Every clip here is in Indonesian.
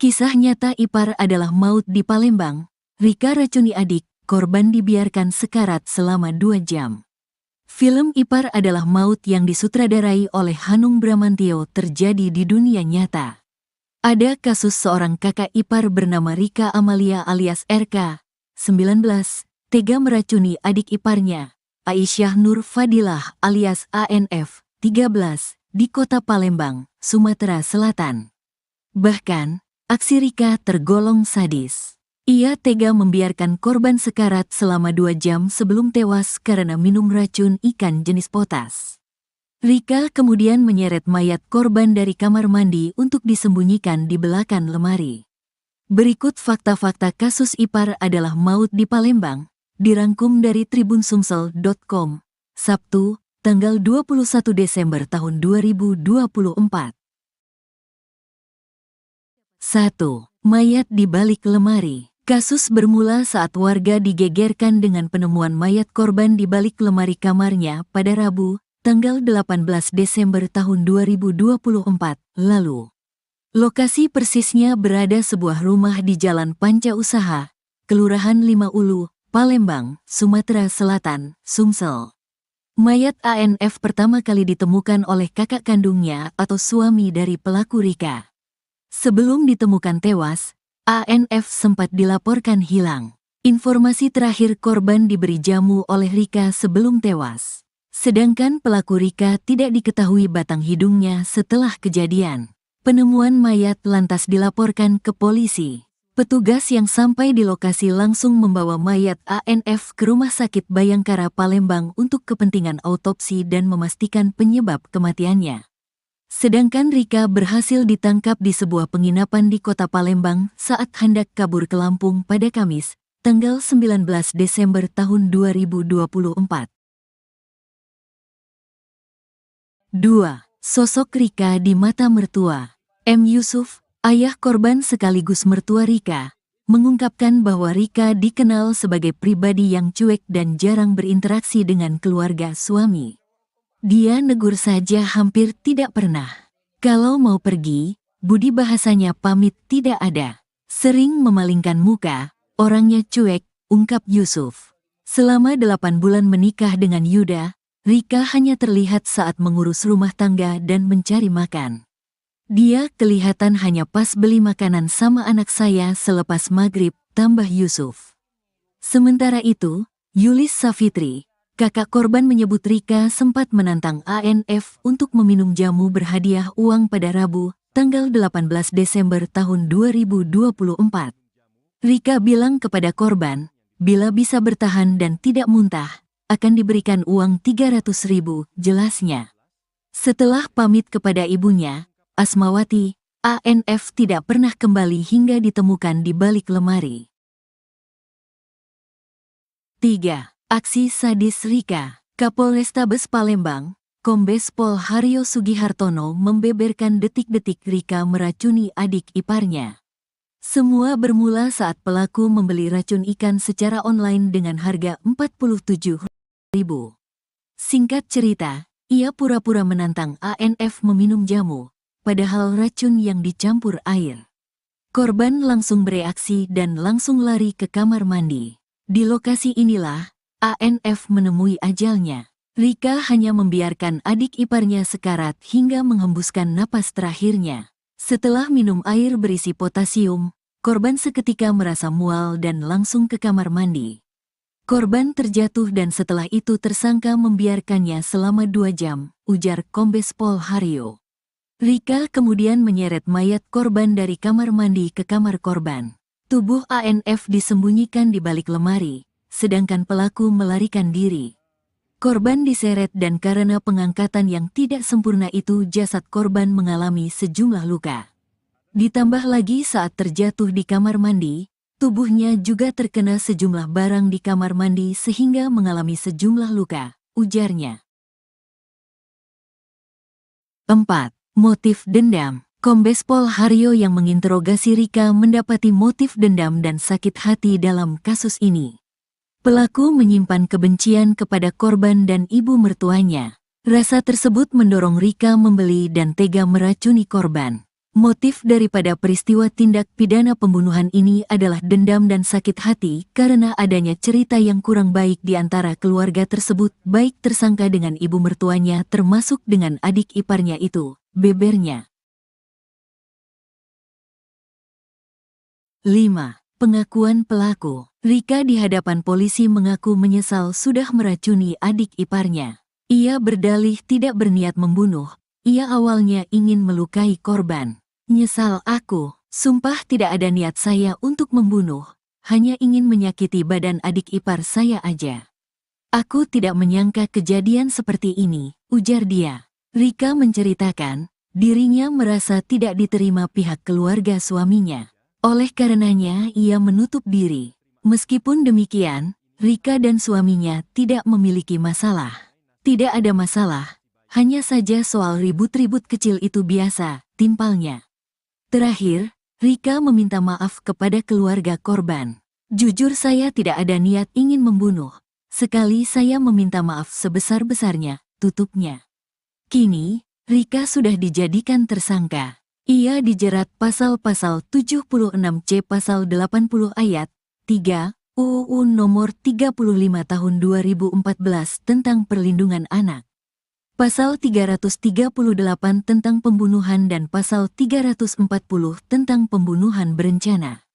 Kisah nyata ipar adalah maut di Palembang. Rika racuni adik, korban dibiarkan sekarat selama 2 jam. Film Ipar Adalah Maut yang disutradarai oleh Hanung Bramantyo terjadi di dunia nyata. Ada kasus seorang kakak ipar bernama Rika Amalia alias RK, 19, tega meracuni adik iparnya, Aisyah Nur Fadilah alias ANF, 13, di kota Palembang, Sumatera Selatan. Bahkan, aksi Rika tergolong sadis. Ia tega membiarkan korban sekarat selama 2 jam sebelum tewas karena minum racun ikan jenis potas. Rika kemudian menyeret mayat korban dari kamar mandi untuk disembunyikan di belakang lemari. Berikut fakta-fakta kasus Ipar Adalah Maut di Palembang, dirangkum dari tribunsumsel.com, Sabtu, tanggal 21 Desember tahun 2024. 1. Mayat di balik lemari. Kasus bermula saat warga digegerkan dengan penemuan mayat korban di balik lemari kamarnya pada Rabu, tanggal 18 Desember tahun 2024 lalu. Lokasi persisnya berada sebuah rumah di Jalan Panca Usaha, Kelurahan Lima Ulu, Palembang, Sumatera Selatan, Sumsel. Mayat ANF pertama kali ditemukan oleh kakak kandungnya atau suami dari pelaku Rika. Sebelum ditemukan tewas, ANF sempat dilaporkan hilang. Informasi terakhir korban diberi jamu oleh Rika sebelum tewas. Sedangkan pelaku Rika tidak diketahui batang hidungnya setelah kejadian. Penemuan mayat lantas dilaporkan ke polisi. Petugas yang sampai di lokasi langsung membawa mayat ANF ke Rumah Sakit Bayangkara Palembang untuk kepentingan autopsi dan memastikan penyebab kematiannya. Sedangkan Rika berhasil ditangkap di sebuah penginapan di kota Palembang saat hendak kabur ke Lampung pada Kamis, tanggal 19 Desember tahun 2024. 2. Sosok Rika di mata mertua. M. Yusuf, ayah korban sekaligus mertua Rika, mengungkapkan bahwa Rika dikenal sebagai pribadi yang cuek dan jarang berinteraksi dengan keluarga suami. Dia negur saja hampir tidak pernah. Kalau mau pergi, budi bahasanya pamit tidak ada. Sering memalingkan muka, orangnya cuek, ungkap Yusuf. Selama 8 bulan menikah dengan Yuda, Rika hanya terlihat saat mengurus rumah tangga dan mencari makan. Dia kelihatan hanya pas beli makanan sama anak saya selepas maghrib, tambah Yusuf. Sementara itu, Yulis Safitri, kakak korban menyebut Rika sempat menantang ANF untuk meminum jamu berhadiah uang pada Rabu, tanggal 18 Desember tahun 2024. Rika bilang kepada korban, bila bisa bertahan dan tidak muntah, akan diberikan uang 300.000, jelasnya. Setelah pamit kepada ibunya, Asmawati, ANF tidak pernah kembali hingga ditemukan di balik lemari. 3. Aksi sadis Rika. Kapolrestabes Palembang, Kombes Pol Haryo Sugihartono membeberkan detik-detik Rika meracuni adik iparnya. Semua bermula saat pelaku membeli racun ikan secara online dengan harga Rp47.000. Singkat cerita, ia pura-pura menantang ANF meminum jamu, padahal racun yang dicampur air. Korban langsung bereaksi dan langsung lari ke kamar mandi. Di lokasi inilah ANF menemui ajalnya. Rika hanya membiarkan adik iparnya sekarat hingga menghembuskan napas terakhirnya. Setelah minum air berisi potasium, korban seketika merasa mual dan langsung ke kamar mandi. Korban terjatuh dan setelah itu tersangka membiarkannya selama 2 jam, ujar Kombes Pol Haryo. Rika kemudian menyeret mayat korban dari kamar mandi ke kamar korban. Tubuh ANF disembunyikan di balik lemari, sedangkan pelaku melarikan diri. Korban diseret dan karena pengangkatan yang tidak sempurna itu jasad korban mengalami sejumlah luka. Ditambah lagi saat terjatuh di kamar mandi, tubuhnya juga terkena sejumlah barang di kamar mandi sehingga mengalami sejumlah luka, ujarnya. 4. Motif dendam. Kombes Pol Haryo yang menginterogasi Rika mendapati motif dendam dan sakit hati dalam kasus ini. Pelaku menyimpan kebencian kepada korban dan ibu mertuanya. Rasa tersebut mendorong Rika membeli dan tega meracuni korban. Motif daripada peristiwa tindak pidana pembunuhan ini adalah dendam dan sakit hati karena adanya cerita yang kurang baik di antara keluarga tersebut, baik tersangka dengan ibu mertuanya termasuk dengan adik iparnya itu, bebernya. 5. Pengakuan pelaku. Rika di hadapan polisi mengaku menyesal sudah meracuni adik iparnya. Ia berdalih tidak berniat membunuh, ia awalnya ingin melukai korban. Nyesal aku, sumpah tidak ada niat saya untuk membunuh, hanya ingin menyakiti badan adik ipar saya aja. Aku tidak menyangka kejadian seperti ini, ujar dia. Rika menceritakan, dirinya merasa tidak diterima pihak keluarga suaminya. Oleh karenanya ia menutup diri. Meskipun demikian, Rika dan suaminya tidak memiliki masalah. Tidak ada masalah, hanya saja soal ribut-ribut kecil itu biasa, timpalnya. Terakhir, Rika meminta maaf kepada keluarga korban. Jujur saya tidak ada niat ingin membunuh. Sekali saya meminta maaf sebesar-besarnya, tutupnya. Kini, Rika sudah dijadikan tersangka. Ia dijerat pasal-pasal 76C pasal 80 ayat 3 UU nomor 35 tahun 2014 tentang perlindungan anak. Pasal 338 tentang pembunuhan dan Pasal 340 tentang pembunuhan berencana.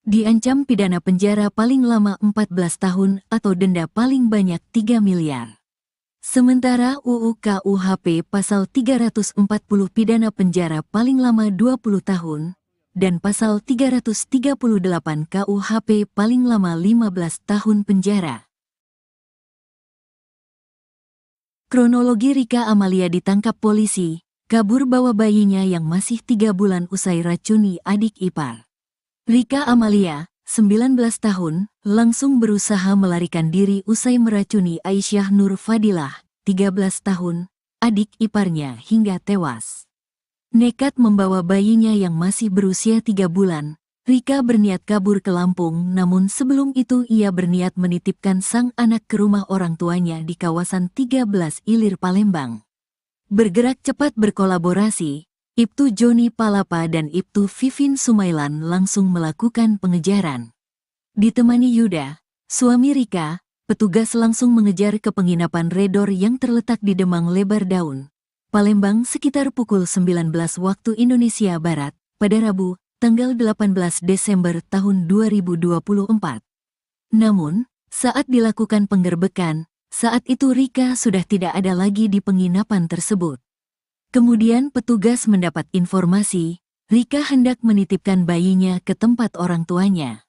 Diancam pidana penjara paling lama 14 tahun atau denda paling banyak 3 miliar. Sementara UU KUHP Pasal 340 pidana penjara paling lama 20 tahun dan Pasal 338 KUHP paling lama 15 tahun penjara. Kronologi Rika Amalia ditangkap polisi, kabur bawa bayinya yang masih 3 bulan usai racuni adik ipar. Rika Amalia, 19 tahun, langsung berusaha melarikan diri usai meracuni Aisyah Nur Fadilah, 13 tahun, adik iparnya hingga tewas. Nekat membawa bayinya yang masih berusia 3 bulan, Rika berniat kabur ke Lampung, namun sebelum itu ia berniat menitipkan sang anak ke rumah orang tuanya di kawasan 13 Ilir Palembang. Bergerak cepat berkolaborasi, Ibtu Joni Palapa dan Ibtu Vivin Sumailan langsung melakukan pengejaran. Ditemani Yuda, suami Rika, petugas langsung mengejar ke penginapan Redor yang terletak di Demang Lebar Daun, Palembang sekitar pukul 19 waktu Indonesia Barat, pada Rabu, tanggal 18 Desember tahun 2024. Namun, saat dilakukan penggerbekan, saat itu Rika sudah tidak ada lagi di penginapan tersebut. Kemudian petugas mendapat informasi, Rika hendak menitipkan bayinya ke tempat orang tuanya.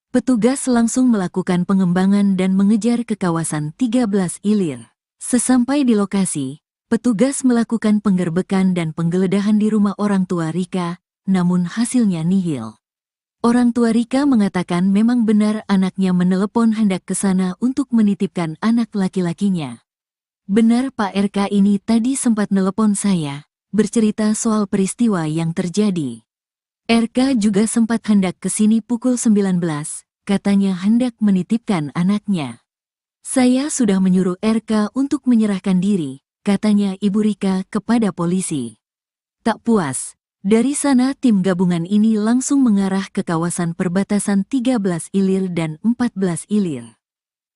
Petugas langsung melakukan pengembangan dan mengejar ke kawasan 13 Ilir. Sesampai di lokasi, petugas melakukan penggerbekan dan penggeledahan di rumah orang tua Rika, namun hasilnya nihil. Orang tua Rika mengatakan memang benar anaknya menelepon hendak ke sana untuk menitipkan anak laki-lakinya. Benar Pak RK ini tadi sempat nelepon saya, bercerita soal peristiwa yang terjadi. RK juga sempat hendak ke sini pukul 19, katanya hendak menitipkan anaknya. Saya sudah menyuruh RK untuk menyerahkan diri, katanya Ibu Rika kepada polisi. Tak puas, dari sana tim gabungan ini langsung mengarah ke kawasan perbatasan 13 Ilir dan 14 Ilir.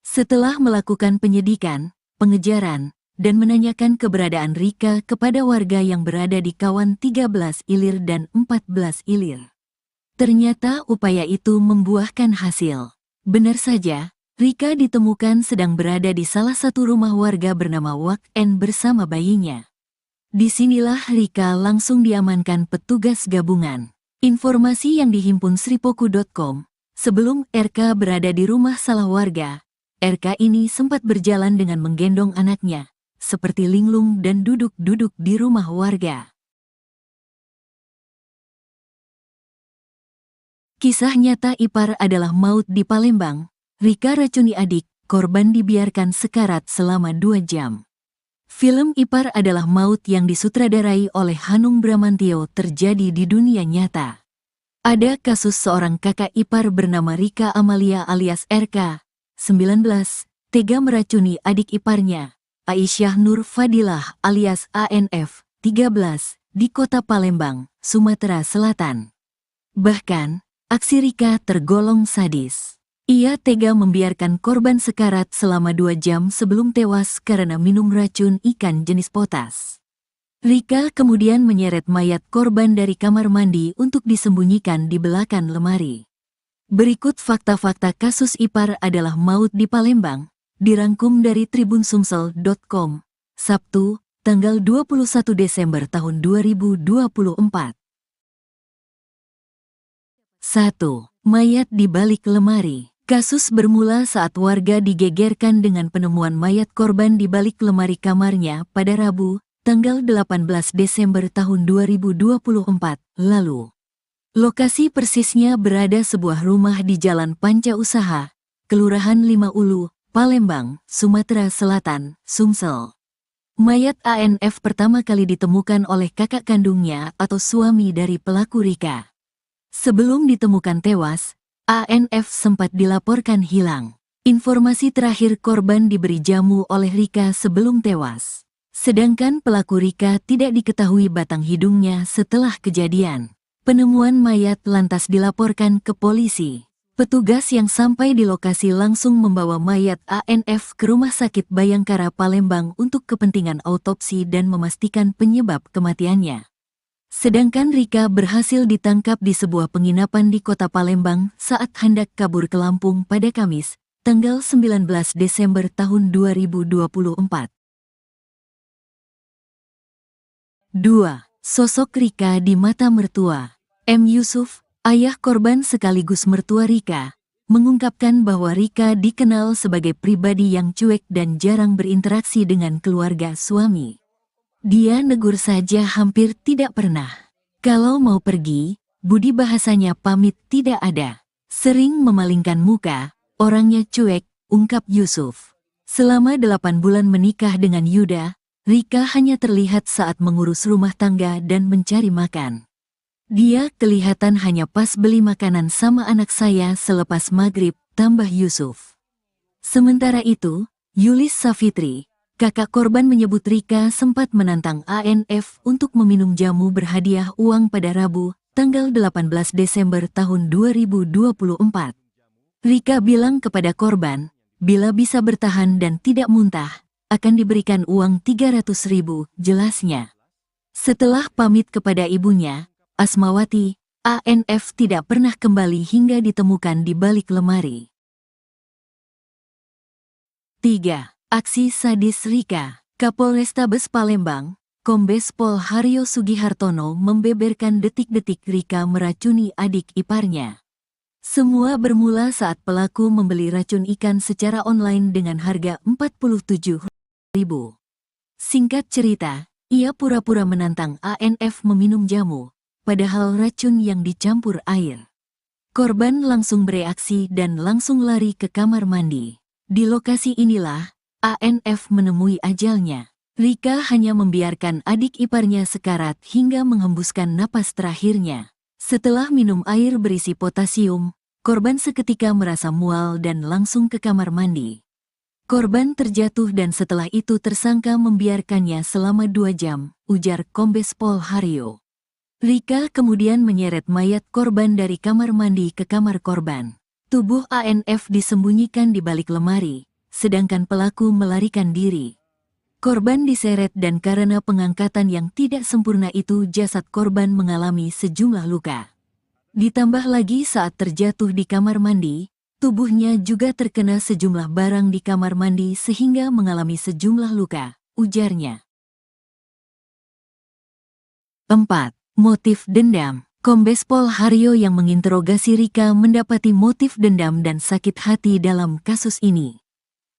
Setelah melakukan penyidikan, pengejaran, dan menanyakan keberadaan Rika kepada warga yang berada di kawan 13 Ilir dan 14 Ilir. Ternyata upaya itu membuahkan hasil. Benar saja, Rika ditemukan sedang berada di salah satu rumah warga bernama Wak N bersama bayinya. Disinilah Rika langsung diamankan petugas gabungan. Informasi yang dihimpun sripoku.com, sebelum RK berada di rumah salah warga, RK ini sempat berjalan dengan menggendong anaknya, seperti linglung dan duduk-duduk di rumah warga. Kisah nyata ipar adalah maut di Palembang. Rika racuni adik, korban dibiarkan sekarat selama 2 jam. Film Ipar Adalah Maut yang disutradarai oleh Hanung Bramantyo terjadi di dunia nyata. Ada kasus seorang kakak ipar bernama Rika Amalia alias RK, 19, tega meracuni adik iparnya, Aisyah Nur Fadilah alias ANF, 13, di kota Palembang, Sumatera Selatan. Bahkan, aksi Rika tergolong sadis. Ia tega membiarkan korban sekarat selama 2 jam sebelum tewas karena minum racun ikan jenis potas. Rika kemudian menyeret mayat korban dari kamar mandi untuk disembunyikan di belakang lemari. Berikut fakta-fakta kasus Ipar adalah maut di Palembang, dirangkum dari tribunsumsel.com, Sabtu, tanggal 21 Desember tahun 2024. 1. Mayat di balik lemari. Kasus bermula saat warga digegerkan dengan penemuan mayat korban di balik lemari kamarnya pada Rabu, tanggal 18 Desember tahun 2024 lalu. Lokasi persisnya berada sebuah rumah di Jalan Panca Usaha, Kelurahan Lima Ulu, Palembang, Sumatera Selatan, Sumsel. Mayat ANF pertama kali ditemukan oleh kakak kandungnya atau suami dari pelaku Rika. Sebelum ditemukan tewas, ANF sempat dilaporkan hilang. Informasi terakhir korban diberi jamu oleh Rika sebelum tewas. Sedangkan pelaku Rika tidak diketahui batang hidungnya setelah kejadian. Penemuan mayat lantas dilaporkan ke polisi. Petugas yang sampai di lokasi langsung membawa mayat ANF ke Rumah Sakit Bayangkara Palembang untuk kepentingan autopsi dan memastikan penyebab kematiannya. Sedangkan Rika berhasil ditangkap di sebuah penginapan di kota Palembang saat hendak kabur ke Lampung pada Kamis, tanggal 19 Desember tahun 2024. 2. Sosok Rika di mata mertua. M. Yusuf, ayah korban sekaligus mertua Rika, mengungkapkan bahwa Rika dikenal sebagai pribadi yang cuek dan jarang berinteraksi dengan keluarga suami. Dia negur saja hampir tidak pernah. Kalau mau pergi, budi bahasanya pamit tidak ada. Sering memalingkan muka, orangnya cuek, ungkap Yusuf. Selama 8 bulan menikah dengan Yuda, Rika hanya terlihat saat mengurus rumah tangga dan mencari makan. Dia kelihatan hanya pas beli makanan sama anak saya selepas maghrib, tambah Yusuf. Sementara itu, Yulis Safitri, kakak korban menyebut Rika sempat menantang ANF untuk meminum jamu berhadiah uang pada Rabu, tanggal 18 Desember tahun 2024. Rika bilang kepada korban, bila bisa bertahan dan tidak muntah, akan diberikan uang 300.000, jelasnya. Setelah pamit kepada ibunya, Asmawati, ANF tidak pernah kembali hingga ditemukan di balik lemari. 3. Aksi sadis Rika. Kapolrestabes Palembang, Kombes Pol Haryo Sugihartono membeberkan detik-detik Rika meracuni adik iparnya. Semua bermula saat pelaku membeli racun ikan secara online dengan harga 47.000. Singkat cerita, ia pura-pura menantang ANF meminum jamu, padahal racun yang dicampur air. Korban langsung bereaksi dan langsung lari ke kamar mandi. Di lokasi inilah ANF menemui ajalnya. Rika hanya membiarkan adik iparnya sekarat hingga menghembuskan napas terakhirnya. Setelah minum air berisi potasium, korban seketika merasa mual dan langsung ke kamar mandi. Korban terjatuh dan setelah itu tersangka membiarkannya selama 2 jam, ujar Kombes Pol Haryo. Rika kemudian menyeret mayat korban dari kamar mandi ke kamar korban. Tubuh ANF disembunyikan di balik lemari, sedangkan pelaku melarikan diri. Korban diseret dan karena pengangkatan yang tidak sempurna itu jasad korban mengalami sejumlah luka. Ditambah lagi saat terjatuh di kamar mandi, tubuhnya juga terkena sejumlah barang di kamar mandi sehingga mengalami sejumlah luka, ujarnya. 4. Motif dendam. Kombes Pol Haryo yang menginterogasi Rika mendapati motif dendam dan sakit hati dalam kasus ini.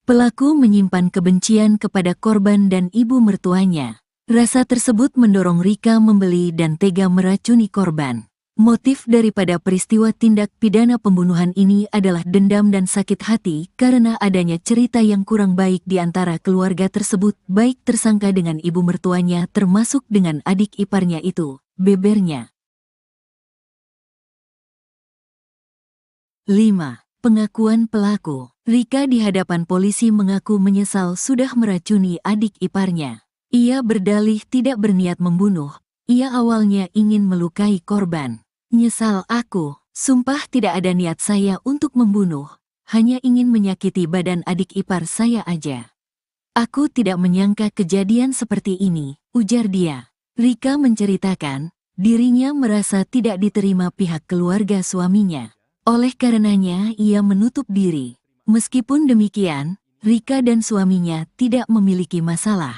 Pelaku menyimpan kebencian kepada korban dan ibu mertuanya. Rasa tersebut mendorong Rika membeli dan tega meracuni korban. Motif daripada peristiwa tindak pidana pembunuhan ini adalah dendam dan sakit hati karena adanya cerita yang kurang baik di antara keluarga tersebut, baik tersangka dengan ibu mertuanya termasuk dengan adik iparnya itu, bebernya. 5. Pengakuan pelaku. Rika di hadapan polisi mengaku menyesal sudah meracuni adik iparnya. Ia berdalih tidak berniat membunuh, Ia awalnya ingin melukai korban. Nyesal aku, sumpah tidak ada niat saya untuk membunuh, hanya ingin menyakiti badan adik ipar saya aja. Aku tidak menyangka kejadian seperti ini, ujar dia. Rika menceritakan, dirinya merasa tidak diterima pihak keluarga suaminya. Oleh karenanya ia menutup diri. Meskipun demikian, Rika dan suaminya tidak memiliki masalah.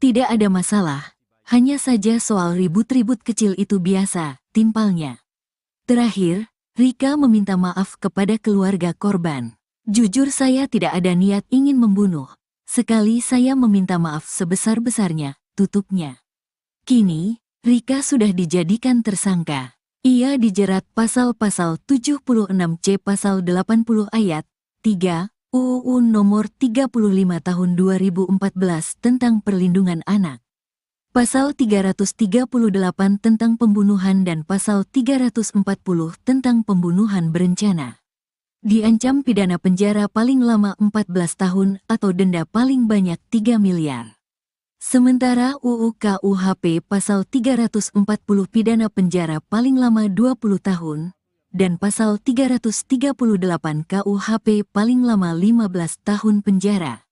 Tidak ada masalah, hanya saja soal ribut-ribut kecil itu biasa, timpalnya. Terakhir, Rika meminta maaf kepada keluarga korban. Jujur saya tidak ada niat ingin membunuh. Sekali saya meminta maaf sebesar-besarnya, tutupnya. Kini, Rika sudah dijadikan tersangka. Ia dijerat pasal-pasal 76C pasal 80 ayat 3 UU nomor 35 tahun 2014 tentang perlindungan anak. Pasal 338 tentang pembunuhan dan pasal 340 tentang pembunuhan berencana. Diancam pidana penjara paling lama 14 tahun atau denda paling banyak 3 miliar. Sementara UU KUHP pasal 340 pidana penjara paling lama 20 tahun dan pasal 338 KUHP paling lama 15 tahun penjara.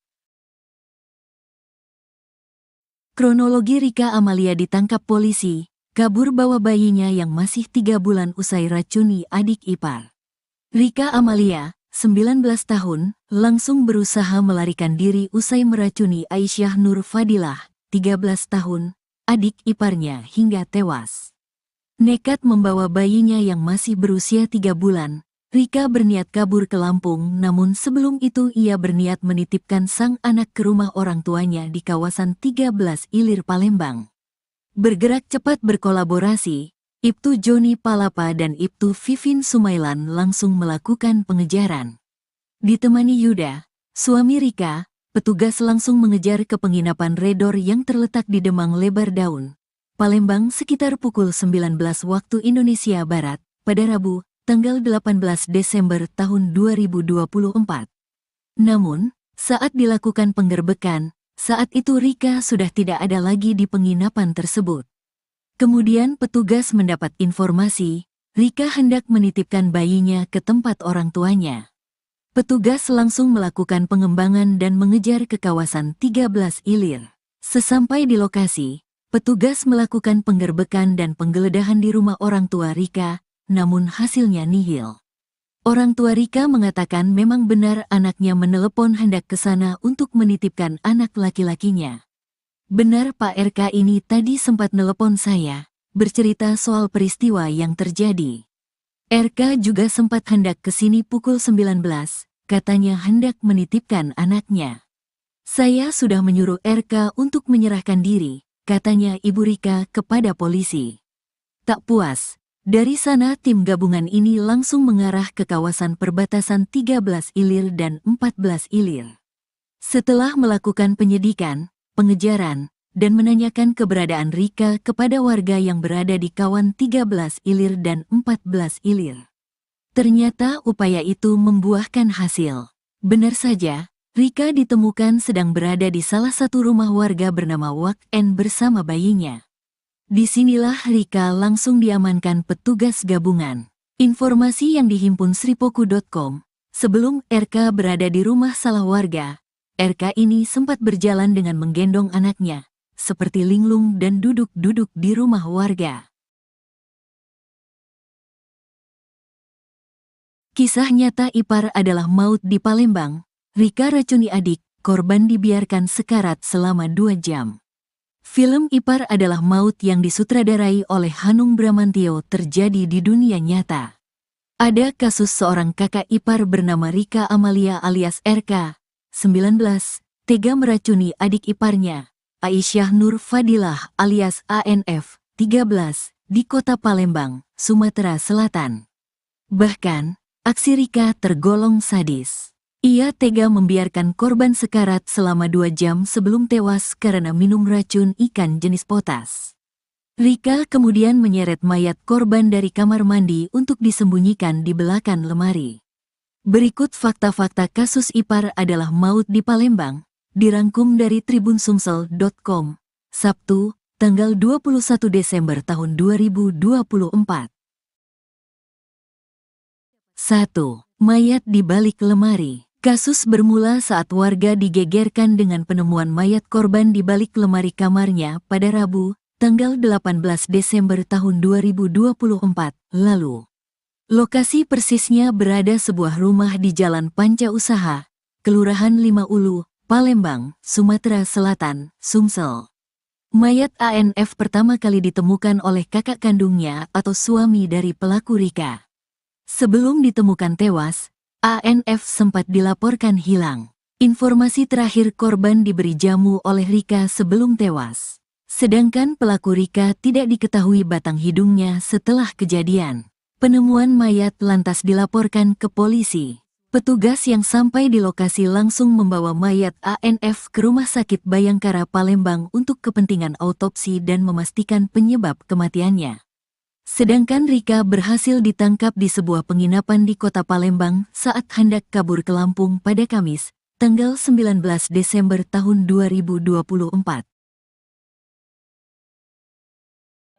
Kronologi Rika Amalia ditangkap polisi, kabur bawa bayinya yang masih 3 bulan usai racuni adik ipar. Rika Amalia, 19 tahun, langsung berusaha melarikan diri usai meracuni Aisyah Nur Fadilah, 13 tahun, adik iparnya hingga tewas. Nekat membawa bayinya yang masih berusia 3 bulan, Rika berniat kabur ke Lampung, namun sebelum itu ia berniat menitipkan sang anak ke rumah orang tuanya di kawasan 13 Ilir Palembang. Bergerak cepat berkolaborasi, Ibtu Joni Palapa dan Ibtu Vivin Sumailan langsung melakukan pengejaran. Ditemani Yuda, suami Rika, petugas langsung mengejar ke penginapan Redor yang terletak di Demang Lebar Daun, Palembang sekitar pukul 19 waktu Indonesia Barat, pada Rabu, tanggal 18 Desember tahun 2024. Namun, saat dilakukan penggerbekan, saat itu Rika sudah tidak ada lagi di penginapan tersebut. Kemudian petugas mendapat informasi, Rika hendak menitipkan bayinya ke tempat orang tuanya. Petugas langsung melakukan pengembangan dan mengejar ke kawasan 13 Ilir. Sesampai di lokasi, petugas melakukan penggerbekan dan penggeledahan di rumah orang tua Rika, namun hasilnya nihil. Orang tua Rika mengatakan memang benar anaknya menelepon hendak ke sana untuk menitipkan anak laki-lakinya. Benar Pak RK ini tadi sempat nelepon saya, bercerita soal peristiwa yang terjadi. RK juga sempat hendak ke sini pukul 19, katanya hendak menitipkan anaknya. Saya sudah menyuruh RK untuk menyerahkan diri, katanya Ibu Rika kepada polisi. Tak puas, dari sana tim gabungan ini langsung mengarah ke kawasan perbatasan 13 Ilir dan 14 Ilir. Setelah melakukan penyidikan, pengejaran, dan menanyakan keberadaan Rika kepada warga yang berada di kawan 13 Ilir dan 14 Ilir. Ternyata upaya itu membuahkan hasil. Benar saja, Rika ditemukan sedang berada di salah satu rumah warga bernama Wak N bersama bayinya. Disinilah Rika langsung diamankan petugas gabungan. Informasi yang dihimpun sripoku.com, sebelum RK berada di rumah salah warga, RK ini sempat berjalan dengan menggendong anaknya, seperti linglung dan duduk-duduk di rumah warga. Kisah nyata ipar adalah maut di Palembang. Rika racuni adik, korban dibiarkan sekarat selama 2 jam. Film Ipar adalah maut yang disutradarai oleh Hanung Bramantyo terjadi di dunia nyata. Ada kasus seorang kakak ipar bernama Rika Amalia alias RK, 19, tega meracuni adik iparnya, Aisyah Nur Fadilah alias ANF, 13, di kota Palembang, Sumatera Selatan. Bahkan, aksi Rika tergolong sadis. Ia tega membiarkan korban sekarat selama 2 jam sebelum tewas karena minum racun ikan jenis potas. Rika kemudian menyeret mayat korban dari kamar mandi untuk disembunyikan di belakang lemari. Berikut fakta-fakta kasus ipar adalah maut di Palembang, dirangkum dari tribunsumsel.com, Sabtu, tanggal 21 Desember tahun 2024. 1. Mayat di balik lemari. Kasus bermula saat warga digegerkan dengan penemuan mayat korban di balik lemari kamarnya pada Rabu, tanggal 18 Desember tahun 2024 lalu. Lokasi persisnya berada sebuah rumah di Jalan Panca Usaha, Kelurahan Lima Ulu, Palembang, Sumatera Selatan, Sumsel. Mayat ANF pertama kali ditemukan oleh kakak kandungnya atau suami dari pelaku Rika. Sebelum ditemukan tewas, ANF sempat dilaporkan hilang. Informasi terakhir korban diberi jamu oleh Rika sebelum tewas. Sedangkan pelaku Rika tidak diketahui batang hidungnya setelah kejadian. Penemuan mayat lantas dilaporkan ke polisi. Petugas yang sampai di lokasi langsung membawa mayat ANF ke Rumah Sakit Bayangkara Palembang untuk kepentingan autopsi dan memastikan penyebab kematiannya. Sedangkan Rika berhasil ditangkap di sebuah penginapan di kota Palembang saat hendak kabur ke Lampung pada Kamis, tanggal 19 Desember tahun 2024.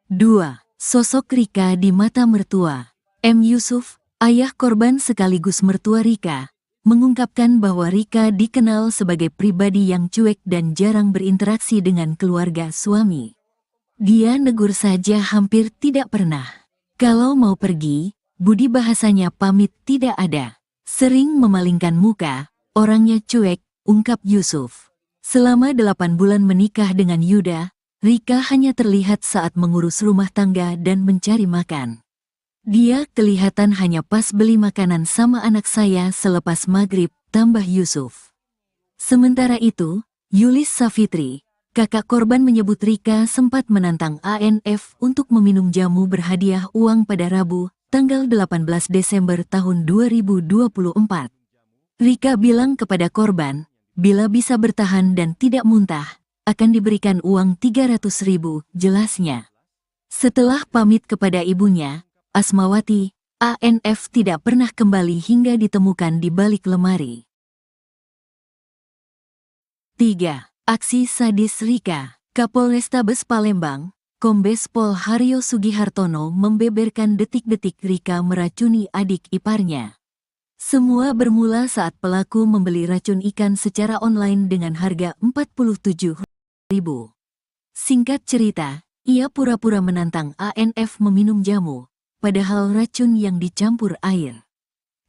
2. Sosok Rika di mata mertua. M. Yusuf, ayah korban sekaligus mertua Rika, mengungkapkan bahwa Rika dikenal sebagai pribadi yang cuek dan jarang berinteraksi dengan keluarga suami. Dia negur saja hampir tidak pernah. Kalau mau pergi, budi bahasanya pamit tidak ada. Sering memalingkan muka, orangnya cuek, ungkap Yusuf. Selama 8 bulan menikah dengan Yuda, Rika hanya terlihat saat mengurus rumah tangga dan mencari makan. Dia kelihatan hanya pas beli makanan sama anak saya selepas maghrib, tambah Yusuf. Sementara itu, Yulis Safitri, kakak korban menyebut Rika sempat menantang ANF untuk meminum jamu berhadiah uang pada Rabu, tanggal 18 Desember tahun 2024. Rika bilang kepada korban, bila bisa bertahan dan tidak muntah, akan diberikan uang 300.000, jelasnya. Setelah pamit kepada ibunya, Asmawati, ANF tidak pernah kembali hingga ditemukan di balik lemari. 3. Aksi sadis Rika. Kapolrestabes Palembang, Kombes Pol Haryo Sugihartono membeberkan detik-detik Rika meracuni adik iparnya. Semua bermula saat pelaku membeli racun ikan secara online dengan harga Rp47.000. Singkat cerita, ia pura-pura menantang ANF meminum jamu, padahal racun yang dicampur air.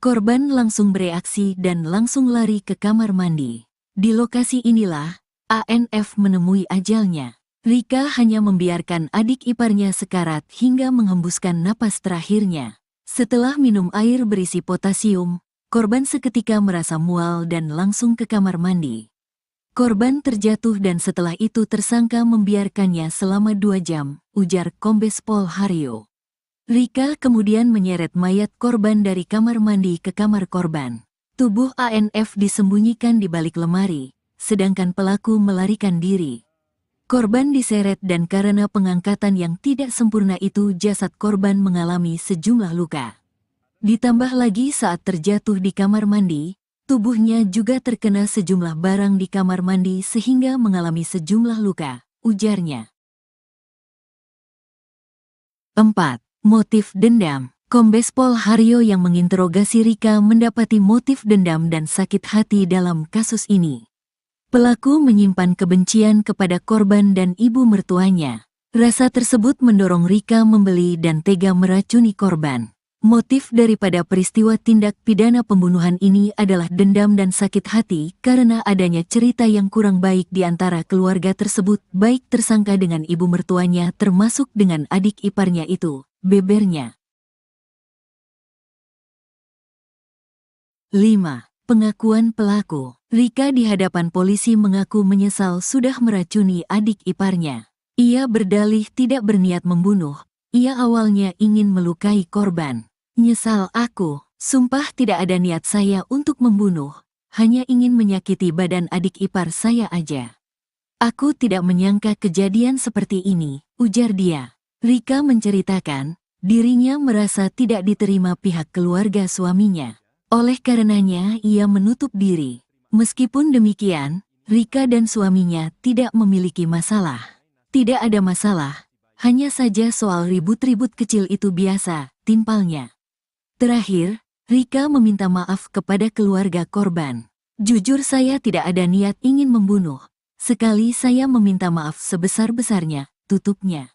Korban langsung bereaksi dan langsung lari ke kamar mandi. Di lokasi inilah ANF menemui ajalnya. Rika hanya membiarkan adik iparnya sekarat hingga menghembuskan napas terakhirnya. Setelah minum air berisi potasium, korban seketika merasa mual dan langsung ke kamar mandi. Korban terjatuh dan setelah itu tersangka membiarkannya selama 2 jam, ujar Kombes Pol Haryo. Rika kemudian menyeret mayat korban dari kamar mandi ke kamar korban. Tubuh ANF disembunyikan di balik lemari, sedangkan pelaku melarikan diri. Korban diseret dan karena pengangkatan yang tidak sempurna itu jasad korban mengalami sejumlah luka. Ditambah lagi saat terjatuh di kamar mandi, tubuhnya juga terkena sejumlah barang di kamar mandi sehingga mengalami sejumlah luka, ujarnya. 4. Motif dendam. Kombes Pol Haryo yang menginterogasi Rika mendapati motif dendam dan sakit hati dalam kasus ini. Pelaku menyimpan kebencian kepada korban dan ibu mertuanya. Rasa tersebut mendorong Rika membeli dan tega meracuni korban. Motif daripada peristiwa tindak pidana pembunuhan ini adalah dendam dan sakit hati karena adanya cerita yang kurang baik di antara keluarga tersebut, baik tersangka dengan ibu mertuanya termasuk dengan adik iparnya itu, bebernya. 5. Pengakuan pelaku. Rika di hadapan polisi mengaku menyesal sudah meracuni adik iparnya. Ia berdalih tidak berniat membunuh, ia awalnya ingin melukai korban. Nyesal aku, sumpah tidak ada niat saya untuk membunuh, hanya ingin menyakiti badan adik ipar saya aja. Aku tidak menyangka kejadian seperti ini, ujar dia. Rika menceritakan, dirinya merasa tidak diterima pihak keluarga suaminya. Oleh karenanya ia menutup diri. Meskipun demikian, Rika dan suaminya tidak memiliki masalah. Tidak ada masalah, hanya saja soal ribut-ribut kecil itu biasa, timpalnya. Terakhir, Rika meminta maaf kepada keluarga korban. Jujur saya tidak ada niat ingin membunuh. Sekali saya meminta maaf sebesar-besarnya, tutupnya.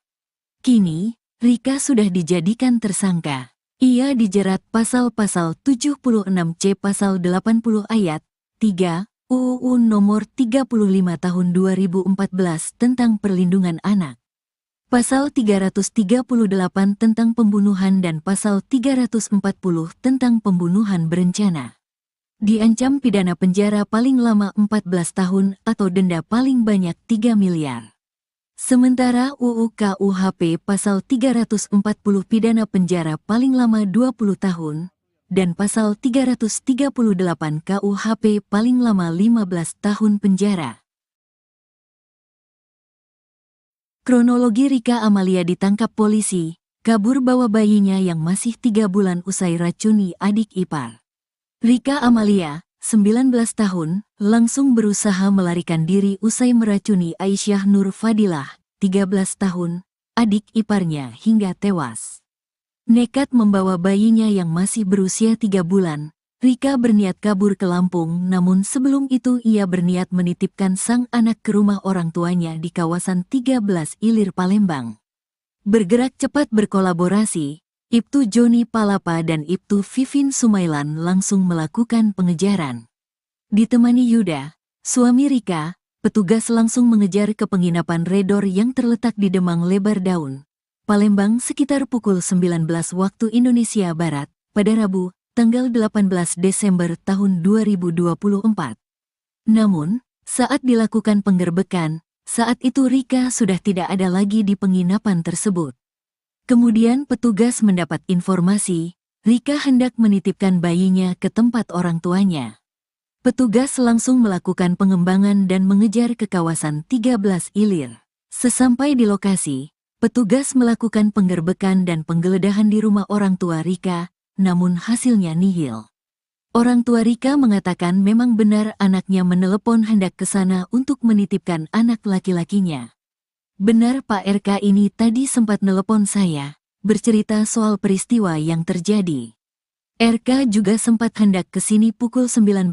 Kini, Rika sudah dijadikan tersangka. Ia dijerat pasal-pasal 76C pasal 80 ayat 3 UU nomor 35 tahun 2014 tentang perlindungan anak. Pasal 338 tentang pembunuhan dan pasal 340 tentang pembunuhan berencana. Diancam pidana penjara paling lama 14 tahun atau denda paling banyak 3 miliar. Sementara UU KUHP pasal 340 pidana penjara paling lama 20 tahun dan pasal 338 KUHP paling lama 15 tahun penjara. Kronologi Rika Amalia ditangkap polisi, kabur bawa bayinya yang masih 3 bulan usai racuni adik ipar. Rika Amalia, 19 tahun, langsung berusaha melarikan diri usai meracuni Aisyah Nur Fadilah, 13 tahun, adik iparnya hingga tewas. Nekat membawa bayinya yang masih berusia 3 bulan, Rika berniat kabur ke Lampung, namun sebelum itu ia berniat menitipkan sang anak ke rumah orang tuanya di kawasan 13 Ilir Palembang. Bergerak cepat berkolaborasi, Ibtu Joni Palapa dan Ibtu Vivin Sumailan langsung melakukan pengejaran. Ditemani Yuda, suami Rika, petugas langsung mengejar ke penginapan Redor yang terletak di Demang Lebar Daun, Palembang sekitar pukul 19 waktu Indonesia Barat, pada Rabu, tanggal 18 Desember tahun 2024. Namun, saat dilakukan penggerbekan, saat itu Rika sudah tidak ada lagi di penginapan tersebut. Kemudian petugas mendapat informasi, Rika hendak menitipkan bayinya ke tempat orang tuanya. Petugas langsung melakukan pengembangan dan mengejar ke kawasan 13 Ilir. Sesampai di lokasi, petugas melakukan penggerbekan dan penggeledahan di rumah orang tua Rika, namun hasilnya nihil. Orang tua Rika mengatakan memang benar anaknya menelepon hendak ke sana untuk menitipkan anak laki-lakinya. Benar Pak RK ini tadi sempat nelepon saya, bercerita soal peristiwa yang terjadi. RK juga sempat hendak ke sini pukul 19,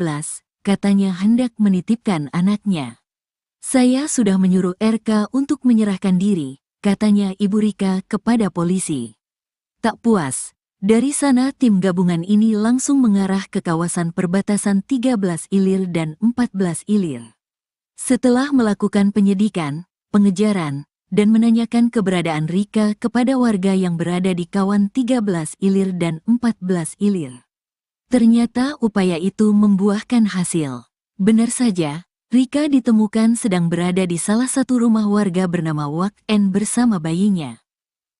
katanya hendak menitipkan anaknya. Saya sudah menyuruh RK untuk menyerahkan diri, katanya Ibu Rika kepada polisi. Tak puas, dari sana tim gabungan ini langsung mengarah ke kawasan perbatasan 13 Ilir dan 14 Ilir. Setelah melakukan penyidikan, pengejaran, dan menanyakan keberadaan Rika kepada warga yang berada di kawan 13 Ilir dan 14 Ilir. Ternyata upaya itu membuahkan hasil. Benar saja, Rika ditemukan sedang berada di salah satu rumah warga bernama Wak N bersama bayinya.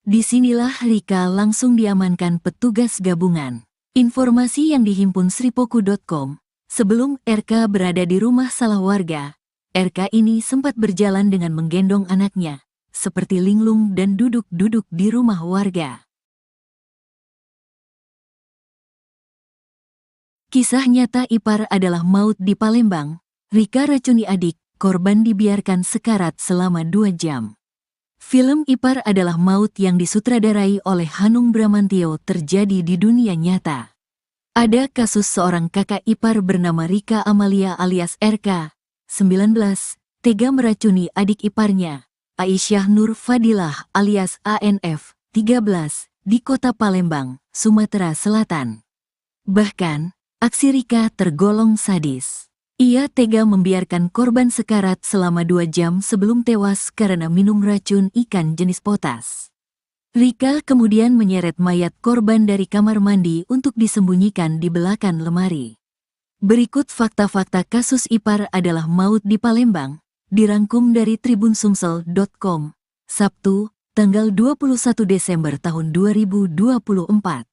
Disinilah Rika langsung diamankan petugas gabungan. Informasi yang dihimpun sripoku.com, sebelum RK berada di rumah salah warga, RK ini sempat berjalan dengan menggendong anaknya, seperti linglung dan duduk-duduk di rumah warga. Kisah nyata ipar adalah maut di Palembang. Rika racuni adik, korban dibiarkan sekarat selama 2 jam. Film Ipar adalah maut yang disutradarai oleh Hanung Bramantio terjadi di dunia nyata. Ada kasus seorang kakak ipar bernama Rika Amalia alias RK, 19, tega meracuni adik iparnya, Aisyah Nur Fadilah alias ANF, 13, di kota Palembang, Sumatera Selatan. Bahkan, aksi Rika tergolong sadis. Ia tega membiarkan korban sekarat selama 2 jam sebelum tewas karena minum racun ikan jenis potas. Rika kemudian menyeret mayat korban dari kamar mandi untuk disembunyikan di belakang lemari. Berikut fakta-fakta kasus ipar adalah maut di Palembang, dirangkum dari tribunsumsel.com, Sabtu, tanggal 21 Desember tahun 2024.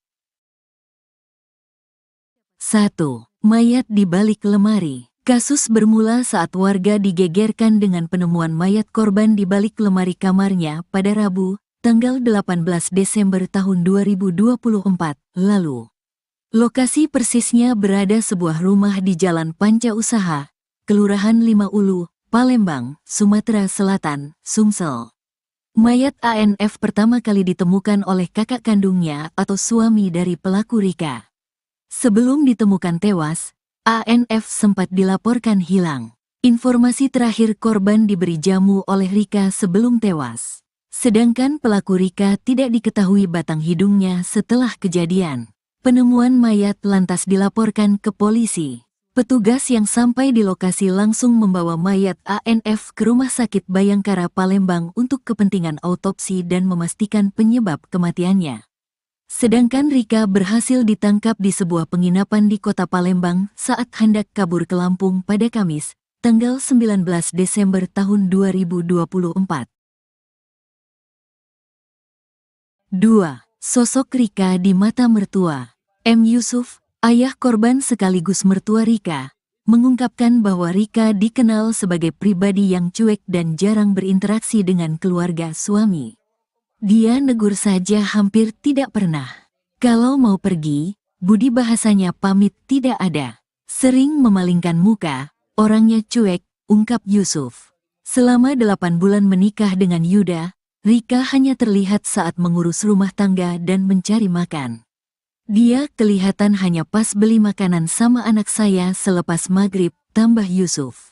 1. Mayat di balik lemari. Kasus bermula saat warga digegerkan dengan penemuan mayat korban di balik lemari kamarnya pada Rabu, tanggal 18 Desember tahun 2024 lalu. Lokasi persisnya berada sebuah rumah di Jalan Panca Usaha, Kelurahan Lima Ulu, Palembang, Sumatera Selatan, Sumsel. Mayat ANF pertama kali ditemukan oleh kakak kandungnya atau suami dari pelaku Rika. Sebelum ditemukan tewas, ANF sempat dilaporkan hilang. Informasi terakhir korban diberi jamu oleh Rika sebelum tewas. Sedangkan pelaku Rika tidak diketahui batang hidungnya setelah kejadian. Penemuan mayat lantas dilaporkan ke polisi. Petugas yang sampai di lokasi langsung membawa mayat ANF ke Rumah Sakit Bayangkara Palembang untuk kepentingan autopsi dan memastikan penyebab kematiannya. Sedangkan Rika berhasil ditangkap di sebuah penginapan di kota Palembang saat hendak kabur ke Lampung pada Kamis, tanggal 19 Desember tahun 2024. 2. Sosok Rika di mata mertua. M. Yusuf, ayah korban sekaligus mertua Rika, mengungkapkan bahwa Rika dikenal sebagai pribadi yang cuek dan jarang berinteraksi dengan keluarga suami. Dia negur saja hampir tidak pernah. Kalau mau pergi, budi bahasanya pamit tidak ada. Sering memalingkan muka, orangnya cuek, ungkap Yusuf. Selama 8 bulan menikah dengan Yuda, Rika hanya terlihat saat mengurus rumah tangga dan mencari makan. Dia kelihatan hanya pas beli makanan sama anak saya selepas maghrib, tambah Yusuf.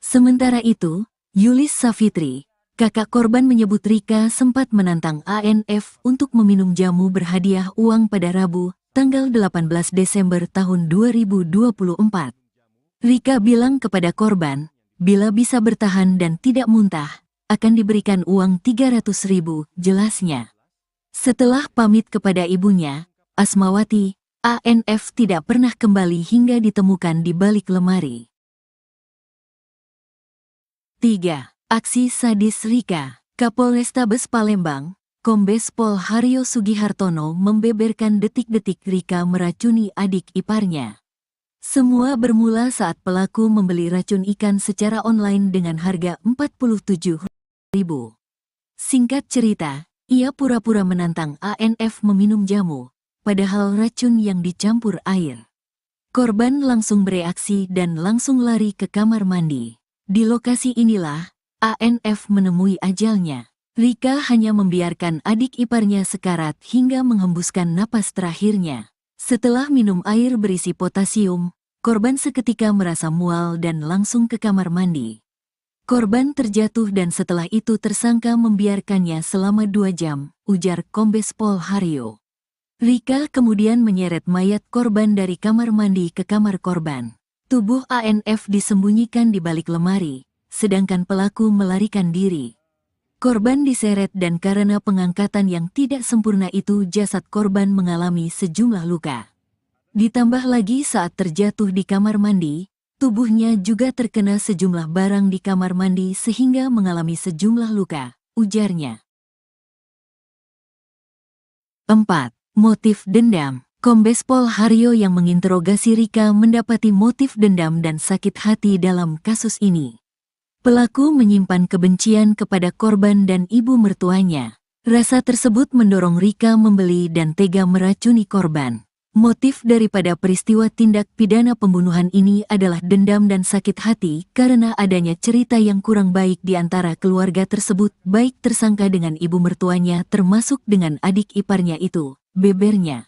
Sementara itu, Yulis Safitri, kakak korban menyebut Rika sempat menantang ANF untuk meminum jamu berhadiah uang pada Rabu, tanggal 18 Desember tahun 2024. Rika bilang kepada korban, bila bisa bertahan dan tidak muntah, akan diberikan uang 300.000, jelasnya. Setelah pamit kepada ibunya, Asmawati, ANF tidak pernah kembali hingga ditemukan di balik lemari. 3. Aksi sadis Rika. Kapolrestabes Palembang, Kombes Pol Haryo Sugihartono membeberkan detik-detik Rika meracuni adik iparnya. Semua bermula saat pelaku membeli racun ikan secara online dengan harga Rp47.000. Singkat cerita, ia pura-pura menantang ANF meminum jamu, padahal racun yang dicampur air. Korban langsung bereaksi dan langsung lari ke kamar mandi. Di lokasi inilah, ANF menemui ajalnya. Rika hanya membiarkan adik iparnya sekarat hingga menghembuskan napas terakhirnya. Setelah minum air berisi potasium, korban seketika merasa mual dan langsung ke kamar mandi. Korban terjatuh dan setelah itu tersangka membiarkannya selama 2 jam, ujar Kombes Pol Haryo. Rika kemudian menyeret mayat korban dari kamar mandi ke kamar korban. Tubuh ANF disembunyikan di balik lemari, sedangkan pelaku melarikan diri. Korban diseret dan karena pengangkatan yang tidak sempurna itu jasad korban mengalami sejumlah luka. Ditambah lagi saat terjatuh di kamar mandi, tubuhnya juga terkena sejumlah barang di kamar mandi sehingga mengalami sejumlah luka, ujarnya. 4. Motif dendam. Kombes Pol Haryo yang menginterogasi Rika mendapati motif dendam dan sakit hati dalam kasus ini. Pelaku menyimpan kebencian kepada korban dan ibu mertuanya. Rasa tersebut mendorong Rika membeli dan tega meracuni korban. Motif daripada peristiwa tindak pidana pembunuhan ini adalah dendam dan sakit hati karena adanya cerita yang kurang baik di antara keluarga tersebut, baik tersangka dengan ibu mertuanya termasuk dengan adik iparnya itu, bebernya.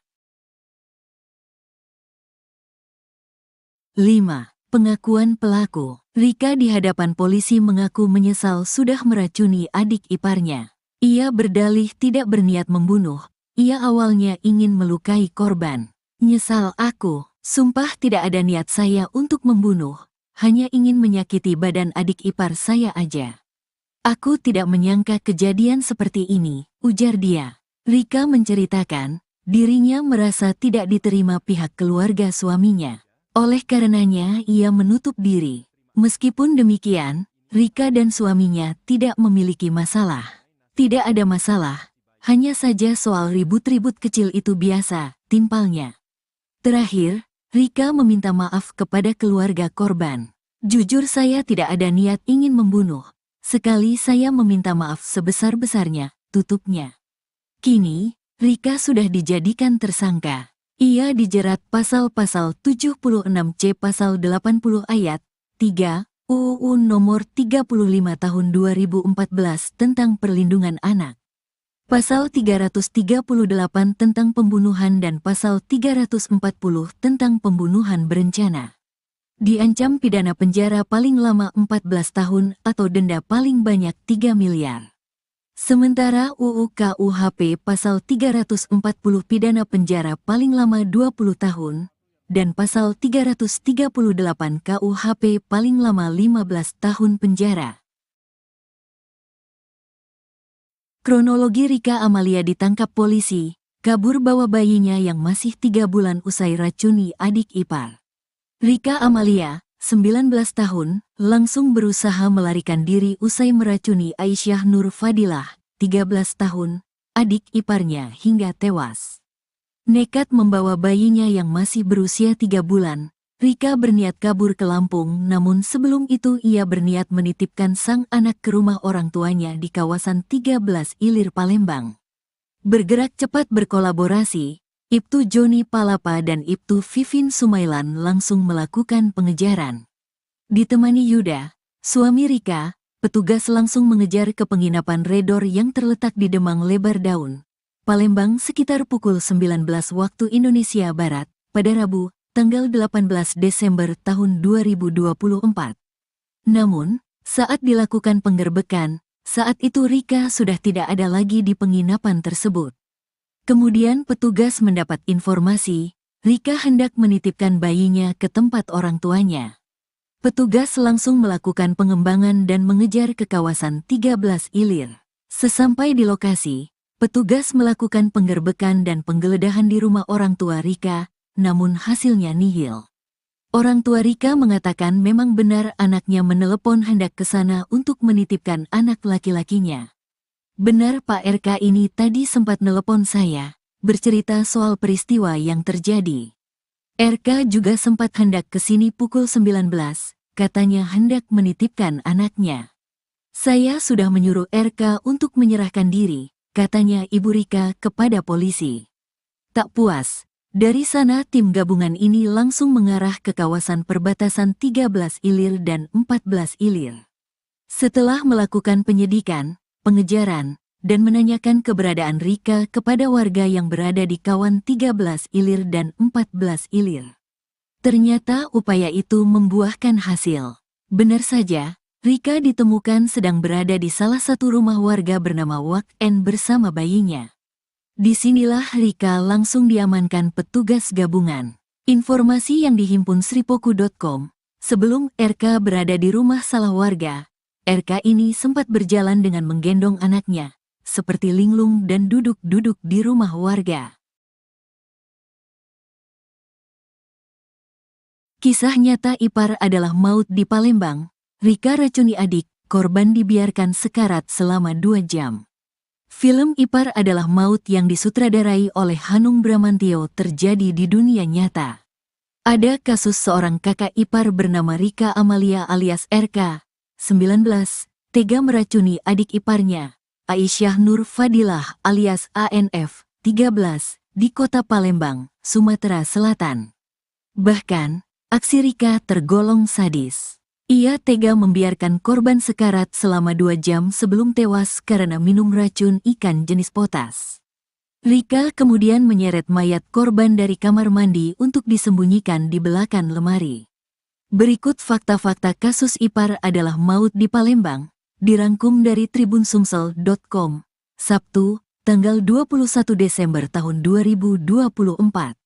5. Pengakuan pelaku. Rika di hadapan polisi mengaku menyesal sudah meracuni adik iparnya. Ia berdalih tidak berniat membunuh, ia awalnya ingin melukai korban. Nyesal aku, sumpah tidak ada niat saya untuk membunuh, hanya ingin menyakiti badan adik ipar saya aja. Aku tidak menyangka kejadian seperti ini, ujar dia. Rika menceritakan, dirinya merasa tidak diterima pihak keluarga suaminya. Oleh karenanya ia menutup diri. Meskipun demikian, Rika dan suaminya tidak memiliki masalah. Tidak ada masalah, hanya saja soal ribut-ribut kecil itu biasa, timpalnya. Terakhir, Rika meminta maaf kepada keluarga korban. Jujur saya tidak ada niat ingin membunuh. Sekali saya meminta maaf sebesar-besarnya, tutupnya. Kini, Rika sudah dijadikan tersangka. Ia dijerat pasal-pasal 76C pasal 80 ayat 3, UU Nomor 35 Tahun 2014 tentang Perlindungan Anak. Pasal 338 tentang pembunuhan dan Pasal 340 tentang pembunuhan berencana. Diancam pidana penjara paling lama 14 tahun atau denda paling banyak 3 miliar. Sementara UU KUHP Pasal 340 pidana penjara paling lama 20 tahun dan Pasal 338 KUHP paling lama 15 tahun penjara. Kronologi Rika Amalia ditangkap polisi, kabur bawa bayinya yang masih 3 bulan usai racuni adik ipar. Rika Amalia, 19 tahun, langsung berusaha melarikan diri usai meracuni Aisyah Nur Fadilah, 13 tahun, adik iparnya hingga tewas. Nekat membawa bayinya yang masih berusia 3 bulan, Rika berniat kabur ke Lampung, namun sebelum itu ia berniat menitipkan sang anak ke rumah orang tuanya di kawasan 13 Ilir Palembang. Bergerak cepat berkolaborasi, Ibtu Joni Palapa dan Ibtu Vivin Sumailan langsung melakukan pengejaran. Ditemani Yuda, suami Rika, petugas langsung mengejar ke penginapan Redor yang terletak di Demang Lebar Daun, Palembang sekitar pukul 19 waktu Indonesia Barat, pada Rabu, tanggal 18 Desember tahun 2024. Namun, saat dilakukan penggerbekan, saat itu Rika sudah tidak ada lagi di penginapan tersebut. Kemudian petugas mendapat informasi, Rika hendak menitipkan bayinya ke tempat orang tuanya. Petugas langsung melakukan pengembangan dan mengejar ke kawasan 13 Ilir. Sesampai di lokasi, petugas melakukan penggerbekan dan penggeledahan di rumah orang tua Rika, namun hasilnya nihil. Orang tua Rika mengatakan memang benar anaknya menelepon hendak ke sana untuk menitipkan anak laki-lakinya. Benar Pak RK ini tadi sempat nelepon saya, bercerita soal peristiwa yang terjadi. RK juga sempat hendak ke sini pukul 19, katanya hendak menitipkan anaknya. Saya sudah menyuruh RK untuk menyerahkan diri, katanya Ibu Rika kepada polisi. Tak puas, dari sana tim gabungan ini langsung mengarah ke kawasan perbatasan 13 Ilir dan 14 Ilir. Setelah melakukan penyidikan, pengejaran, dan menanyakan keberadaan Rika kepada warga yang berada di kawan 13 Ilir dan 14 Ilir. Ternyata upaya itu membuahkan hasil. Benar saja, Rika ditemukan sedang berada di salah satu rumah warga bernama Wak N bersama bayinya. Disinilah Rika langsung diamankan petugas gabungan. Informasi yang dihimpun sripoku.com, sebelum RK berada di rumah salah warga, RK ini sempat berjalan dengan menggendong anaknya, seperti linglung dan duduk-duduk di rumah warga. Kisah nyata ipar adalah maut di Palembang. Rika racuni adik, korban dibiarkan sekarat selama 2 jam. Film Ipar adalah maut yang disutradarai oleh Hanung Bramantio terjadi di dunia nyata. Ada kasus seorang kakak ipar bernama Rika Amalia alias RK, 19, tega meracuni adik iparnya, Aisyah Nur Fadilah alias ANF, 13, di kota Palembang, Sumatera Selatan. Bahkan, aksi Rika tergolong sadis. Ia tega membiarkan korban sekarat selama 2 jam sebelum tewas karena minum racun ikan jenis potas. Rika kemudian menyeret mayat korban dari kamar mandi untuk disembunyikan di belakang lemari. Berikut fakta-fakta kasus ipar adalah maut di Palembang, dirangkum dari tribunsumsel.com, Sabtu, tanggal 21 Desember tahun 2024.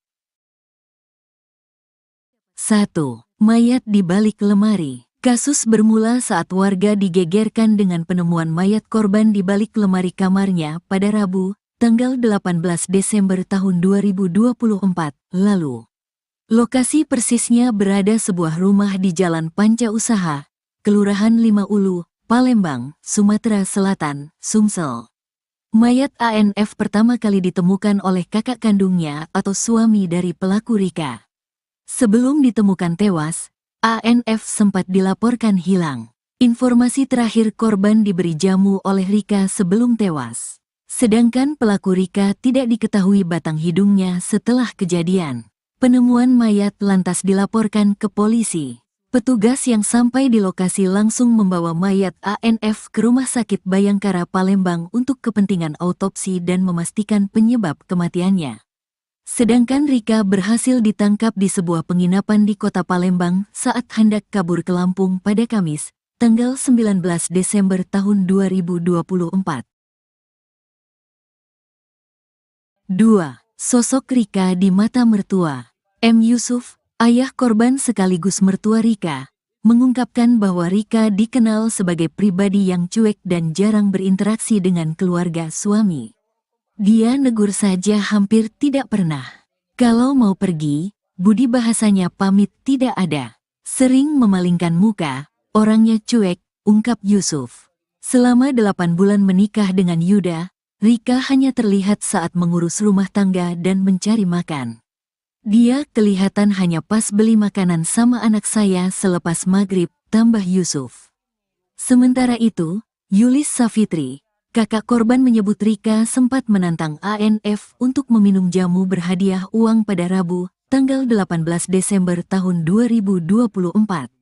1. Mayat di balik lemari. Kasus bermula saat warga digegerkan dengan penemuan mayat korban di balik lemari kamarnya pada Rabu, tanggal 18 Desember tahun 2024 lalu. Lokasi persisnya berada sebuah rumah di Jalan Panca Usaha, Kelurahan Lima Ulu, Palembang, Sumatera Selatan, Sumsel. Mayat ANF pertama kali ditemukan oleh kakak kandungnya atau suami dari pelaku Rika. Sebelum ditemukan tewas, ANF sempat dilaporkan hilang. Informasi terakhir korban diberi jamu oleh Rika sebelum tewas. Sedangkan pelaku Rika tidak diketahui batang hidungnya setelah kejadian. Penemuan mayat lantas dilaporkan ke polisi. Petugas yang sampai di lokasi langsung membawa mayat ANF ke Rumah Sakit Bayangkara Palembang untuk kepentingan autopsi dan memastikan penyebab kematiannya. Sedangkan Rika berhasil ditangkap di sebuah penginapan di kota Palembang saat hendak kabur ke Lampung pada Kamis, tanggal 19 Desember tahun 2024. 2. Sosok Rika di mata mertua. M. Yusuf, ayah korban sekaligus mertua Rika, mengungkapkan bahwa Rika dikenal sebagai pribadi yang cuek dan jarang berinteraksi dengan keluarga suami. Dia negur saja hampir tidak pernah. Kalau mau pergi, budi bahasanya pamit tidak ada. Sering memalingkan muka, orangnya cuek, ungkap Yusuf. Selama 8 bulan menikah dengan Yuda, Rika hanya terlihat saat mengurus rumah tangga dan mencari makan. Dia kelihatan hanya pas beli makanan sama anak saya selepas maghrib, tambah Yusuf. Sementara itu, Yulis Safitri, kakak korban menyebut Rika sempat menantang ANF untuk meminum jamu berhadiah uang pada Rabu, tanggal 18 Desember tahun 2024.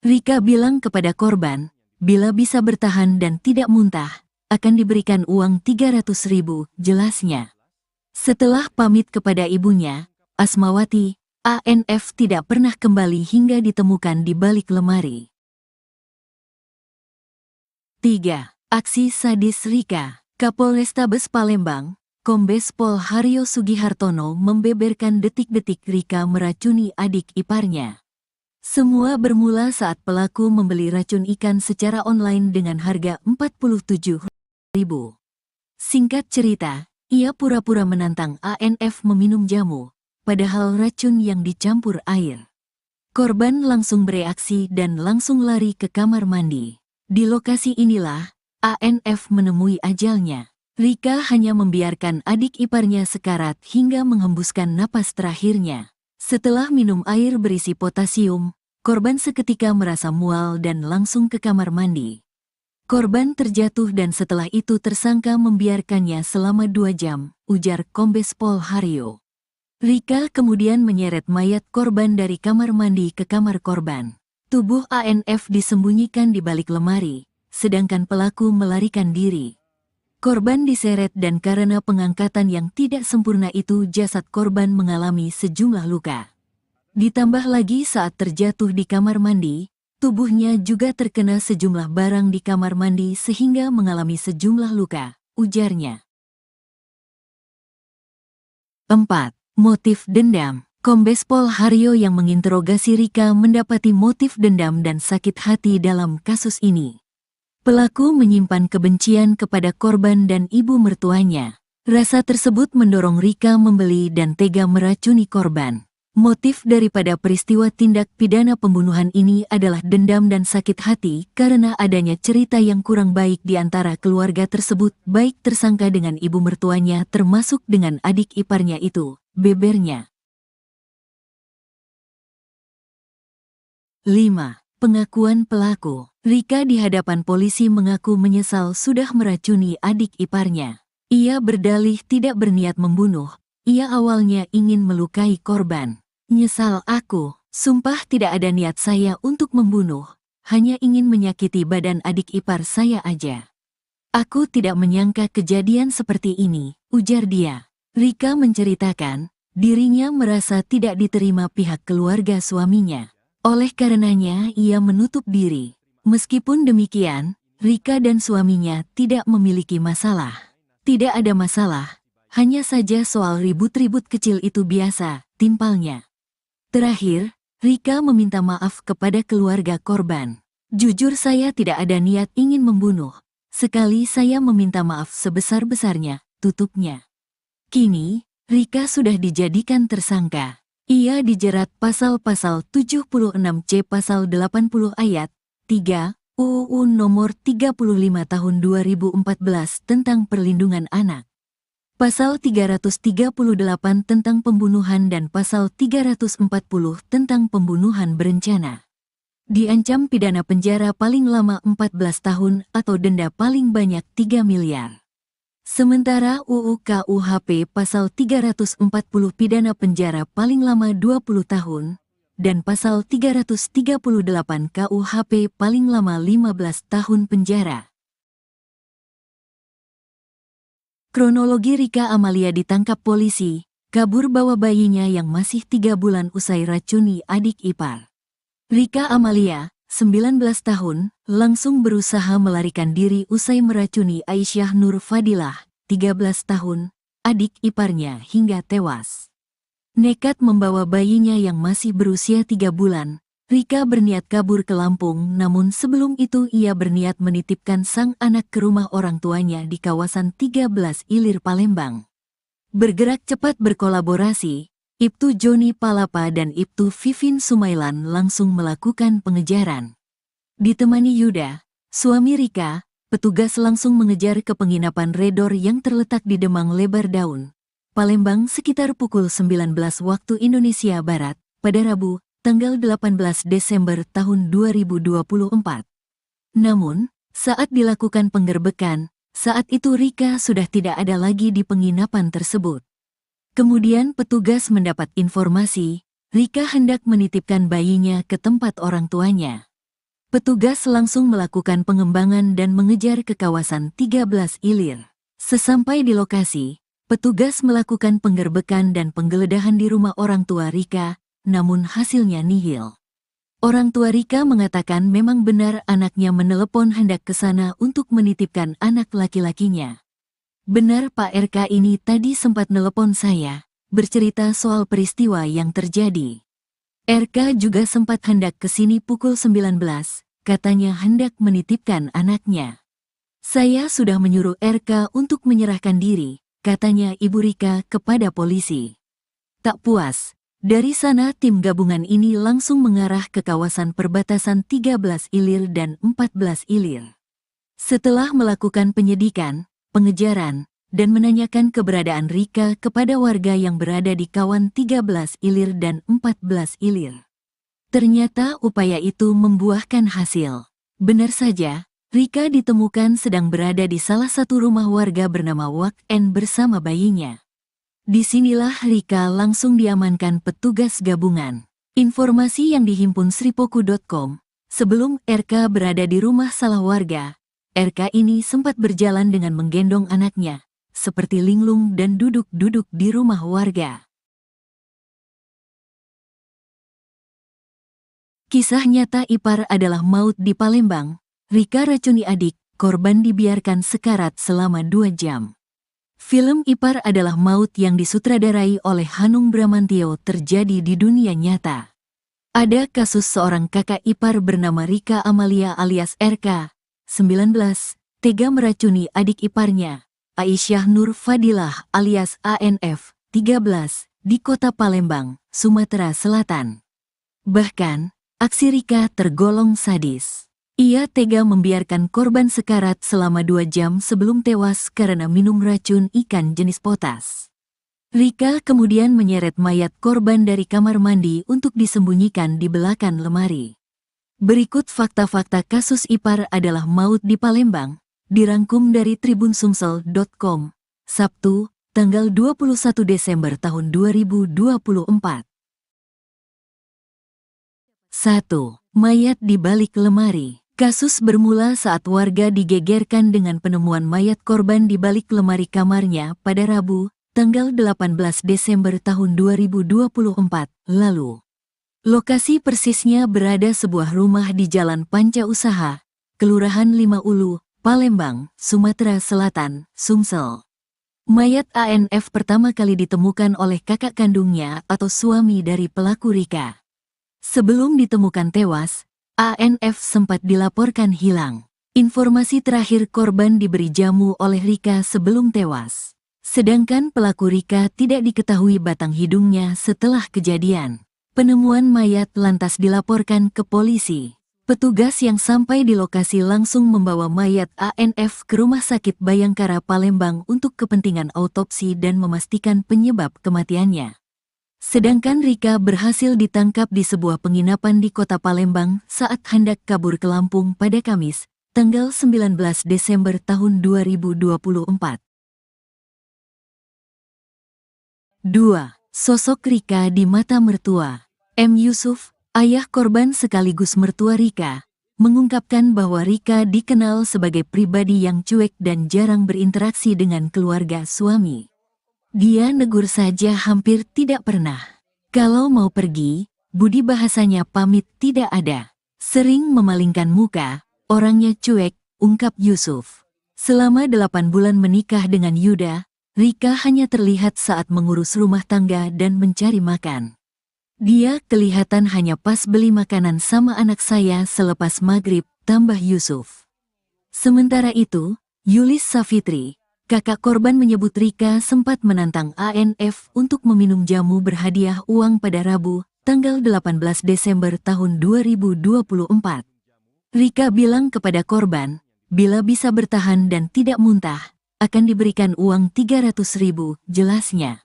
Rika bilang kepada korban, bila bisa bertahan dan tidak muntah, akan diberikan uang 300.000, jelasnya. Setelah pamit kepada ibunya, Asmawati, ANF tidak pernah kembali hingga ditemukan di balik lemari. 3. Aksi sadis Rika. Kapolrestabes Palembang, Kombes Pol Haryo Sugihartono membeberkan detik-detik Rika meracuni adik iparnya. Semua bermula saat pelaku membeli racun ikan secara online dengan harga 47.000. Singkat cerita, ia pura-pura menantang ANF meminum jamu, padahal racun yang dicampur air. Korban langsung bereaksi dan langsung lari ke kamar mandi. Di lokasi inilah, ANF menemui ajalnya. Rika hanya membiarkan adik iparnya sekarat hingga menghembuskan napas terakhirnya. Setelah minum air berisi potasium, korban seketika merasa mual dan langsung ke kamar mandi. Korban terjatuh dan setelah itu tersangka membiarkannya selama 2 jam, ujar Kombes Pol Haryo. Rika kemudian menyeret mayat korban dari kamar mandi ke kamar korban. Tubuh ANF disembunyikan di balik lemari, sedangkan pelaku melarikan diri. Korban diseret dan karena pengangkatan yang tidak sempurna itu jasad korban mengalami sejumlah luka. Ditambah lagi saat terjatuh di kamar mandi, tubuhnya juga terkena sejumlah barang di kamar mandi sehingga mengalami sejumlah luka, ujarnya. 4. Motif dendam. Kombes Pol Haryo yang menginterogasi Rika mendapati motif dendam dan sakit hati dalam kasus ini. Pelaku menyimpan kebencian kepada korban dan ibu mertuanya. Rasa tersebut mendorong Rika membeli dan tega meracuni korban. Motif daripada peristiwa tindak pidana pembunuhan ini adalah dendam dan sakit hati karena adanya cerita yang kurang baik di antara keluarga tersebut, baik tersangka dengan ibu mertuanya termasuk dengan adik iparnya itu, bebernya. 5. Pengakuan pelaku. Rika di hadapan polisi mengaku menyesal sudah meracuni adik iparnya. Ia berdalih tidak berniat membunuh, ia awalnya ingin melukai korban. Nyesal aku, sumpah tidak ada niat saya untuk membunuh, hanya ingin menyakiti badan adik ipar saya aja. Aku tidak menyangka kejadian seperti ini, ujar dia. Rika menceritakan, dirinya merasa tidak diterima pihak keluarga suaminya. Oleh karenanya ia menutup diri. Meskipun demikian, Rika dan suaminya tidak memiliki masalah. Tidak ada masalah, hanya saja soal ribut-ribut kecil itu biasa, timpalnya. Terakhir, Rika meminta maaf kepada keluarga korban. Jujur saya tidak ada niat ingin membunuh. Sekali saya meminta maaf sebesar-besarnya, tutupnya. Kini, Rika sudah dijadikan tersangka. Ia dijerat pasal-pasal 76C pasal 80 ayat 3 UU nomor 35 tahun 2014 tentang perlindungan anak. Pasal 338 tentang pembunuhan dan pasal 340 tentang pembunuhan berencana. Diancam pidana penjara paling lama 14 tahun atau denda paling banyak 3 miliar. Sementara UU KUHP pasal 340 pidana penjara paling lama 20 tahun, dan pasal 338 KUHP paling lama 15 tahun penjara. Kronologi: Rika Amalia ditangkap polisi, kabur bawa bayinya yang masih 3 bulan usai racuni adik ipar. Rika Amalia, 19 tahun, langsung berusaha melarikan diri usai meracuni Aisyah Nur Fadilah, 13 tahun, adik iparnya hingga tewas. Nekat membawa bayinya yang masih berusia 3 bulan, Rika berniat kabur ke Lampung, namun sebelum itu ia berniat menitipkan sang anak ke rumah orang tuanya di kawasan 13 Ilir Palembang. Bergerak cepat berkolaborasi, Ibtu Joni Palapa dan Ibtu Vivin Sumailan langsung melakukan pengejaran. Ditemani Yuda, suami Rika, petugas langsung mengejar ke penginapan Redor yang terletak di Demang Lebar Daun, Palembang sekitar pukul 19 waktu Indonesia Barat, pada Rabu, tanggal 18 Desember tahun 2024. Namun, saat dilakukan penggerbekan, saat itu Rika sudah tidak ada lagi di penginapan tersebut. Kemudian petugas mendapat informasi, Rika hendak menitipkan bayinya ke tempat orang tuanya. Petugas langsung melakukan pengembangan dan mengejar ke kawasan 13 Ilir. Sesampai di lokasi, petugas melakukan penggerbekan dan penggeledahan di rumah orang tua Rika, namun hasilnya nihil. Orang tua Rika mengatakan memang benar anaknya menelepon hendak ke sana untuk menitipkan anak laki-lakinya. Benar Pak RK, ini tadi sempat nelepon saya, bercerita soal peristiwa yang terjadi. RK juga sempat hendak ke sini pukul 19, katanya hendak menitipkan anaknya. Saya sudah menyuruh RK untuk menyerahkan diri, katanya Ibu Rika kepada polisi. Tak puas, dari sana tim gabungan ini langsung mengarah ke kawasan perbatasan 13 Ilir dan 14 Ilir. Setelah melakukan penyidikan, pengejaran, dan menanyakan keberadaan Rika kepada warga yang berada di kawan 13 Ilir dan 14 Ilir. Ternyata upaya itu membuahkan hasil. Benar saja, Rika ditemukan sedang berada di salah satu rumah warga bernama Wak N bersama bayinya. Disinilah Rika langsung diamankan petugas gabungan. Informasi yang dihimpun sripoku.com, sebelum RK berada di rumah salah warga, RK ini sempat berjalan dengan menggendong anaknya, seperti linglung dan duduk-duduk di rumah warga. Kisah nyata ipar adalah maut di Palembang. Rika racuni adik, korban dibiarkan sekarat selama 2 jam. Film Ipar Adalah Maut yang disutradarai oleh Hanung Bramantio terjadi di dunia nyata. Ada kasus seorang kakak ipar bernama Rika Amalia alias RK, 19, tega meracuni adik iparnya, Aisyah Nur Fadilah alias ANF, 13, di kota Palembang, Sumatera Selatan. Bahkan, aksi Rika tergolong sadis. Ia tega membiarkan korban sekarat selama 2 jam sebelum tewas karena minum racun ikan jenis potas. Rika kemudian menyeret mayat korban dari kamar mandi untuk disembunyikan di belakang lemari. Berikut fakta-fakta kasus Ipar Adalah Maut di Palembang, dirangkum dari tribunsumsel.com, Sabtu, tanggal 21 Desember tahun 2024. 1. Mayat di balik lemari. Kasus bermula saat warga digegerkan dengan penemuan mayat korban di balik lemari kamarnya pada Rabu, tanggal 18 Desember tahun 2024 lalu. Lokasi persisnya berada sebuah rumah di Jalan Panca Usaha, Kelurahan Lima Ulu, Palembang, Sumatera Selatan, Sumsel. Mayat ANF pertama kali ditemukan oleh kakak kandungnya atau suami dari pelaku Rika. Sebelum ditemukan tewas, ANF sempat dilaporkan hilang. Informasi terakhir korban diberi jamu oleh Rika sebelum tewas. Sedangkan pelaku Rika tidak diketahui batang hidungnya setelah kejadian. Penemuan mayat lantas dilaporkan ke polisi. Petugas yang sampai di lokasi langsung membawa mayat ANF ke Rumah Sakit Bayangkara Palembang untuk kepentingan autopsi dan memastikan penyebab kematiannya. Sedangkan Rika berhasil ditangkap di sebuah penginapan di kota Palembang saat hendak kabur ke Lampung pada Kamis, tanggal 19 Desember tahun 2024. 2. Sosok Rika di mata mertua. M. Yusuf, ayah korban sekaligus mertua Rika, mengungkapkan bahwa Rika dikenal sebagai pribadi yang cuek dan jarang berinteraksi dengan keluarga suami. Dia negur saja hampir tidak pernah. Kalau mau pergi, budi bahasanya pamit tidak ada. Sering memalingkan muka, orangnya cuek, ungkap Yusuf. Selama 8 bulan menikah dengan Yuda, Rika hanya terlihat saat mengurus rumah tangga dan mencari makan. Dia kelihatan hanya pas beli makanan sama anak saya selepas maghrib, tambah Yusuf. Sementara itu, Yulis Safitri, kakak korban menyebut Rika sempat menantang ANF untuk meminum jamu berhadiah uang pada Rabu, tanggal 18 Desember tahun 2024. Rika bilang kepada korban, bila bisa bertahan dan tidak muntah, akan diberikan uang 300.000, jelasnya.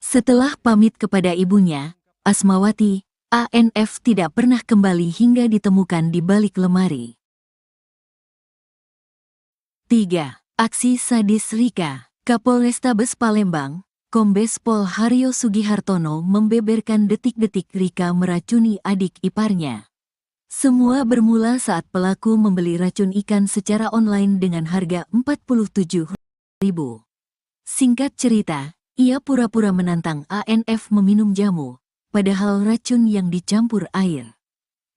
Setelah pamit kepada ibunya, Asmawati, ANF tidak pernah kembali hingga ditemukan di balik lemari. 3. Aksi sadis Rika. Kapolrestabes Palembang, Kombes Pol Haryo Sugihartono membeberkan detik-detik Rika meracuni adik iparnya. Semua bermula saat pelaku membeli racun ikan secara online dengan harga Rp47.000. Singkat cerita, ia pura-pura menantang ANF meminum jamu, padahal racun yang dicampur air.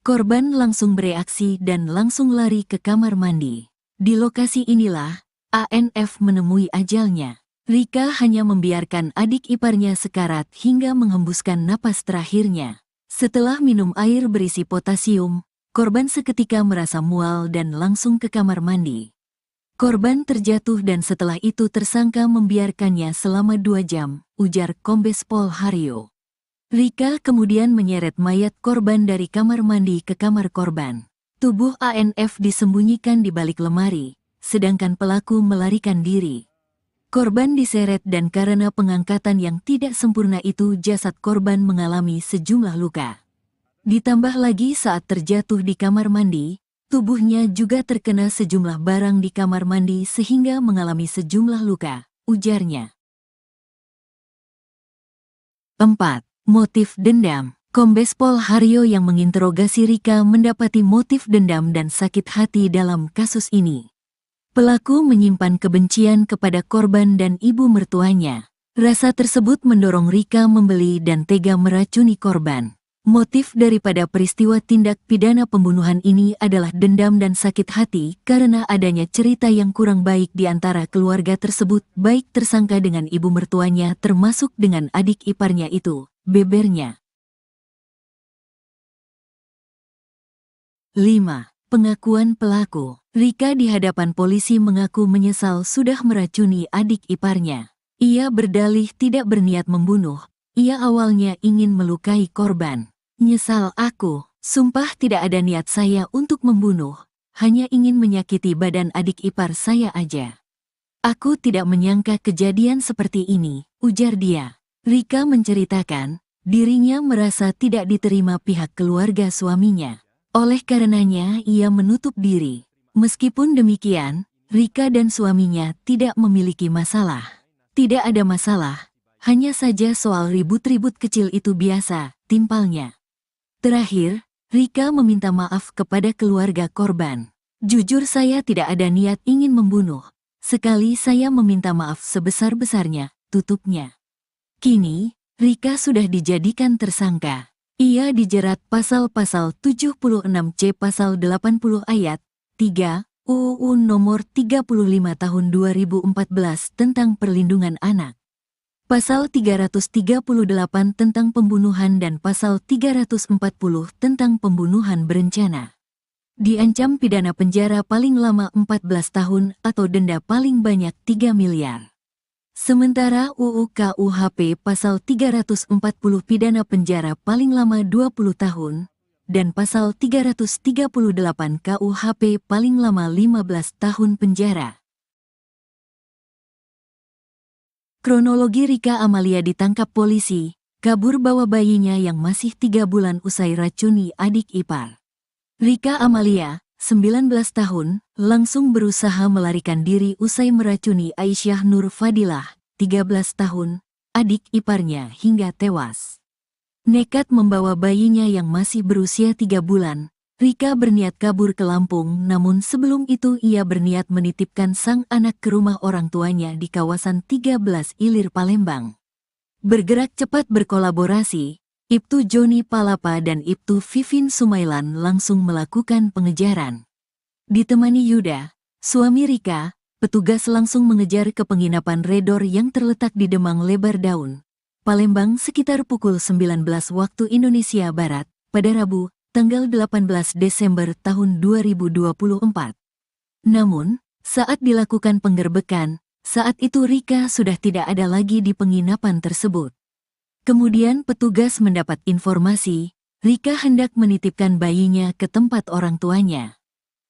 Korban langsung bereaksi dan langsung lari ke kamar mandi. Di lokasi inilah, ANF menemui ajalnya. Rika hanya membiarkan adik iparnya sekarat hingga menghembuskan napas terakhirnya. Setelah minum air berisi potasium, korban seketika merasa mual dan langsung ke kamar mandi. Korban terjatuh dan setelah itu tersangka membiarkannya selama 2 jam, ujar Kombes Pol Haryo. Rika kemudian menyeret mayat korban dari kamar mandi ke kamar korban. Tubuh ANF disembunyikan di balik lemari, sedangkan pelaku melarikan diri. Korban diseret dan karena pengangkatan yang tidak sempurna itu jasad korban mengalami sejumlah luka. Ditambah lagi saat terjatuh di kamar mandi, tubuhnya juga terkena sejumlah barang di kamar mandi sehingga mengalami sejumlah luka, ujarnya. 4. Motif dendam. Kombes Pol Haryo yang menginterogasi Rika mendapati motif dendam dan sakit hati dalam kasus ini. Pelaku menyimpan kebencian kepada korban dan ibu mertuanya. Rasa tersebut mendorong Rika membeli dan tega meracuni korban. Motif daripada peristiwa tindak pidana pembunuhan ini adalah dendam dan sakit hati karena adanya cerita yang kurang baik di antara keluarga tersebut, baik tersangka dengan ibu mertuanya termasuk dengan adik iparnya itu, bebernya. 5. Pengakuan pelaku. Rika di hadapan polisi mengaku menyesal sudah meracuni adik iparnya. Ia berdalih tidak berniat membunuh, ia awalnya ingin melukai korban. Nyesal aku, sumpah tidak ada niat saya untuk membunuh, hanya ingin menyakiti badan adik ipar saya aja. Aku tidak menyangka kejadian seperti ini, ujar dia. Rika menceritakan, dirinya merasa tidak diterima pihak keluarga suaminya. Oleh karenanya ia menutup diri. Meskipun demikian, Rika dan suaminya tidak memiliki masalah. Tidak ada masalah, hanya saja soal ribut-ribut kecil itu biasa, timpalnya. Terakhir, Rika meminta maaf kepada keluarga korban. Jujur saya tidak ada niat ingin membunuh. Sekali saya meminta maaf sebesar-besarnya, tutupnya. Kini, Rika sudah dijadikan tersangka. Ia dijerat pasal-pasal 76C pasal 80 ayat 3 UU nomor 35 tahun 2014 tentang perlindungan anak. Pasal 338 tentang pembunuhan dan pasal 340 tentang pembunuhan berencana. Diancam pidana penjara paling lama 14 tahun atau denda paling banyak 3 miliar. Sementara UU KUHP pasal 340 pidana penjara paling lama 20 tahun, dan pasal 338 KUHP paling lama 15 tahun penjara. Kronologi Rika Amalia ditangkap polisi, kabur bawa bayinya yang masih 3 bulan usai racuni adik ipar. Rika Amalia, 19 tahun, langsung berusaha melarikan diri usai meracuni Aisyah Nur Fadilah, 13 tahun, adik iparnya hingga tewas. Nekat membawa bayinya yang masih berusia 3 bulan, Rika berniat kabur ke Lampung, namun sebelum itu ia berniat menitipkan sang anak ke rumah orang tuanya di kawasan 13 Ilir Palembang. Bergerak cepat berkolaborasi, Ibtu Joni Palapa dan Ibtu Vivin Sumailan langsung melakukan pengejaran. Ditemani Yuda, suami Rika, petugas langsung mengejar ke penginapan Redor yang terletak di Demang Lebar Daun, Palembang sekitar pukul 19 waktu Indonesia Barat, pada Rabu, tanggal 18 Desember tahun 2024. Namun, saat dilakukan penggerbekan, saat itu Rika sudah tidak ada lagi di penginapan tersebut. Kemudian petugas mendapat informasi, Rika hendak menitipkan bayinya ke tempat orang tuanya.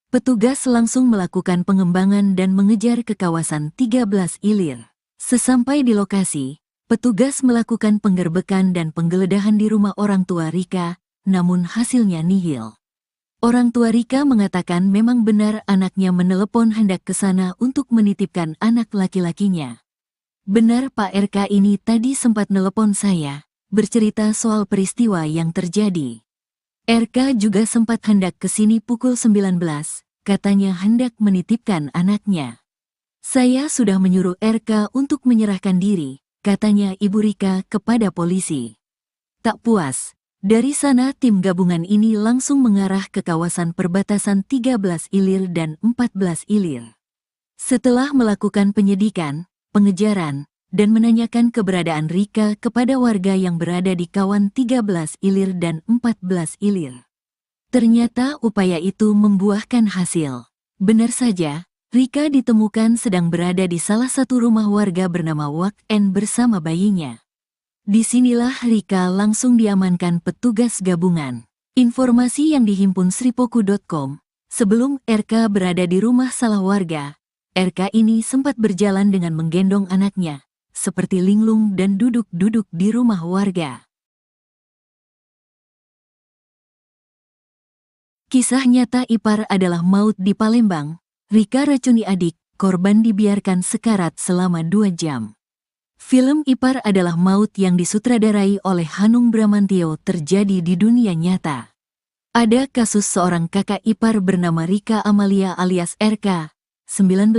Petugas langsung melakukan pengembangan dan mengejar ke kawasan 13 Ilir. Sesampai di lokasi, petugas melakukan penggerbekan dan penggeledahan di rumah orang tua Rika, namun hasilnya nihil. Orang tua Rika mengatakan memang benar anaknya menelepon hendak ke sana untuk menitipkan anak laki-lakinya. Benar Pak RK ini tadi sempat nelepon saya, bercerita soal peristiwa yang terjadi. RK juga sempat hendak ke sini pukul 19, katanya hendak menitipkan anaknya. Saya sudah menyuruh RK untuk menyerahkan diri, katanya Ibu Rika kepada polisi. Tak puas, dari sana tim gabungan ini langsung mengarah ke kawasan perbatasan 13 Ilir dan 14 Ilir. Setelah melakukan penyidikan, pengejaran, dan menanyakan keberadaan Rika kepada warga yang berada di kawan 13 Ilir dan 14 Ilir. Ternyata upaya itu membuahkan hasil. Benar saja, Rika ditemukan sedang berada di salah satu rumah warga bernama Wak N bersama bayinya. Disinilah Rika langsung diamankan petugas gabungan. Informasi yang dihimpun sripoku.com, sebelum RK berada di rumah salah warga, RK ini sempat berjalan dengan menggendong anaknya, seperti linglung dan duduk-duduk di rumah warga. Kisah nyata ipar adalah maut di Palembang. Rika racuni adik, korban dibiarkan sekarat selama 2 jam. Film Ipar adalah maut yang disutradarai oleh Hanung Bramantio terjadi di dunia nyata. Ada kasus seorang kakak ipar bernama Rika Amalia alias RK, 19,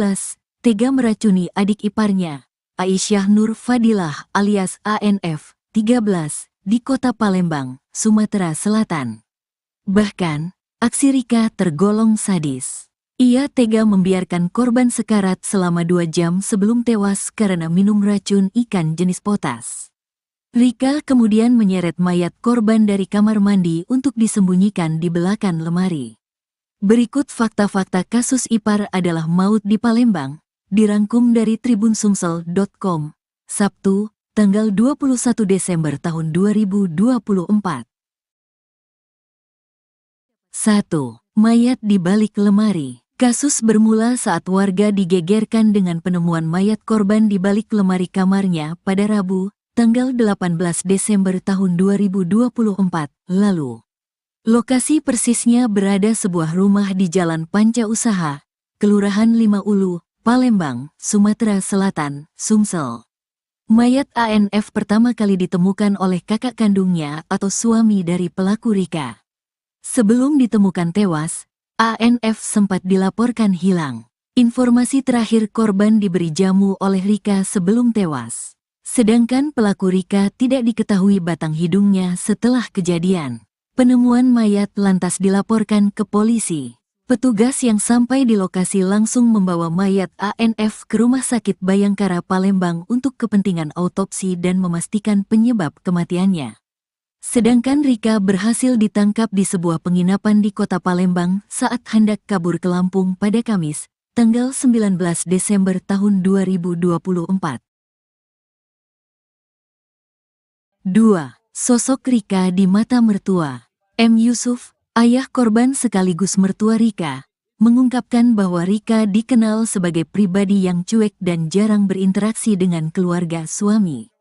tega meracuni adik iparnya, Aisyah Nur Fadilah alias ANF, 13, di kota Palembang, Sumatera Selatan. Bahkan, aksi Rika tergolong sadis. Ia tega membiarkan korban sekarat selama 2 jam sebelum tewas karena minum racun ikan jenis potas. Rika kemudian menyeret mayat korban dari kamar mandi untuk disembunyikan di belakang lemari. Berikut fakta-fakta kasus ipar adalah maut di Palembang, dirangkum dari tribunsumsel.com, Sabtu, tanggal 21 Desember tahun 2024. 1. Mayat di balik lemari. Kasus bermula saat warga digegerkan dengan penemuan mayat korban di balik lemari kamarnya pada Rabu, tanggal 18 Desember tahun 2024 lalu. Lokasi persisnya berada sebuah rumah di Jalan Panca Usaha, Kelurahan Lima Ulu, Palembang, Sumatera Selatan, Sumsel. Mayat ANF pertama kali ditemukan oleh kakak kandungnya atau suami dari pelaku Rika. Sebelum ditemukan tewas, ANF sempat dilaporkan hilang. Informasi terakhir korban diberi jamu oleh Rika sebelum tewas. Sedangkan pelaku Rika tidak diketahui batang hidungnya setelah kejadian. Penemuan mayat lantas dilaporkan ke polisi. Petugas yang sampai di lokasi langsung membawa mayat ANF ke Rumah Sakit Bayangkara Palembang untuk kepentingan autopsi dan memastikan penyebab kematiannya. Sedangkan Rika berhasil ditangkap di sebuah penginapan di kota Palembang saat hendak kabur ke Lampung pada Kamis, tanggal 19 Desember tahun 2024. 2. Sosok Rika di mata mertua. M. Yusuf, ayah korban sekaligus mertua Rika, mengungkapkan bahwa Rika dikenal sebagai pribadi yang cuek dan jarang berinteraksi dengan keluarga suami.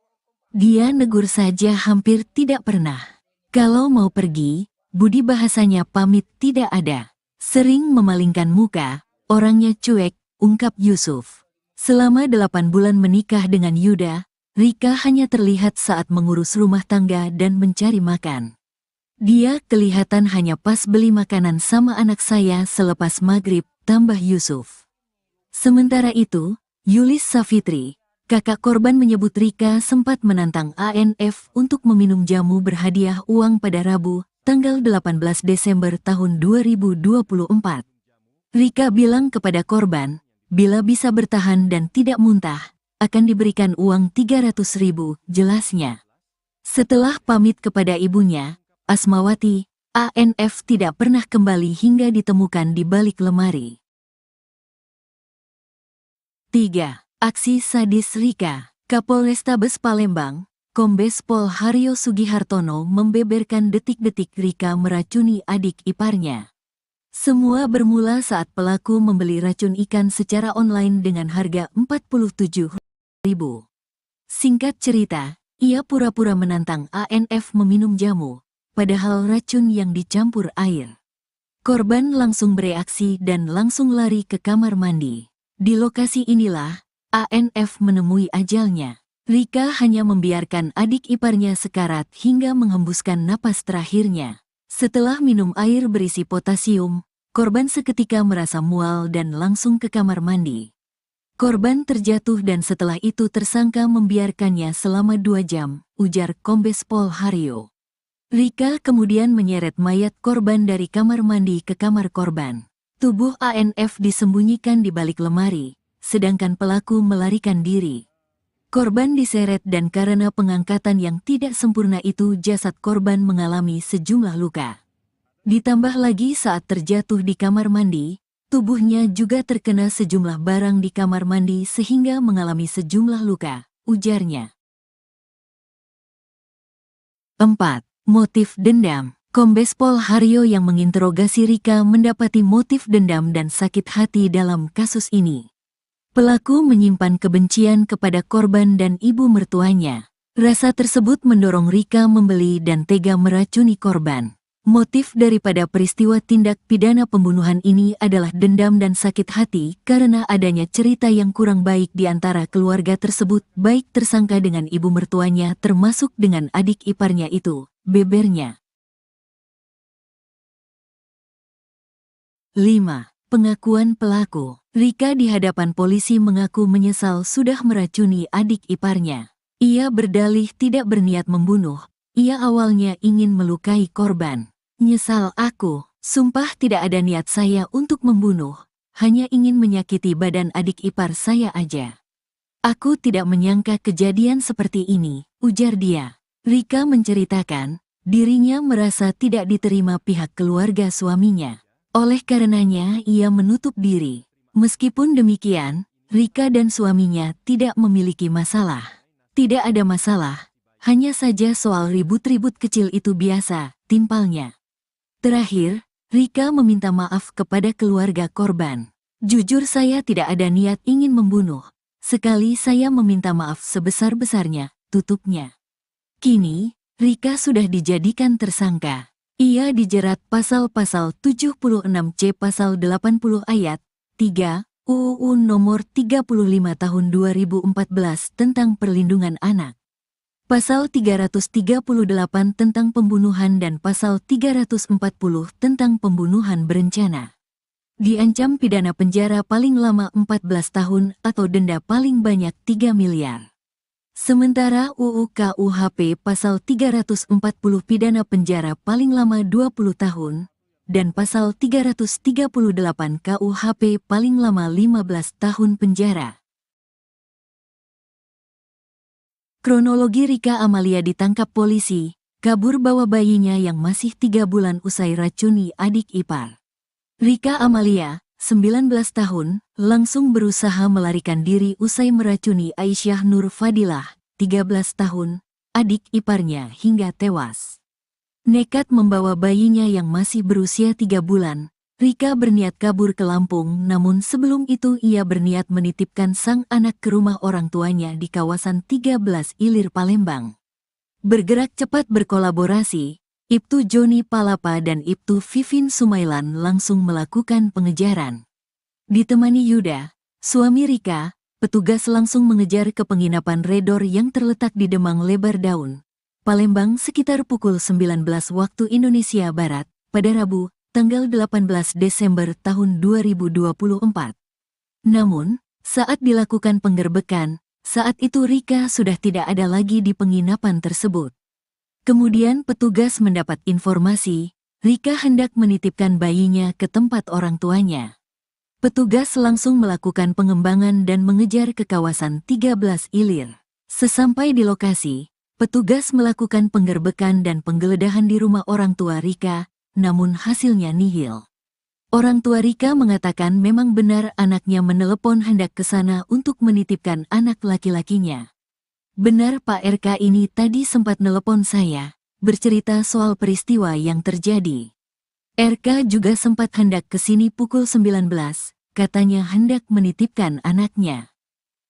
Dia negur saja hampir tidak pernah. Kalau mau pergi, budi bahasanya pamit tidak ada. Sering memalingkan muka, orangnya cuek, ungkap Yusuf. Selama 8 bulan menikah dengan Yuda, Rika hanya terlihat saat mengurus rumah tangga dan mencari makan. Dia kelihatan hanya pas beli makanan sama anak saya selepas maghrib, tambah Yusuf. Sementara itu, Yulis Safitri, kakak korban menyebut Rika sempat menantang ANF untuk meminum jamu berhadiah uang pada Rabu, tanggal 18 Desember tahun 2024. Rika bilang kepada korban, bila bisa bertahan dan tidak muntah, akan diberikan uang 300.000, jelasnya. Setelah pamit kepada ibunya, Asmawati, ANF tidak pernah kembali hingga ditemukan di balik lemari. 3. Aksi sadis Rika. Kapolrestabes Palembang, Kombes Pol Haryo Sugihartono membeberkan detik-detik Rika meracuni adik iparnya. Semua bermula saat pelaku membeli racun ikan secara online dengan harga Rp47.000. Singkat cerita, ia pura-pura menantang ANF meminum jamu, padahal racun yang dicampur air. Korban langsung bereaksi dan langsung lari ke kamar mandi. Di lokasi inilah, ANF menemui ajalnya. Rika hanya membiarkan adik iparnya sekarat hingga menghembuskan napas terakhirnya. Setelah minum air berisi potasium, korban seketika merasa mual dan langsung ke kamar mandi. Korban terjatuh dan setelah itu tersangka membiarkannya selama 2 jam, ujar Kombes Pol Haryo. Rika kemudian menyeret mayat korban dari kamar mandi ke kamar korban. Tubuh ANF disembunyikan di balik lemari, sedangkan pelaku melarikan diri. Korban diseret dan karena pengangkatan yang tidak sempurna itu jasad korban mengalami sejumlah luka. Ditambah lagi saat terjatuh di kamar mandi, tubuhnya juga terkena sejumlah barang di kamar mandi sehingga mengalami sejumlah luka, ujarnya. 4. Motif dendam. Kombes Pol Haryo yang menginterogasi Rika mendapati motif dendam dan sakit hati dalam kasus ini. Pelaku menyimpan kebencian kepada korban dan ibu mertuanya. Rasa tersebut mendorong Rika membeli dan tega meracuni korban. Motif daripada peristiwa tindak pidana pembunuhan ini adalah dendam dan sakit hati karena adanya cerita yang kurang baik di antara keluarga tersebut, baik tersangka dengan ibu mertuanya termasuk dengan adik iparnya itu, bebernya. 5. Pengakuan pelaku. Rika di hadapan polisi mengaku menyesal sudah meracuni adik iparnya. Ia berdalih tidak berniat membunuh, ia awalnya ingin melukai korban. Nyesal aku, sumpah tidak ada niat saya untuk membunuh, hanya ingin menyakiti badan adik ipar saya aja. Aku tidak menyangka kejadian seperti ini, ujar dia. Rika menceritakan, dirinya merasa tidak diterima pihak keluarga suaminya. Oleh karenanya ia menutup diri. Meskipun demikian, Rika dan suaminya tidak memiliki masalah. Tidak ada masalah, hanya saja soal ribut-ribut kecil itu biasa, timpalnya. Terakhir, Rika meminta maaf kepada keluarga korban. Jujur saya tidak ada niat ingin membunuh. Sekali saya meminta maaf sebesar-besarnya, tutupnya. Kini, Rika sudah dijadikan tersangka. Ia dijerat pasal-pasal 76C pasal 80 ayat 3 UU nomor 35 tahun 2014 tentang perlindungan anak. Pasal 338 tentang pembunuhan dan pasal 340 tentang pembunuhan berencana. Diancam pidana penjara paling lama 14 tahun atau denda paling banyak 3 miliar. Sementara UU KUHP pasal 340 pidana penjara paling lama 20 tahun, dan pasal 338 KUHP paling lama 15 tahun penjara. Kronologi Rika Amalia ditangkap polisi, kabur bawa bayinya yang masih 3 bulan usai racuni adik ipar. Rika Amalia, 19 tahun, langsung berusaha melarikan diri usai meracuni Aisyah Nur Fadilah, 13 tahun, adik iparnya hingga tewas. Nekat membawa bayinya yang masih berusia 3 bulan, Rika berniat kabur ke Lampung, namun sebelum itu ia berniat menitipkan sang anak ke rumah orang tuanya di kawasan 13 Ilir Palembang. Bergerak cepat berkolaborasi, Ibtu Joni Palapa dan Ibtu Vivin Sumailan langsung melakukan pengejaran. Ditemani Yuda, suami Rika, petugas langsung mengejar ke penginapan Redor yang terletak di Demang Lebar Daun, Palembang sekitar pukul 19 waktu Indonesia Barat, pada Rabu, tanggal 18 Desember tahun 2024. Namun, saat dilakukan penggerbekan, saat itu Rika sudah tidak ada lagi di penginapan tersebut. Kemudian petugas mendapat informasi, Rika hendak menitipkan bayinya ke tempat orang tuanya. Petugas langsung melakukan pengembangan dan mengejar ke kawasan 13 Ilir. Sesampai di lokasi, petugas melakukan penggerbekan dan penggeledahan di rumah orang tua Rika, namun hasilnya nihil. Orang tua Rika mengatakan memang benar anaknya menelepon hendak ke sana untuk menitipkan anak laki-lakinya. Benar Pak RK ini tadi sempat nelepon saya, bercerita soal peristiwa yang terjadi. RK juga sempat hendak ke sini pukul 19, katanya hendak menitipkan anaknya.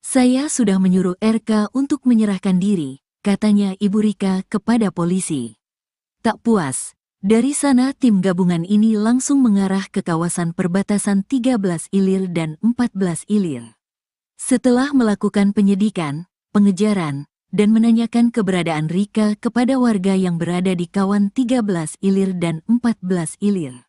Saya sudah menyuruh RK untuk menyerahkan diri, katanya Ibu Rika kepada polisi. Tak puas, dari sana tim gabungan ini langsung mengarah ke kawasan perbatasan 13 Ilir dan 14 Ilir. Setelah melakukan penyidikan, pengejaran, dan menanyakan keberadaan Rika kepada warga yang berada di kawan 13 Ilir dan 14 Ilir.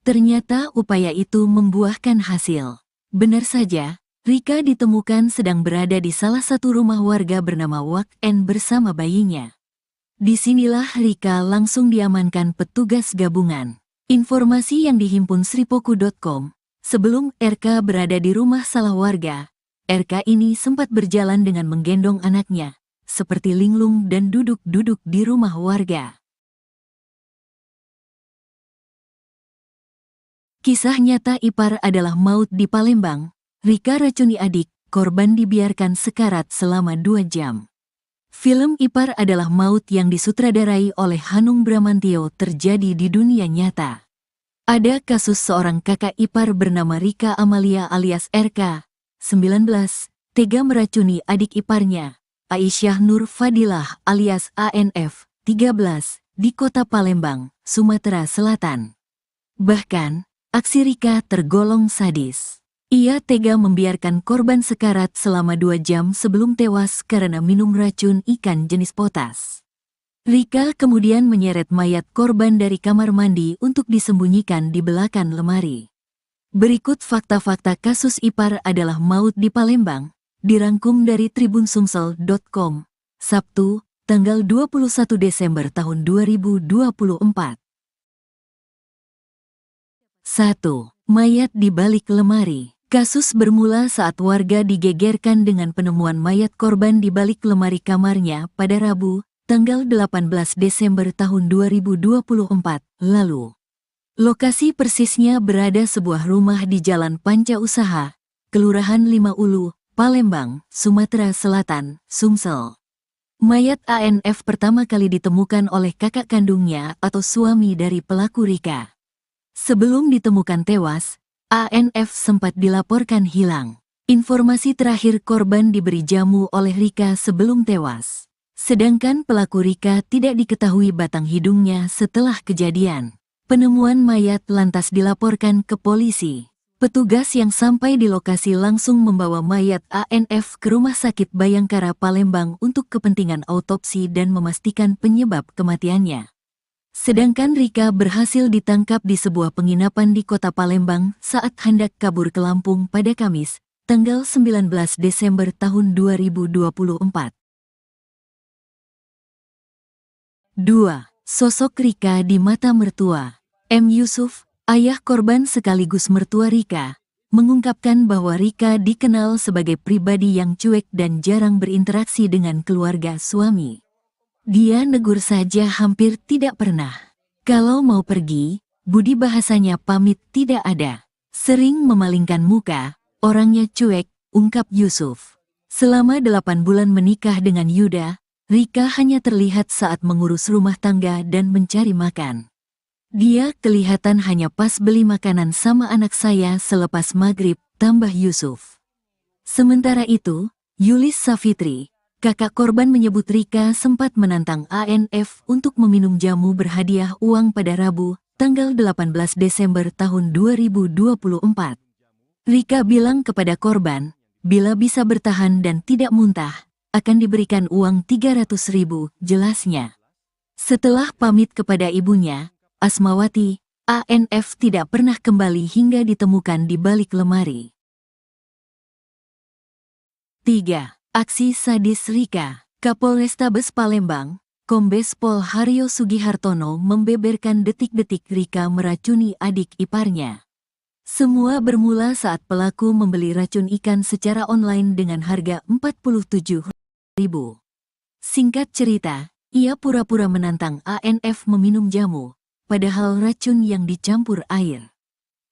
Ternyata upaya itu membuahkan hasil. Benar saja, Rika ditemukan sedang berada di salah satu rumah warga bernama Wak N bersama bayinya. Disinilah Rika langsung diamankan petugas gabungan. Informasi yang dihimpun sripoku.com, sebelum RK berada di rumah salah warga, RK ini sempat berjalan dengan menggendong anaknya, seperti linglung dan duduk-duduk di rumah warga. Kisah nyata ipar adalah maut di Palembang. Rika racuni adik, korban dibiarkan sekarat selama 2 jam. Film Ipar adalah maut yang disutradarai oleh Hanung Bramantyo terjadi di dunia nyata. Ada kasus seorang kakak ipar bernama Rika Amalia alias RK, 19, tega meracuni adik iparnya, Aisyah Nur Fadilah alias ANF, 13, di kota Palembang, Sumatera Selatan. Bahkan, aksi Rika tergolong sadis. Ia tega membiarkan korban sekarat selama 2 jam sebelum tewas karena minum racun ikan jenis potas. Rika kemudian menyeret mayat korban dari kamar mandi untuk disembunyikan di belakang lemari. Berikut fakta-fakta kasus ipar adalah maut di Palembang, dirangkum dari tribunsumsel.com, Sabtu, tanggal 21 Desember tahun 2024. 1. Mayat di balik lemari. Kasus bermula saat warga digegerkan dengan penemuan mayat korban di balik lemari kamarnya pada Rabu, tanggal 18 Desember tahun 2024 lalu. Lokasi persisnya berada sebuah rumah di Jalan Panca Usaha, Kelurahan Lima Ulu, Palembang, Sumatera Selatan, Sumsel. Mayat ANF pertama kali ditemukan oleh kakak kandungnya atau suami dari pelaku Rika. Sebelum ditemukan tewas, ANF sempat dilaporkan hilang. Informasi terakhir korban diberi jamu oleh Rika sebelum tewas. Sedangkan pelaku Rika tidak diketahui batang hidungnya setelah kejadian. Penemuan mayat lantas dilaporkan ke polisi. Petugas yang sampai di lokasi langsung membawa mayat ANF ke Rumah Sakit Bayangkara Palembang untuk kepentingan autopsi dan memastikan penyebab kematiannya. Sedangkan Rika berhasil ditangkap di sebuah penginapan di kota Palembang saat hendak kabur ke Lampung pada Kamis, tanggal 19 Desember tahun 2024. 2. Sosok Rika di mata mertua. M. Yusuf, ayah korban sekaligus mertua Rika, mengungkapkan bahwa Rika dikenal sebagai pribadi yang cuek dan jarang berinteraksi dengan keluarga suami. Dia negur saja hampir tidak pernah. Kalau mau pergi, budi bahasanya pamit tidak ada. Sering memalingkan muka, orangnya cuek, ungkap Yusuf. Selama 8 bulan menikah dengan Yuda, Rika hanya terlihat saat mengurus rumah tangga dan mencari makan. Dia kelihatan hanya pas beli makanan sama anak saya selepas maghrib, tambah Yusuf. Sementara itu, Yulis Safitri, kakak korban menyebut Rika sempat menantang ANF untuk meminum jamu berhadiah uang pada Rabu, tanggal 18 Desember tahun 2024. Rika bilang kepada korban, Bila bisa bertahan dan tidak muntah, akan diberikan uang 300.000, jelasnya. Setelah pamit kepada ibunya, Asmawati, ANF tidak pernah kembali hingga ditemukan di balik lemari. 3. Aksi sadis Rika. Kapolrestabes Palembang, Kombes Pol Haryo Sugihartono membeberkan detik-detik Rika meracuni adik iparnya. Semua bermula saat pelaku membeli racun ikan secara online dengan harga 47.000. Singkat cerita, ia pura-pura menantang ANF meminum jamu, padahal racun yang dicampur air.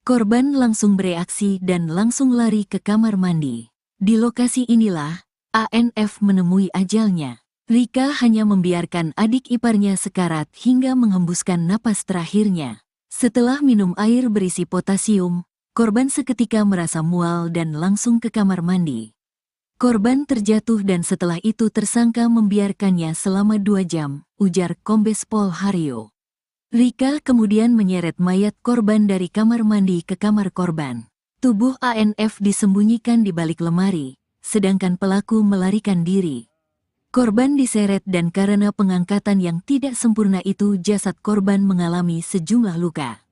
Korban langsung bereaksi dan langsung lari ke kamar mandi. Di lokasi inilah, ANF menemui ajalnya. Rika hanya membiarkan adik iparnya sekarat hingga menghembuskan napas terakhirnya. Setelah minum air berisi potasium, korban seketika merasa mual dan langsung ke kamar mandi. Korban terjatuh dan setelah itu tersangka membiarkannya selama 2 jam, ujar Kombes Pol Haryo. Rika kemudian menyeret mayat korban dari kamar mandi ke kamar korban. Tubuh ANF disembunyikan di balik lemari, sedangkan pelaku melarikan diri. Korban diseret dan karena pengangkatan yang tidak sempurna itu jasad korban mengalami sejumlah luka.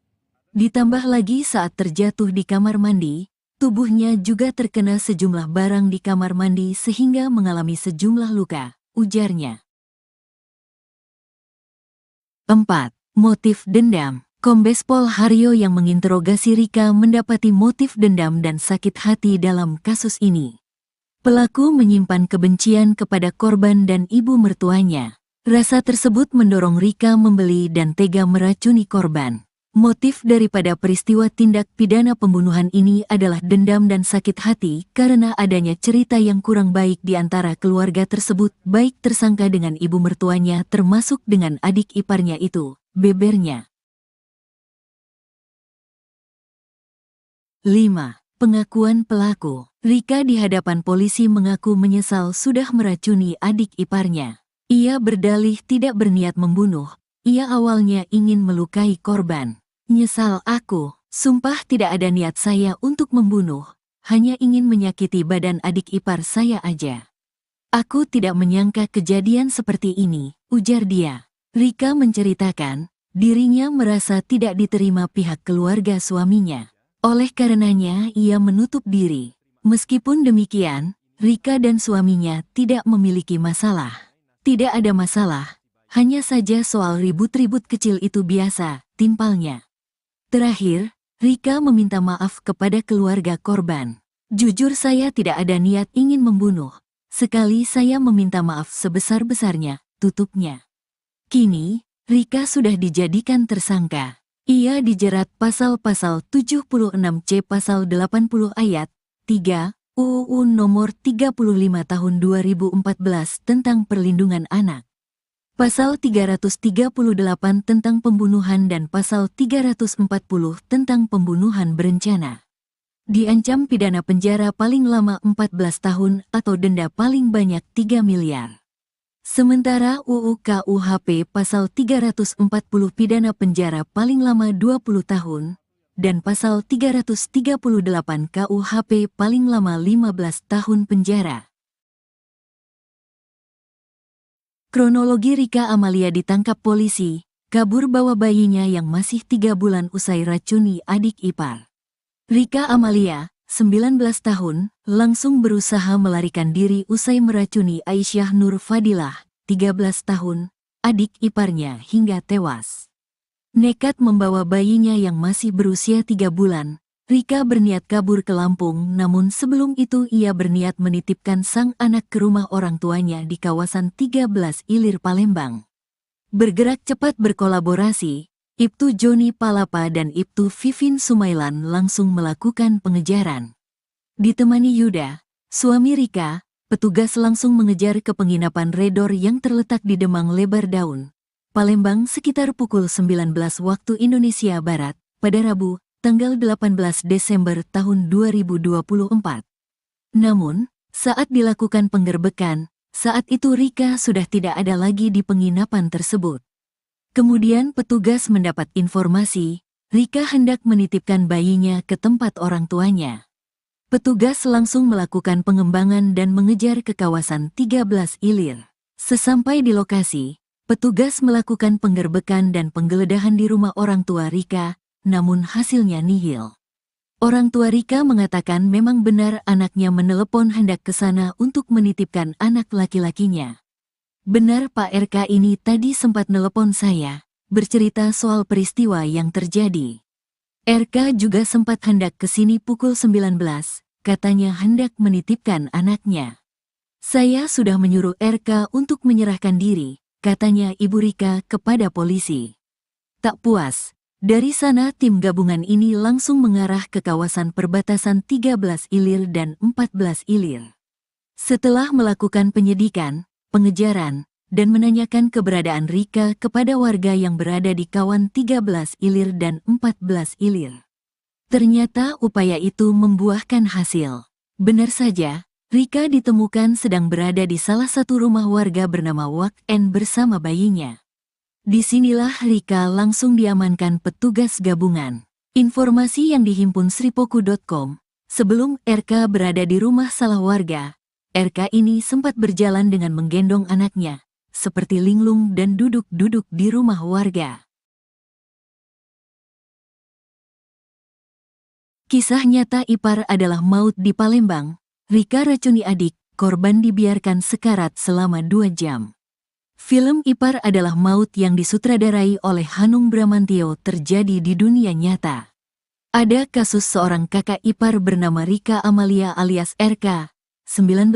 Ditambah lagi saat terjatuh di kamar mandi, tubuhnya juga terkena sejumlah barang di kamar mandi sehingga mengalami sejumlah luka, ujarnya. 4. Motif dendam. Kombes Pol Haryo yang menginterogasi Rika mendapati motif dendam dan sakit hati dalam kasus ini. Pelaku menyimpan kebencian kepada korban dan ibu mertuanya. Rasa tersebut mendorong Rika membeli dan tega meracuni korban. Motif daripada peristiwa tindak pidana pembunuhan ini adalah dendam dan sakit hati karena adanya cerita yang kurang baik di antara keluarga tersebut, baik tersangka dengan ibu mertuanya termasuk dengan adik iparnya itu, bebernya. 5. Pengakuan pelaku. Rika di hadapan polisi mengaku menyesal sudah meracuni adik iparnya. Ia berdalih tidak berniat membunuh, ia awalnya ingin melukai korban. Nyesal aku, sumpah tidak ada niat saya untuk membunuh, hanya ingin menyakiti badan adik ipar saya aja. Aku tidak menyangka kejadian seperti ini, ujar dia. Rika menceritakan, dirinya merasa tidak diterima pihak keluarga suaminya. Oleh karenanya ia menutup diri. Meskipun demikian, Rika dan suaminya tidak memiliki masalah. Tidak ada masalah, hanya saja soal ribut-ribut kecil itu biasa, timpalnya. Terakhir, Rika meminta maaf kepada keluarga korban. Jujur saya tidak ada niat ingin membunuh. Sekali saya meminta maaf sebesar-besarnya, tutupnya. Kini, Rika sudah dijadikan tersangka. Ia dijerat pasal-pasal 76C pasal 80 ayat 3 UU nomor 35 tahun 2014 tentang perlindungan anak. Pasal 338 tentang pembunuhan dan Pasal 340 tentang pembunuhan berencana. Diancam pidana penjara paling lama 14 tahun atau denda paling banyak 3 miliar. Sementara UU KUHP Pasal 340 pidana penjara paling lama 20 tahun dan Pasal 338 KUHP paling lama 15 tahun penjara. Kronologi Rika Amalia ditangkap polisi, kabur bawa bayinya yang masih 3 bulan usai racuni adik ipar. Rika Amalia, 19 tahun, langsung berusaha melarikan diri usai meracuni Aisyah Nur Fadilah, 13 tahun, adik iparnya hingga tewas. Nekat membawa bayinya yang masih berusia 3 bulan, Rika berniat kabur ke Lampung, namun sebelum itu ia berniat menitipkan sang anak ke rumah orang tuanya di kawasan 13 Ilir Palembang. Bergerak cepat berkolaborasi, Ibtu Joni Palapa dan Ibtu Vivin Sumailan langsung melakukan pengejaran. Ditemani Yuda, suami Rika, petugas langsung mengejar ke penginapan Redor yang terletak di Demang Lebar Daun, Palembang sekitar pukul 19 waktu Indonesia Barat, pada Rabu, tanggal 18 Desember tahun 2024. Namun, saat dilakukan penggerbekan, saat itu Rika sudah tidak ada lagi di penginapan tersebut. Kemudian petugas mendapat informasi, Rika hendak menitipkan bayinya ke tempat orang tuanya. Petugas langsung melakukan pengembangan dan mengejar ke kawasan 13 Ilir. Sesampai di lokasi, petugas melakukan penggerbekan dan penggeledahan di rumah orang tua Rika, namun hasilnya nihil. Orang tua Rika mengatakan memang benar anaknya menelepon hendak ke sana untuk menitipkan anak laki-lakinya. Benar Pak RK ini tadi sempat nelepon saya, bercerita soal peristiwa yang terjadi. RK juga sempat hendak ke sini pukul 19, katanya hendak menitipkan anaknya. Saya sudah menyuruh RK untuk menyerahkan diri, katanya Ibu Rika kepada polisi. Tak puas, dari sana tim gabungan ini langsung mengarah ke kawasan perbatasan 13 Ilir dan 14 Ilir. Setelah melakukan penyidikan, pengejaran, dan menanyakan keberadaan Rika kepada warga yang berada di kawan 13 Ilir dan 14 Ilir. Ternyata upaya itu membuahkan hasil. Benar saja, Rika ditemukan sedang berada di salah satu rumah warga bernama Wak N bersama bayinya. Disinilah Rika langsung diamankan petugas gabungan. Informasi yang dihimpun sripoku.com, sebelum RK berada di rumah salah warga, RK ini sempat berjalan dengan menggendong anaknya, seperti linglung dan duduk-duduk di rumah warga. Kisah nyata ipar adalah maut di Palembang. Rika racuni adik, korban dibiarkan sekarat selama 2 jam. Film Ipar adalah maut yang disutradarai oleh Hanung Bramantyo terjadi di dunia nyata. Ada kasus seorang kakak ipar bernama Rika Amalia alias RK, 19,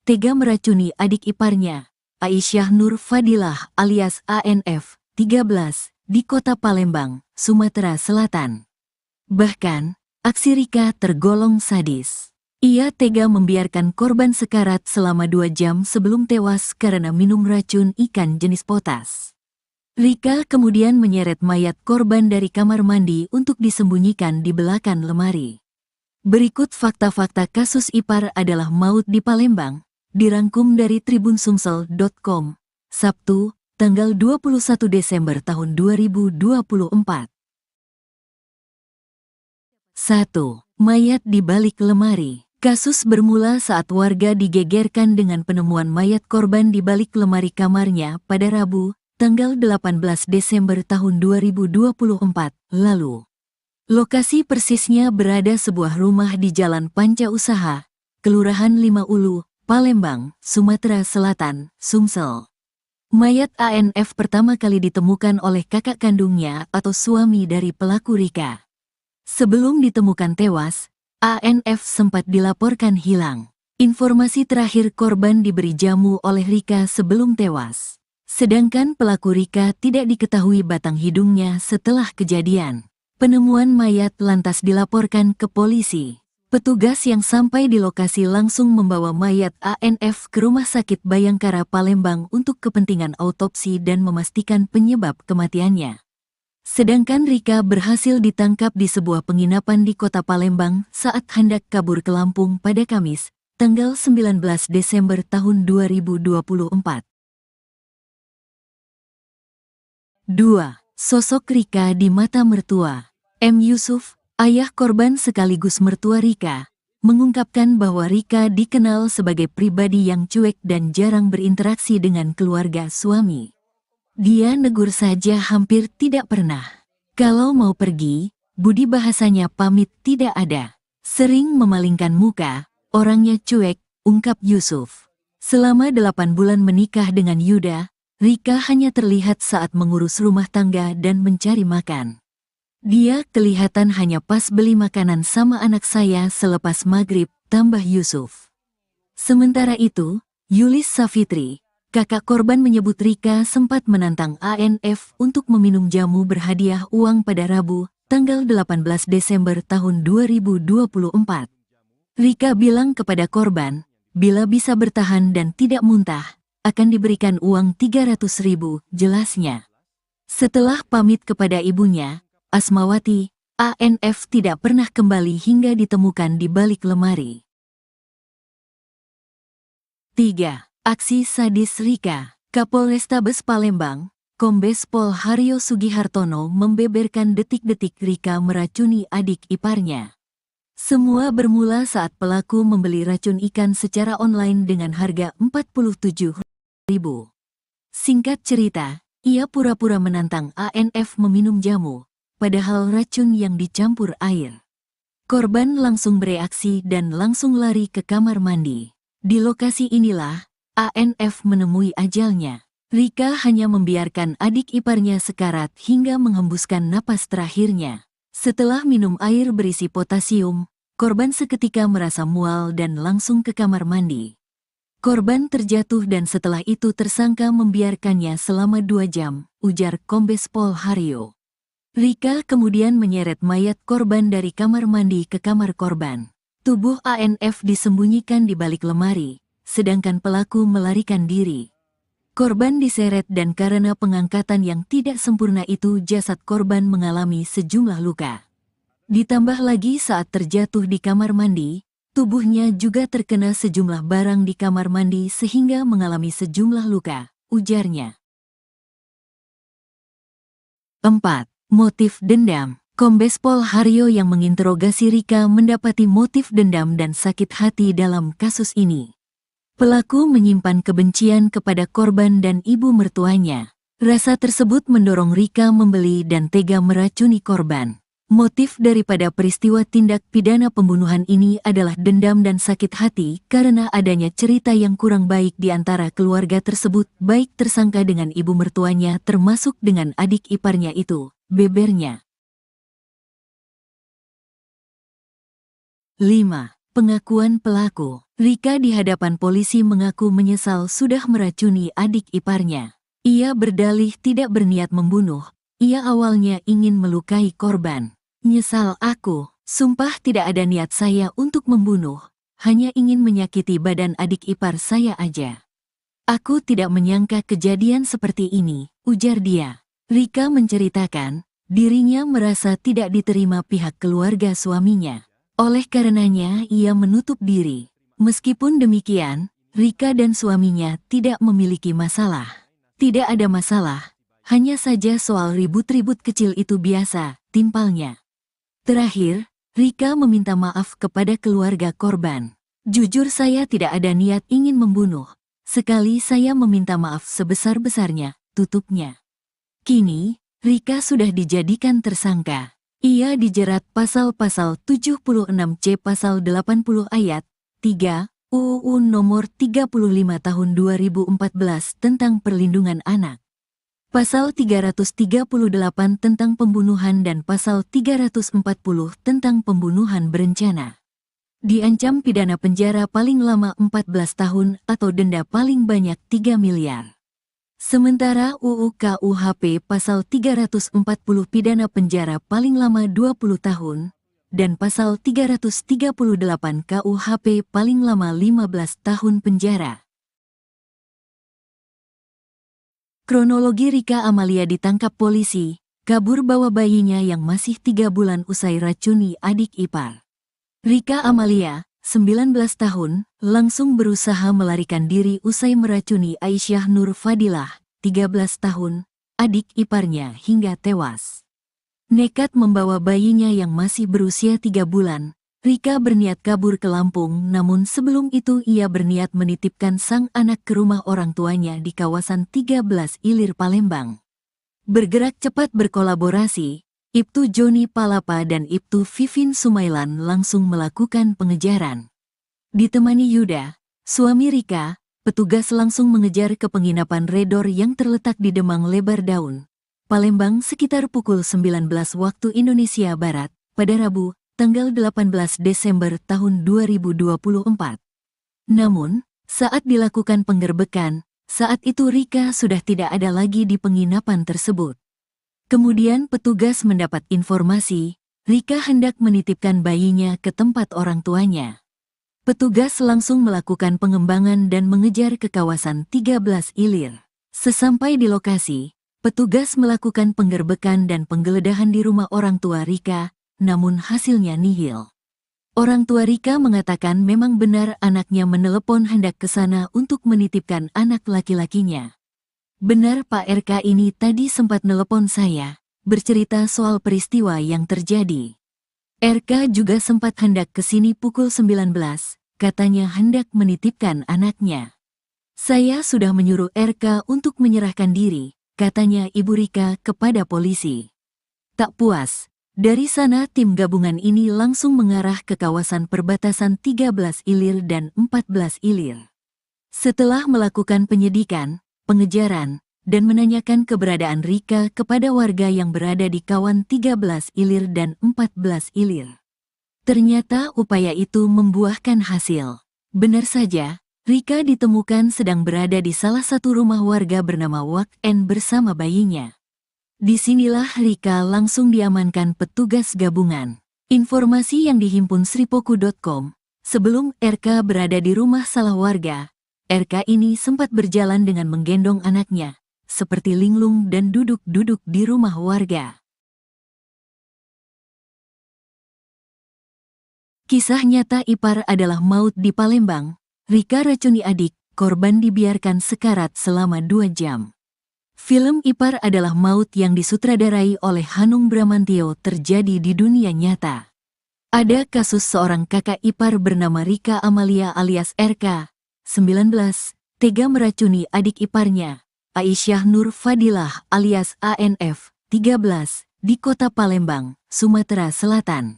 tega meracuni adik iparnya, Aisyah Nur Fadilah alias ANF, 13, di kota Palembang, Sumatera Selatan. Bahkan, aksi Rika tergolong sadis. Ia tega membiarkan korban sekarat selama 2 jam sebelum tewas karena minum racun ikan jenis potas. Rika kemudian menyeret mayat korban dari kamar mandi untuk disembunyikan di belakang lemari. Berikut fakta-fakta kasus ipar adalah maut di Palembang, dirangkum dari tribunsumsel.com, Sabtu, tanggal 21 Desember tahun 2024. 1. Mayat di balik lemari. Kasus bermula saat warga digegerkan dengan penemuan mayat korban di balik lemari kamarnya pada Rabu, tanggal 18 Desember tahun 2024 lalu. Lokasi persisnya berada sebuah rumah di Jalan Panca Usaha, Kelurahan Lima Ulu, Palembang, Sumatera Selatan, Sumsel. Mayat ANF pertama kali ditemukan oleh kakak kandungnya atau suami dari pelaku Rika. Sebelum ditemukan tewas, ANF sempat dilaporkan hilang. Informasi terakhir korban diberi jamu oleh Rika sebelum tewas. Sedangkan pelaku Rika tidak diketahui batang hidungnya setelah kejadian. Penemuan mayat lantas dilaporkan ke polisi. Petugas yang sampai di lokasi langsung membawa mayat ANF ke Rumah Sakit Bayangkara Palembang untuk kepentingan autopsi dan memastikan penyebab kematiannya. Sedangkan Rika berhasil ditangkap di sebuah penginapan di kota Palembang saat hendak kabur ke Lampung pada Kamis, tanggal 19 Desember tahun 2024. 2. Sosok Rika di mata mertua. M. Yusuf, ayah korban sekaligus mertua Rika, mengungkapkan bahwa Rika dikenal sebagai pribadi yang cuek dan jarang berinteraksi dengan keluarga suami. Dia negur saja hampir tidak pernah. Kalau mau pergi, budi bahasanya pamit tidak ada. Sering memalingkan muka, orangnya cuek, ungkap Yusuf. Selama 8 bulan menikah dengan Yuda, Rika hanya terlihat saat mengurus rumah tangga dan mencari makan. Dia kelihatan hanya pas beli makanan sama anak saya selepas maghrib, tambah Yusuf. Sementara itu, Yulis Safitri, kakak korban menyebut Rika sempat menantang ANF untuk meminum jamu berhadiah uang pada Rabu, tanggal 18 Desember tahun 2024. Rika bilang kepada korban, bila bisa bertahan dan tidak muntah, akan diberikan uang 300.000, jelasnya. Setelah pamit kepada ibunya, Asmawati, ANF tidak pernah kembali hingga ditemukan di balik lemari. 3. Aksi sadis Rika. Kapolrestabes Palembang, Kombes Pol Haryo Sugihartono membeberkan detik-detik Rika meracuni adik iparnya. Semua bermula saat pelaku membeli racun ikan secara online dengan harga Rp47.000. Singkat cerita, ia pura-pura menantang ANF meminum jamu, padahal racun yang dicampur air. Korban langsung bereaksi dan langsung lari ke kamar mandi. Di lokasi inilah, ANF menemui ajalnya. Rika hanya membiarkan adik iparnya sekarat hingga menghembuskan napas terakhirnya. Setelah minum air berisi potasium, korban seketika merasa mual dan langsung ke kamar mandi. Korban terjatuh dan setelah itu tersangka membiarkannya selama 2 jam, ujar Kombes Pol Haryo. Rika kemudian menyeret mayat korban dari kamar mandi ke kamar korban. Tubuh ANF disembunyikan di balik lemari, sedangkan pelaku melarikan diri. Korban diseret dan karena pengangkatan yang tidak sempurna itu jasad korban mengalami sejumlah luka. Ditambah lagi saat terjatuh di kamar mandi, tubuhnya juga terkena sejumlah barang di kamar mandi sehingga mengalami sejumlah luka, ujarnya. 4. Motif dendam. Kombes Pol Haryo yang menginterogasi Rika mendapati motif dendam dan sakit hati dalam kasus ini. Pelaku menyimpan kebencian kepada korban dan ibu mertuanya. Rasa tersebut mendorong Rika membeli dan tega meracuni korban. Motif daripada peristiwa tindak pidana pembunuhan ini adalah dendam dan sakit hati karena adanya cerita yang kurang baik di antara keluarga tersebut, baik tersangka dengan ibu mertuanya termasuk dengan adik iparnya itu, bebernya. 5. Pengakuan pelaku. Rika di hadapan polisi mengaku menyesal sudah meracuni adik iparnya. Ia berdalih tidak berniat membunuh, ia awalnya ingin melukai korban. Nyesal aku, sumpah tidak ada niat saya untuk membunuh, hanya ingin menyakiti badan adik ipar saya aja. Aku tidak menyangka kejadian seperti ini, ujar dia. Rika menceritakan, dirinya merasa tidak diterima pihak keluarga suaminya. Oleh karenanya ia menutup diri. Meskipun demikian, Rika dan suaminya tidak memiliki masalah. Tidak ada masalah, hanya saja soal ribut-ribut kecil itu biasa, timpalnya. Terakhir, Rika meminta maaf kepada keluarga korban. Jujur saya tidak ada niat ingin membunuh. Sekali saya meminta maaf sebesar-besarnya, tutupnya. Kini, Rika sudah dijadikan tersangka. Ia dijerat pasal-pasal 76C pasal 80 ayat 3 UU nomor 35 tahun 2014 tentang perlindungan anak. Pasal 338 tentang pembunuhan dan pasal 340 tentang pembunuhan berencana. Diancam pidana penjara paling lama 14 tahun atau denda paling banyak 3 miliar. Sementara UU KUHP pasal 340 pidana penjara paling lama 20 tahun, dan pasal 338 KUHP paling lama 15 tahun penjara. Kronologi Rika Amalia ditangkap polisi, kabur bawa bayinya yang masih 3 bulan usai racuni adik ipar. Rika Amalia, 19 tahun, langsung berusaha melarikan diri usai meracuni Aisyah Nur Fadilah, 13 tahun, adik iparnya hingga tewas. Nekat membawa bayinya yang masih berusia 3 bulan, Rika berniat kabur ke Lampung, namun sebelum itu ia berniat menitipkan sang anak ke rumah orang tuanya di kawasan 13 Ilir Palembang. Bergerak cepat berkolaborasi, Ibtu Joni Palapa dan Ibtu Vivin Sumailan langsung melakukan pengejaran. Ditemani Yuda, suami Rika, petugas langsung mengejar ke penginapan Redor yang terletak di Demang Lebar Daun, Palembang sekitar pukul 19 waktu Indonesia Barat, pada Rabu, tanggal 18 Desember tahun 2024. Namun, saat dilakukan penggerbekan, saat itu Rika sudah tidak ada lagi di penginapan tersebut. Kemudian petugas mendapat informasi, Rika hendak menitipkan bayinya ke tempat orang tuanya. Petugas langsung melakukan pengembangan dan mengejar ke kawasan 13 Ilir. Sesampai di lokasi, petugas melakukan penggerbekan dan penggeledahan di rumah orang tua Rika, namun hasilnya nihil. Orang tua Rika mengatakan memang benar anaknya menelepon hendak ke sana untuk menitipkan anak laki-lakinya. Benar Pak RK ini tadi sempat nelepon saya, bercerita soal peristiwa yang terjadi. RK juga sempat hendak ke sini pukul 19, katanya hendak menitipkan anaknya. Saya sudah menyuruh RK untuk menyerahkan diri, katanya Ibu Rika kepada polisi. Tak puas, dari sana tim gabungan ini langsung mengarah ke kawasan perbatasan 13 Ilir dan 14 Ilir. Setelah melakukan penyidikan, pengejaran, dan menanyakan keberadaan Rika kepada warga yang berada di kawan 13 Ilir dan 14 Ilir. Ternyata upaya itu membuahkan hasil. Benar saja, Rika ditemukan sedang berada di salah satu rumah warga bernama Wak N bersama bayinya. Disinilah Rika langsung diamankan petugas gabungan. Informasi yang dihimpun sripoku.com, sebelum RK berada di rumah salah warga, RK ini sempat berjalan dengan menggendong anaknya, seperti linglung dan duduk-duduk di rumah warga. Kisah nyata ipar adalah maut di Palembang. Rika racuni adik, korban dibiarkan sekarat selama 2 jam. Film Ipar adalah maut yang disutradarai oleh Hanung Bramantyo terjadi di dunia nyata. Ada kasus seorang kakak ipar bernama Rika Amalia alias RK, 19, tega meracuni adik iparnya, Aisyah Nur Fadilah alias ANF, 13, di kota Palembang, Sumatera Selatan.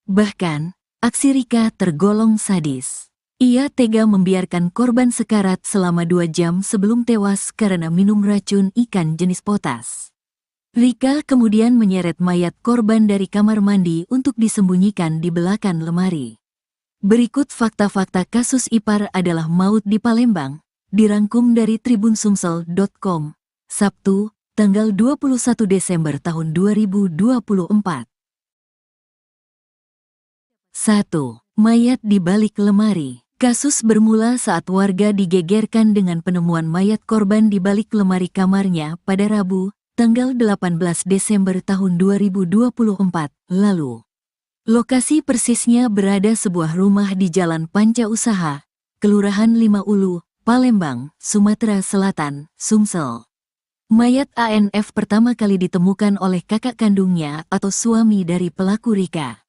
Bahkan, aksi Rika tergolong sadis. Ia tega membiarkan korban sekarat selama 2 jam sebelum tewas karena minum racun ikan jenis potas. Rika kemudian menyeret mayat korban dari kamar mandi untuk disembunyikan di belakang lemari. Berikut fakta-fakta kasus ipar adalah maut di Palembang, dirangkum dari tribunsumsel.com, Sabtu, tanggal 21 Desember tahun 2024. 1. Mayat di balik lemari. Kasus bermula saat warga digegerkan dengan penemuan mayat korban di balik lemari kamarnya pada Rabu, tanggal 18 Desember tahun 2024 lalu. Lokasi persisnya berada sebuah rumah di Jalan Panca Usaha, Kelurahan 5 Ulu, Palembang, Sumatera Selatan, Sumsel. Mayat ANF pertama kali ditemukan oleh kakak kandungnya atau suami dari pelaku Rika.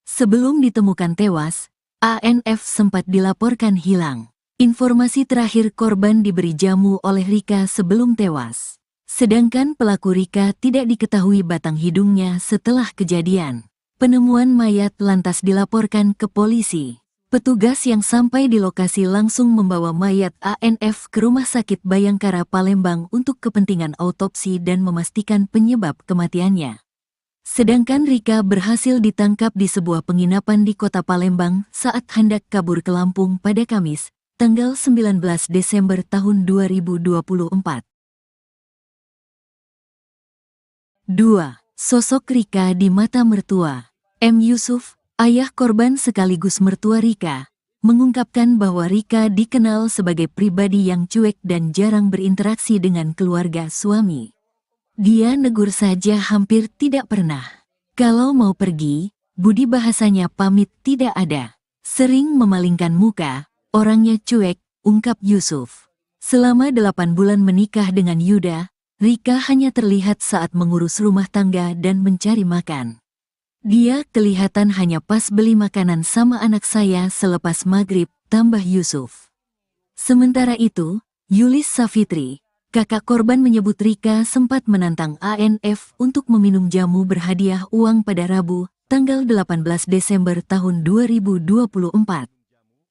Sebelum ditemukan tewas, ANF sempat dilaporkan hilang. Informasi terakhir korban diberi jamu oleh Rika sebelum tewas. Sedangkan pelaku Rika tidak diketahui batang hidungnya setelah kejadian. Penemuan mayat lantas dilaporkan ke polisi. Petugas yang sampai di lokasi langsung membawa mayat ANF ke Rumah Sakit Bayangkara Palembang untuk kepentingan autopsi dan memastikan penyebab kematiannya. Sedangkan Rika berhasil ditangkap di sebuah penginapan di kota Palembang saat hendak kabur ke Lampung pada Kamis, tanggal 19 Desember tahun 2024. 2. Sosok Rika di mata mertua. M. Yusuf, ayah korban sekaligus mertua Rika, mengungkapkan bahwa Rika dikenal sebagai pribadi yang cuek dan jarang berinteraksi dengan keluarga suami. Dia negur saja hampir tidak pernah. Kalau mau pergi, budi bahasanya pamit tidak ada. Sering memalingkan muka, orangnya cuek, ungkap Yusuf. Selama 8 bulan menikah dengan Yuda, Rika hanya terlihat saat mengurus rumah tangga dan mencari makan. Dia kelihatan hanya pas beli makanan sama anak saya selepas maghrib, tambah Yusuf. Sementara itu, Yulis Safitri, kakak korban menyebut Rika sempat menantang ANF untuk meminum jamu berhadiah uang pada Rabu, tanggal 18 Desember tahun 2024.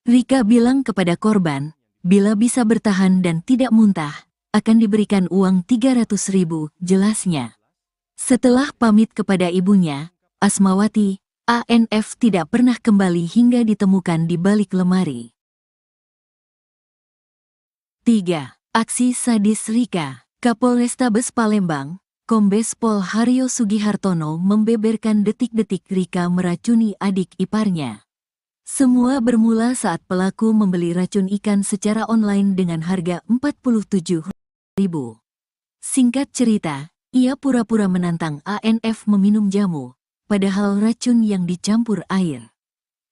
Rika bilang kepada korban, bila bisa bertahan dan tidak muntah, akan diberikan uang 300.000, jelasnya. Setelah pamit kepada ibunya, Asmawati, ANF tidak pernah kembali hingga ditemukan di balik lemari. 3. Aksi sadis Rika. Kapolrestabes Palembang, Kombes Pol Haryo Sugihartono membeberkan detik-detik Rika meracuni adik iparnya. Semua bermula saat pelaku membeli racun ikan secara online dengan harga Rp47.000. Singkat cerita, ia pura-pura menantang ANF meminum jamu, padahal racun yang dicampur air.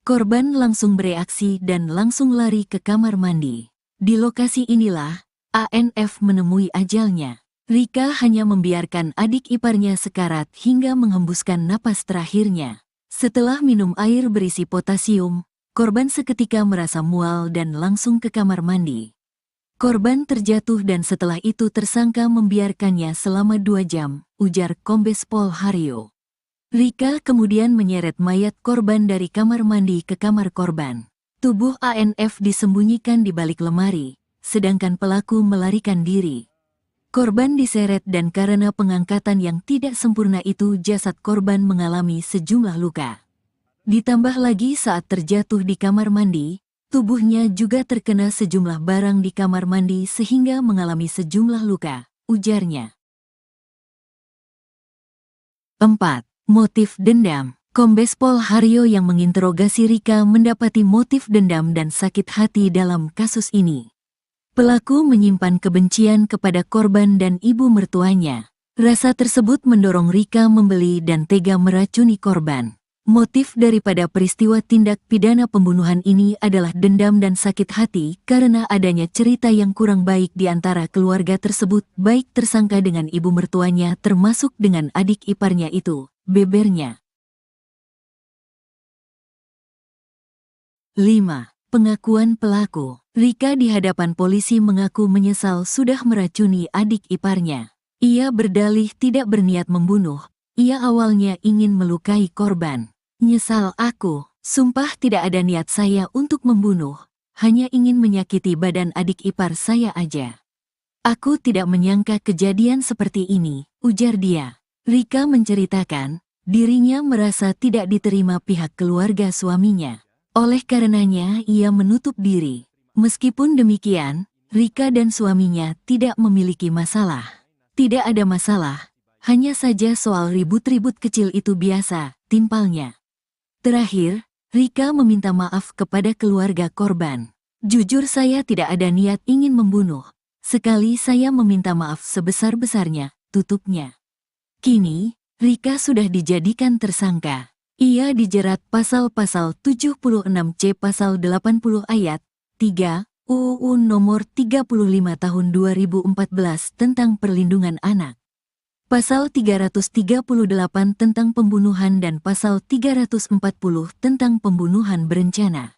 Korban langsung bereaksi dan langsung lari ke kamar mandi. Di lokasi inilah ANF menemui ajalnya. Rika hanya membiarkan adik iparnya sekarat hingga menghembuskan napas terakhirnya. Setelah minum air berisi potasium, korban seketika merasa mual dan langsung ke kamar mandi. Korban terjatuh dan setelah itu tersangka membiarkannya selama 2 jam, ujar Kombes Pol Haryo. Rika kemudian menyeret mayat korban dari kamar mandi ke kamar korban. Tubuh ANF disembunyikan di balik lemari, sedangkan pelaku melarikan diri. Korban diseret dan karena pengangkatan yang tidak sempurna itu jasad korban mengalami sejumlah luka. Ditambah lagi saat terjatuh di kamar mandi, tubuhnya juga terkena sejumlah barang di kamar mandi sehingga mengalami sejumlah luka, ujarnya. 4. Motif dendam. Kombes Pol Haryo yang menginterogasi Rika mendapati motif dendam dan sakit hati dalam kasus ini. Pelaku menyimpan kebencian kepada korban dan ibu mertuanya. Rasa tersebut mendorong Rika membeli dan tega meracuni korban. Motif daripada peristiwa tindak pidana pembunuhan ini adalah dendam dan sakit hati karena adanya cerita yang kurang baik di antara keluarga tersebut, baik tersangka dengan ibu mertuanya termasuk dengan adik iparnya itu, bebernya. 5. Pengakuan pelaku. Rika di hadapan polisi mengaku menyesal sudah meracuni adik iparnya. Ia berdalih tidak berniat membunuh, ia awalnya ingin melukai korban. Nyesal aku, sumpah tidak ada niat saya untuk membunuh, hanya ingin menyakiti badan adik ipar saya aja. Aku tidak menyangka kejadian seperti ini, ujar dia. Rika menceritakan, dirinya merasa tidak diterima pihak keluarga suaminya. Oleh karenanya ia menutup diri. Meskipun demikian, Rika dan suaminya tidak memiliki masalah. Tidak ada masalah, hanya saja soal ribut-ribut kecil itu biasa, timpalnya. Terakhir, Rika meminta maaf kepada keluarga korban. Jujur saya tidak ada niat ingin membunuh. Sekali saya meminta maaf sebesar-besarnya, tutupnya. Kini, Rika sudah dijadikan tersangka. Ia dijerat pasal-pasal 76C pasal 80 ayat 3 UU nomor 35 tahun 2014 tentang perlindungan anak. Pasal 338 tentang pembunuhan dan pasal 340 tentang pembunuhan berencana.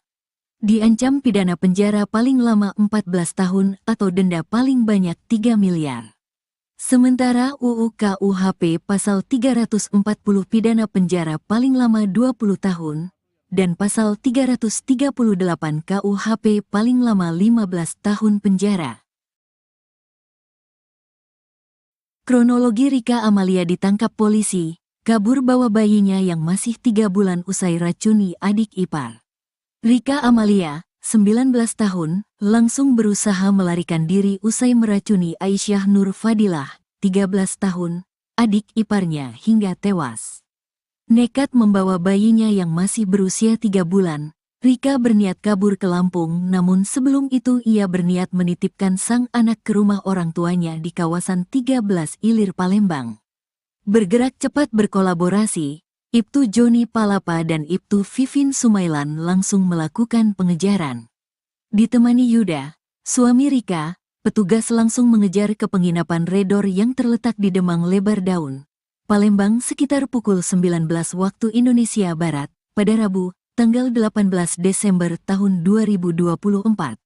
Diancam pidana penjara paling lama 14 tahun atau denda paling banyak 3 miliar. Sementara UU KUHP pasal 340 pidana penjara paling lama 20 tahun, dan pasal 338 KUHP paling lama 15 tahun penjara. Kronologi Rika Amalia ditangkap polisi, kabur bawa bayinya yang masih 3 bulan usai racuni adik ipar. Rika Amalia, 19 tahun, langsung berusaha melarikan diri usai meracuni Aisyah Nur Fadilah, 13 tahun, adik iparnya hingga tewas. Nekat membawa bayinya yang masih berusia 3 bulan, Rika berniat kabur ke Lampung, namun sebelum itu ia berniat menitipkan sang anak ke rumah orang tuanya di kawasan 13 Ilir Palembang. Bergerak cepat berkolaborasi, Ibtu Joni Palapa dan Ibtu Vivin Sumailan langsung melakukan pengejaran. Ditemani Yuda, suami Rika, petugas langsung mengejar ke penginapan Redor yang terletak di Demang Lebar Daun, Palembang sekitar pukul 19 waktu Indonesia Barat, pada Rabu, tanggal 18 Desember tahun 2024.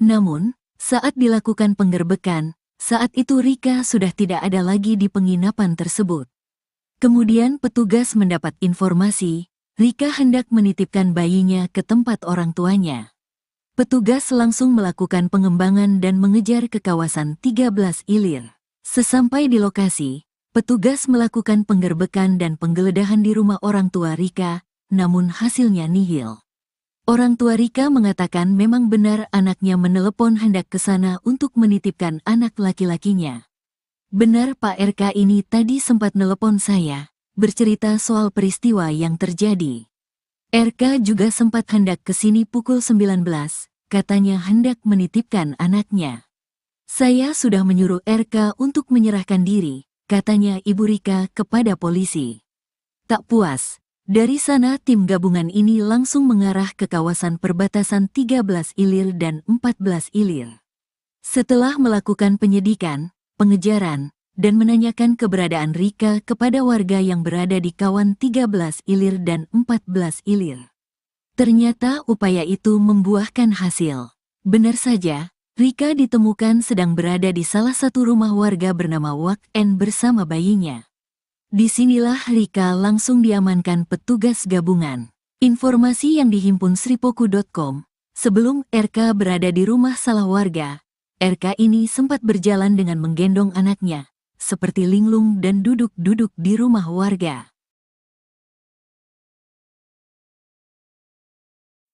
Namun, saat dilakukan penggerbekan, saat itu Rika sudah tidak ada lagi di penginapan tersebut. Kemudian petugas mendapat informasi, Rika hendak menitipkan bayinya ke tempat orang tuanya. Petugas langsung melakukan pengembangan dan mengejar ke kawasan 13 Ilir. Sesampai di lokasi, petugas melakukan penggerbekan dan penggeledahan di rumah orang tua Rika, namun hasilnya nihil. Orang tua Rika mengatakan memang benar anaknya menelepon hendak ke sana untuk menitipkan anak laki-lakinya. Benar Pak RK ini tadi sempat nelepon saya, bercerita soal peristiwa yang terjadi. RK juga sempat hendak ke sini pukul 19, katanya hendak menitipkan anaknya. Saya sudah menyuruh RK untuk menyerahkan diri, katanya Ibu Rika kepada polisi. Tak puas, dari sana tim gabungan ini langsung mengarah ke kawasan perbatasan 13 Ilir dan 14 Ilir. Setelah melakukan penyidikan, pengejaran, dan menanyakan keberadaan Rika kepada warga yang berada di kawan 13 Ilir dan 14 Ilir. Ternyata upaya itu membuahkan hasil. Benar saja, Rika ditemukan sedang berada di salah satu rumah warga bernama Wak N bersama bayinya. Disinilah Rika langsung diamankan petugas gabungan. Informasi yang dihimpun sripoku.com, sebelum RK berada di rumah salah warga, RK ini sempat berjalan dengan menggendong anaknya, seperti linglung dan duduk-duduk di rumah warga.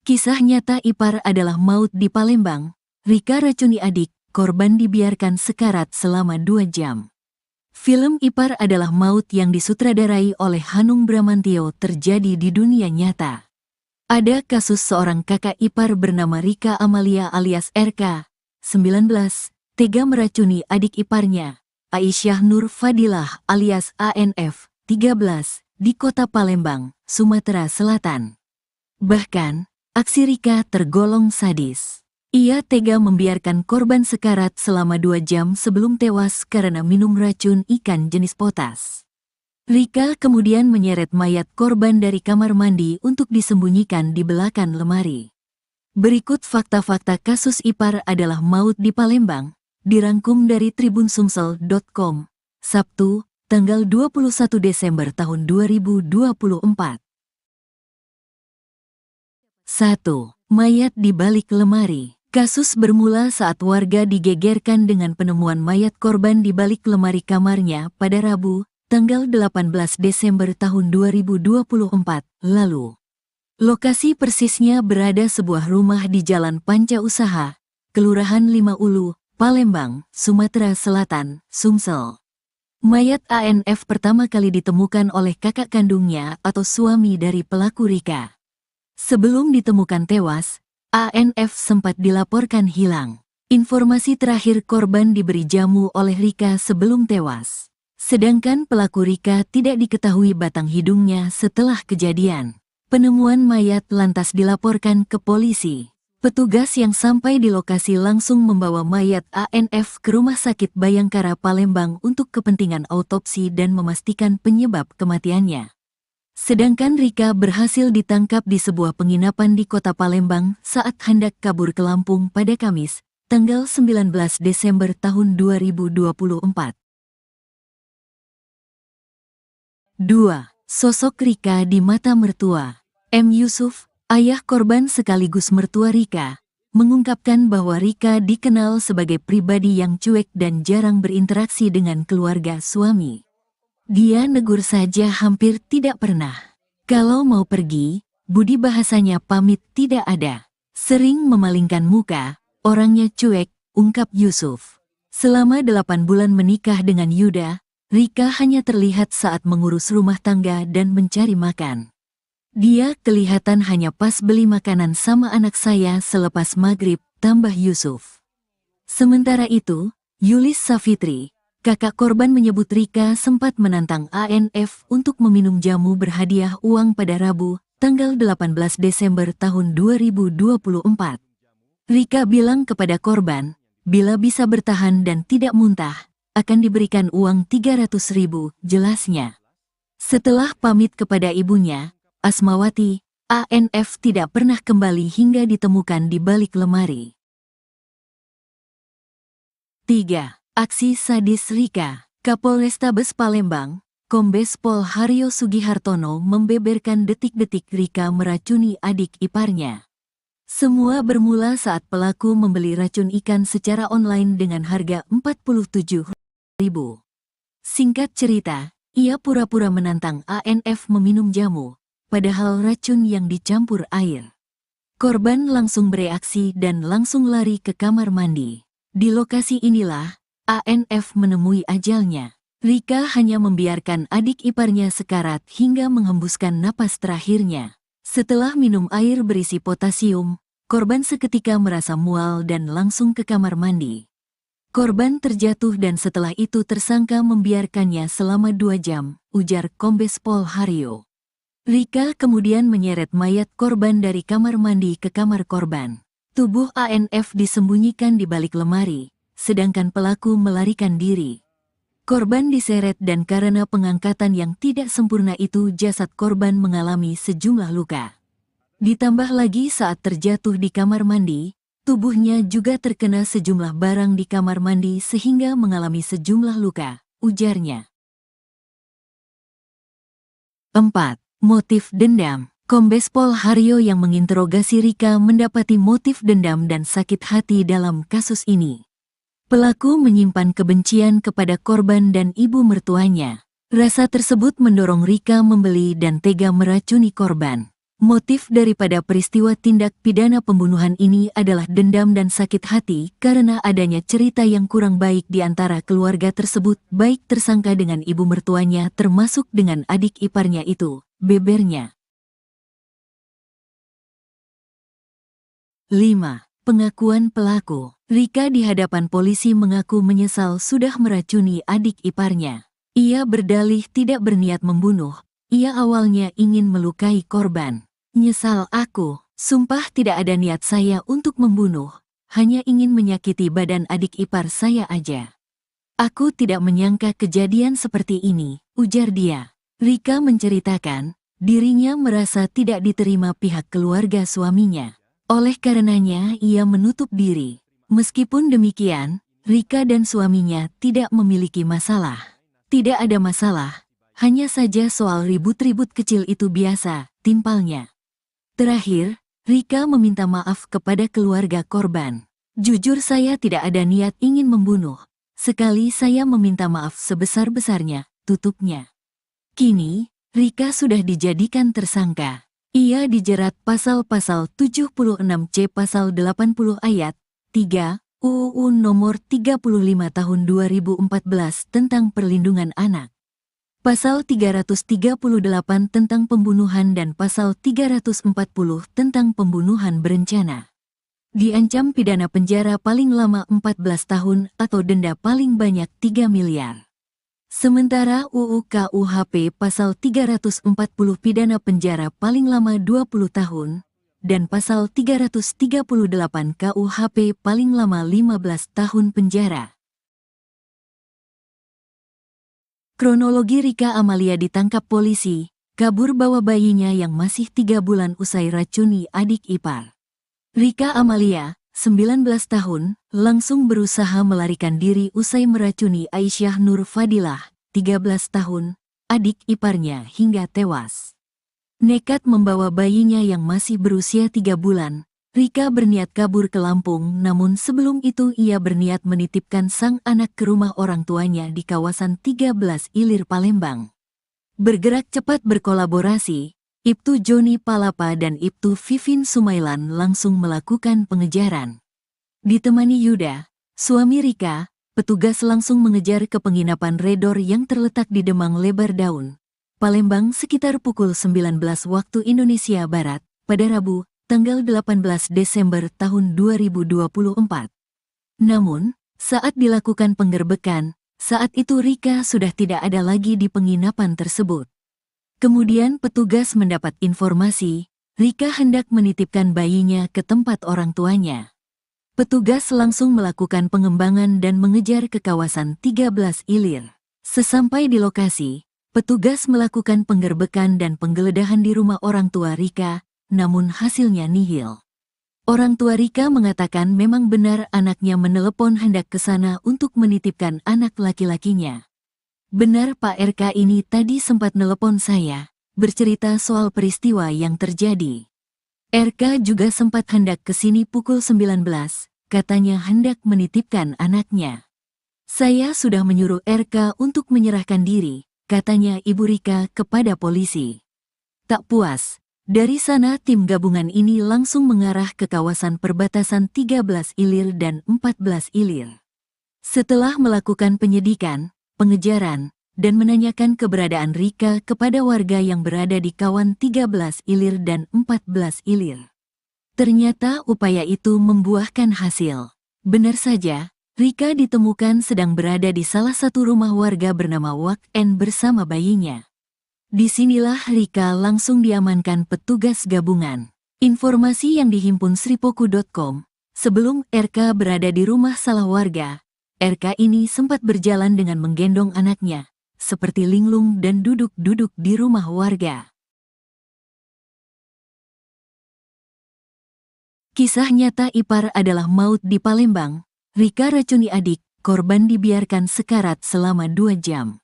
Kisah nyata ipar adalah maut di Palembang. Rika racuni adik, korban dibiarkan sekarat selama 2 jam. Film Ipar adalah maut yang disutradarai oleh Hanung Bramantyo terjadi di dunia nyata. Ada kasus seorang kakak ipar bernama Rika Amalia alias RK, 19, tega meracuni adik iparnya, Aisyah Nur Fadilah alias ANF, 13, di kota Palembang, Sumatera Selatan. Bahkan, aksi Rika tergolong sadis. Ia tega membiarkan korban sekarat selama 2 jam sebelum tewas karena minum racun ikan jenis potas. Rika kemudian menyeret mayat korban dari kamar mandi untuk disembunyikan di belakang lemari. Berikut fakta-fakta kasus ipar adalah maut di Palembang, dirangkum dari tribunsumsel.com, Sabtu, tanggal 21 Desember tahun 2024. 1. Mayat di balik lemari. Kasus bermula saat warga digegerkan dengan penemuan mayat korban di balik lemari kamarnya pada Rabu, tanggal 18 Desember tahun 2024 lalu. Lokasi persisnya berada sebuah rumah di Jalan Panca Usaha, Kelurahan Lima Ulu, Palembang, Sumatera Selatan, Sumsel. Mayat ANF pertama kali ditemukan oleh kakak kandungnya atau suami dari pelaku Rika. Sebelum ditemukan tewas, ANF sempat dilaporkan hilang. Informasi terakhir korban diberi jamu oleh Rika sebelum tewas. Sedangkan pelaku Rika tidak diketahui batang hidungnya setelah kejadian. Penemuan mayat lantas dilaporkan ke polisi. Petugas yang sampai di lokasi langsung membawa mayat ANF ke Rumah Sakit Bayangkara Palembang untuk kepentingan autopsi dan memastikan penyebab kematiannya. Sedangkan Rika berhasil ditangkap di sebuah penginapan di kota Palembang saat hendak kabur ke Lampung pada Kamis, tanggal 19 Desember tahun 2024. 2. Sosok Rika di mata mertua. M. Yusuf, ayah korban sekaligus mertua Rika, mengungkapkan bahwa Rika dikenal sebagai pribadi yang cuek dan jarang berinteraksi dengan keluarga suami. Dia negur saja hampir tidak pernah. Kalau mau pergi, budi bahasanya pamit tidak ada. Sering memalingkan muka, orangnya cuek, ungkap Yusuf. Selama 8 bulan menikah dengan Yuda, Rika hanya terlihat saat mengurus rumah tangga dan mencari makan. Dia kelihatan hanya pas beli makanan sama anak saya selepas maghrib, tambah Yusuf. Sementara itu, Yulis Safitri, kakak korban menyebut Rika sempat menantang ANF untuk meminum jamu berhadiah uang pada Rabu, tanggal 18 Desember tahun 2024. Rika bilang kepada korban, bila bisa bertahan dan tidak muntah, akan diberikan uang 300.000, jelasnya. Setelah pamit kepada ibunya, Asmawati, ANF tidak pernah kembali hingga ditemukan di balik lemari. 3. Aksi sadis Rika. Kapolrestabes Palembang, Kombes Pol Haryo Sugihartono membeberkan detik-detik Rika meracuni adik iparnya. Semua bermula saat pelaku membeli racun ikan secara online dengan harga Rp47.000. Singkat cerita, ia pura-pura menantang ANF meminum jamu, padahal racun yang dicampur air. Korban langsung bereaksi dan langsung lari ke kamar mandi. Di lokasi inilah ANF menemui ajalnya. Rika hanya membiarkan adik iparnya sekarat hingga menghembuskan napas terakhirnya. Setelah minum air berisi potasium, korban seketika merasa mual dan langsung ke kamar mandi. Korban terjatuh dan setelah itu tersangka membiarkannya selama 2 jam, ujar Kombes Pol Haryo. Rika kemudian menyeret mayat korban dari kamar mandi ke kamar korban. Tubuh ANF disembunyikan di balik lemari, sedangkan pelaku melarikan diri. Korban diseret dan karena pengangkatan yang tidak sempurna itu jasad korban mengalami sejumlah luka. Ditambah lagi saat terjatuh di kamar mandi, tubuhnya juga terkena sejumlah barang di kamar mandi sehingga mengalami sejumlah luka, ujarnya. 4. Motif dendam. Kombes Pol Haryo yang menginterogasi Rika mendapati motif dendam dan sakit hati dalam kasus ini. Pelaku menyimpan kebencian kepada korban dan ibu mertuanya. Rasa tersebut mendorong Rika membeli dan tega meracuni korban. Motif daripada peristiwa tindak pidana pembunuhan ini adalah dendam dan sakit hati karena adanya cerita yang kurang baik di antara keluarga tersebut, baik tersangka dengan ibu mertuanya termasuk dengan adik iparnya itu, bebernya. 5. Pengakuan pelaku. Rika di hadapan polisi mengaku menyesal sudah meracuni adik iparnya. Ia berdalih tidak berniat membunuh, ia awalnya ingin melukai korban. Nyesal aku, sumpah tidak ada niat saya untuk membunuh, hanya ingin menyakiti badan adik ipar saya aja. Aku tidak menyangka kejadian seperti ini, ujar dia. Rika menceritakan, dirinya merasa tidak diterima pihak keluarga suaminya. Oleh karenanya ia menutup diri. Meskipun demikian, Rika dan suaminya tidak memiliki masalah. Tidak ada masalah, hanya saja soal ribut-ribut kecil itu biasa, timpalnya. Terakhir, Rika meminta maaf kepada keluarga korban. Jujur saya tidak ada niat ingin membunuh. Sekali saya meminta maaf sebesar-besarnya, tutupnya. Kini, Rika sudah dijadikan tersangka. Ia dijerat pasal-pasal 76C pasal 80 ayat 3 UU nomor 35 tahun 2014 tentang perlindungan anak. Pasal 338 tentang pembunuhan dan pasal 340 tentang pembunuhan berencana. Diancam pidana penjara paling lama 14 tahun atau denda paling banyak 3 miliar. Sementara UU KUHP pasal 340 pidana penjara paling lama 20 tahun dan pasal 338 KUHP paling lama 15 tahun penjara. Kronologi Rika Amalia ditangkap polisi, kabur bawa bayinya yang masih 3 bulan usai racuni adik ipar. Rika Amalia, 19 tahun, langsung berusaha melarikan diri usai meracuni Aisyah Nur Fadilah, 13 tahun, adik iparnya hingga tewas. Nekat membawa bayinya yang masih berusia 3 bulan, Rika berniat kabur ke Lampung, namun sebelum itu ia berniat menitipkan sang anak ke rumah orang tuanya di kawasan 13 Ilir Palembang. Bergerak cepat berkolaborasi, Ibtu Joni Palapa dan Ibtu Vivin Sumailan langsung melakukan pengejaran. Ditemani Yuda, suami Rika, petugas langsung mengejar ke penginapan Redor yang terletak di Demang Lebar Daun, Palembang sekitar pukul 19 waktu Indonesia Barat, pada Rabu, tanggal 18 Desember tahun 2024. Namun, saat dilakukan penggerbekan, saat itu Rika sudah tidak ada lagi di penginapan tersebut. Kemudian petugas mendapat informasi, Rika hendak menitipkan bayinya ke tempat orang tuanya. Petugas langsung melakukan pengembangan dan mengejar ke kawasan 13 Ilir. Sesampai di lokasi, petugas melakukan penggerbekan dan penggeledahan di rumah orang tua Rika, namun hasilnya nihil. Orang tua Rika mengatakan memang benar anaknya menelepon hendak ke sana untuk menitipkan anak laki-lakinya. Benar Pak RK ini tadi sempat nelepon saya, bercerita soal peristiwa yang terjadi. RK juga sempat hendak ke sini pukul 19, katanya hendak menitipkan anaknya. Saya sudah menyuruh RK untuk menyerahkan diri, katanya Ibu Rika kepada polisi. Tak puas, dari sana tim gabungan ini langsung mengarah ke kawasan perbatasan 13 Ilir dan 14 Ilir. Setelah melakukan penyidikan, pengejaran, dan menanyakan keberadaan Rika kepada warga yang berada di kawan 13 Ilir dan 14 Ilir. Ternyata upaya itu membuahkan hasil. Benar saja, Rika ditemukan sedang berada di salah satu rumah warga bernama Wak N bersama bayinya. Disinilah Rika langsung diamankan petugas gabungan. Informasi yang dihimpun sripoku.com, sebelum RK berada di rumah salah warga, RK ini sempat berjalan dengan menggendong anaknya, seperti linglung dan duduk-duduk di rumah warga. Kisah nyata ipar adalah maut di Palembang. Rika racuni adik, korban dibiarkan sekarat selama 2 jam.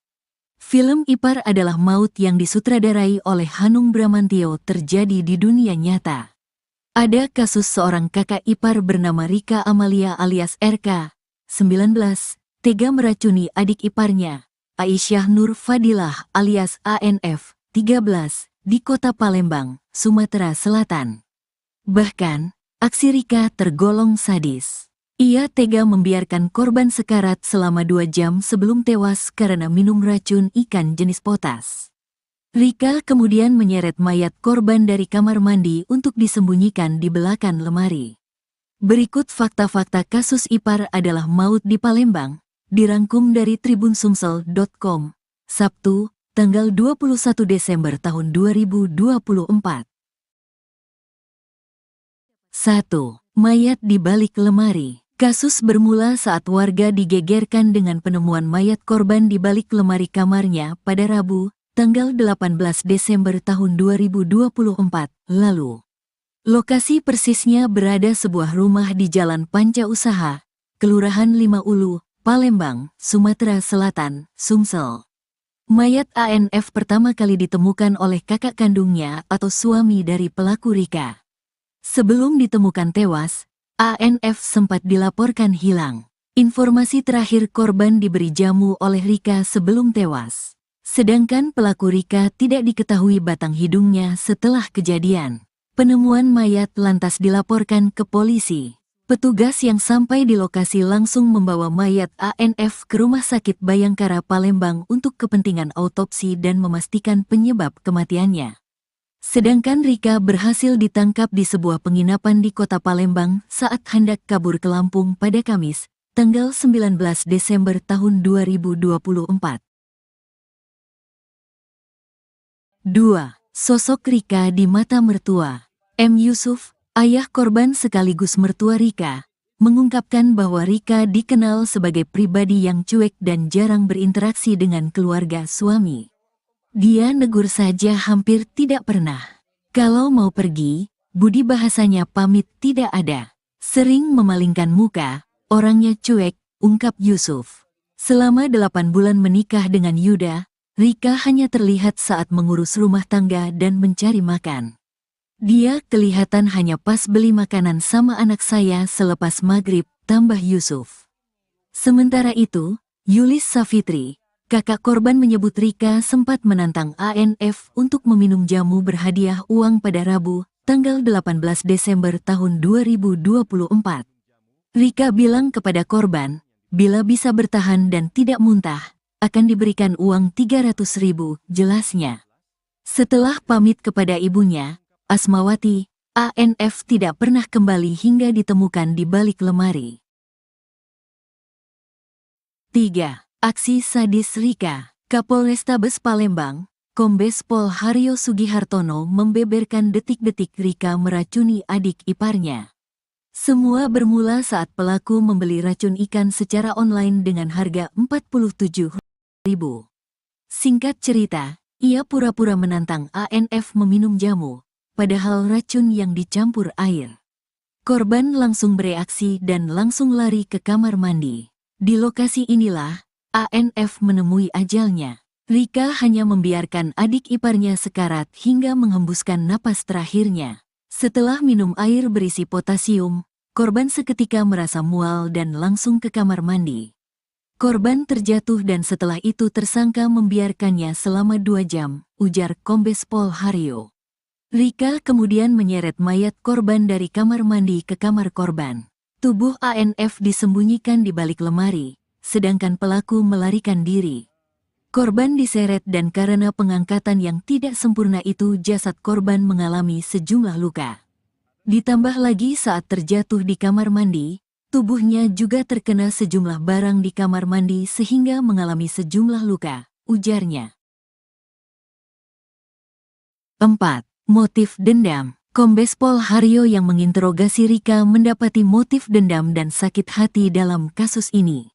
Film Ipar adalah maut yang disutradarai oleh Hanung Bramantyo terjadi di dunia nyata. Ada kasus seorang kakak ipar bernama Rika Amalia alias RK, 19, tega meracuni adik iparnya, Aisyah Nur Fadilah alias ANF, 13, di kota Palembang, Sumatera Selatan. Bahkan, aksi Rika tergolong sadis. Ia tega membiarkan korban sekarat selama 2 jam sebelum tewas karena minum racun ikan jenis potas. Rika kemudian menyeret mayat korban dari kamar mandi untuk disembunyikan di belakang lemari. Berikut fakta-fakta kasus ipar adalah maut di Palembang, dirangkum dari tribunsumsel.com, Sabtu, tanggal 21 Desember tahun 2024. 1. Mayat di balik lemari. Kasus bermula saat warga digegerkan dengan penemuan mayat korban di balik lemari kamarnya pada Rabu, tanggal 18 Desember tahun 2024 lalu. Lokasi persisnya berada sebuah rumah di Jalan Panca Usaha, Kelurahan Lima Ulu, Palembang, Sumatera Selatan, Sumsel. Mayat ANF pertama kali ditemukan oleh kakak kandungnya atau suami dari pelaku Rika. Sebelum ditemukan tewas, ANF sempat dilaporkan hilang. Informasi terakhir korban diberi jamu oleh Rika sebelum tewas. Sedangkan pelaku Rika tidak diketahui batang hidungnya setelah kejadian. Penemuan mayat lantas dilaporkan ke polisi. Petugas yang sampai di lokasi langsung membawa mayat ANF ke Rumah Sakit Bayangkara Palembang untuk kepentingan autopsi dan memastikan penyebab kematiannya. Sedangkan Rika berhasil ditangkap di sebuah penginapan di kota Palembang saat hendak kabur ke Lampung pada Kamis, tanggal 19 Desember tahun 2024. 2. Sosok Rika di mata mertua. M. Yusuf, ayah korban sekaligus mertua Rika, mengungkapkan bahwa Rika dikenal sebagai pribadi yang cuek dan jarang berinteraksi dengan keluarga suami. Dia negur saja hampir tidak pernah. Kalau mau pergi, budi bahasanya pamit tidak ada. Sering memalingkan muka, orangnya cuek, ungkap Yusuf. Selama 8 bulan menikah dengan Yuda, Rika hanya terlihat saat mengurus rumah tangga dan mencari makan. Dia kelihatan hanya pas beli makanan sama anak saya selepas maghrib, tambah Yusuf. Sementara itu, Yulis Safitri, kakak korban menyebut Rika sempat menantang ANF untuk meminum jamu berhadiah uang pada Rabu, tanggal 18 Desember tahun 2024. Rika bilang kepada korban, bila bisa bertahan dan tidak muntah, akan diberikan uang 300.000, jelasnya. Setelah pamit kepada ibunya, Asmawati, ANF tidak pernah kembali hingga ditemukan di balik lemari. 3. Aksi sadis Rika. Kapolrestabes Palembang, Kombes Pol Haryo Sugihartono membeberkan detik-detik Rika meracuni adik iparnya. Semua bermula saat pelaku membeli racun ikan secara online dengan harga Rp47.000. Singkat cerita, ia pura-pura menantang ANF meminum jamu, padahal racun yang dicampur air. Korban langsung bereaksi dan langsung lari ke kamar mandi. Di lokasi inilah, ANF menemui ajalnya. Rika hanya membiarkan adik iparnya sekarat hingga menghembuskan napas terakhirnya. Setelah minum air berisi potasium, korban seketika merasa mual dan langsung ke kamar mandi. Korban terjatuh dan setelah itu tersangka membiarkannya selama 2 jam, ujar Kombes Pol Haryo. Rika kemudian menyeret mayat korban dari kamar mandi ke kamar korban. Tubuh ANF disembunyikan di balik lemari, sedangkan pelaku melarikan diri. Korban diseret dan karena pengangkatan yang tidak sempurna itu jasad korban mengalami sejumlah luka. Ditambah lagi saat terjatuh di kamar mandi, tubuhnya juga terkena sejumlah barang di kamar mandi sehingga mengalami sejumlah luka, ujarnya. 4. Motif dendam. Kombes Pol Haryo yang menginterogasi Rika mendapati motif dendam dan sakit hati dalam kasus ini.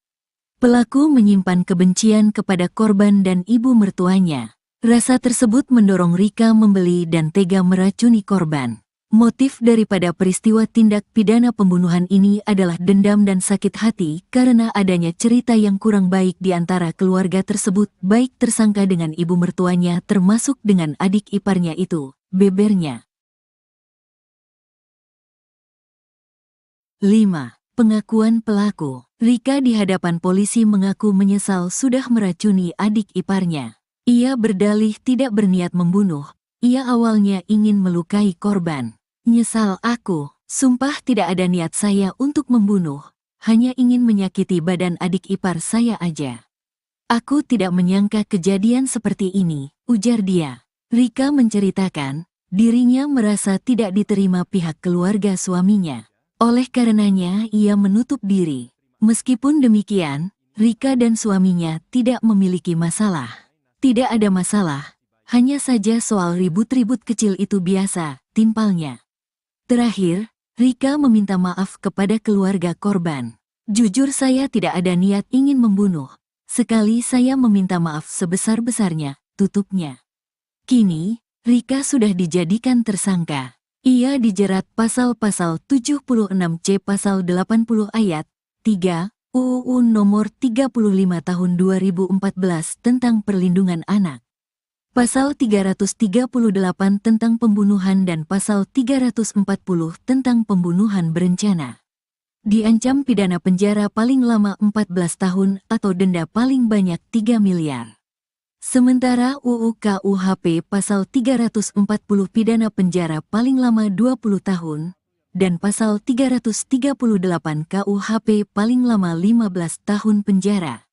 Pelaku menyimpan kebencian kepada korban dan ibu mertuanya. Rasa tersebut mendorong Rika membeli dan tega meracuni korban. Motif daripada peristiwa tindak pidana pembunuhan ini adalah dendam dan sakit hati karena adanya cerita yang kurang baik di antara keluarga tersebut, baik tersangka dengan ibu mertuanya termasuk dengan adik iparnya itu, bebernya. 5. Pengakuan pelaku. Rika di hadapan polisi mengaku menyesal sudah meracuni adik iparnya. Ia berdalih tidak berniat membunuh, ia awalnya ingin melukai korban. Nyesal aku, sumpah tidak ada niat saya untuk membunuh, hanya ingin menyakiti badan adik ipar saya aja. Aku tidak menyangka kejadian seperti ini, ujar dia. Rika menceritakan, dirinya merasa tidak diterima pihak keluarga suaminya. Oleh karenanya ia menutup diri. Meskipun demikian, Rika dan suaminya tidak memiliki masalah. Tidak ada masalah, hanya saja soal ribut-ribut kecil itu biasa, timpalnya. Terakhir, Rika meminta maaf kepada keluarga korban. Jujur saya tidak ada niat ingin membunuh. Sekali saya meminta maaf sebesar-besarnya, tutupnya. Kini, Rika sudah dijadikan tersangka. Ia dijerat pasal-pasal 76C pasal 80 ayat 3 UU nomor 35 tahun 2014 tentang perlindungan anak. Pasal 338 tentang pembunuhan dan pasal 340 tentang pembunuhan berencana. Diancam pidana penjara paling lama 14 tahun atau denda paling banyak 3 miliar. Sementara UU KUHP pasal 340 pidana penjara paling lama 20 tahun dan pasal 338 KUHP paling lama 15 tahun penjara.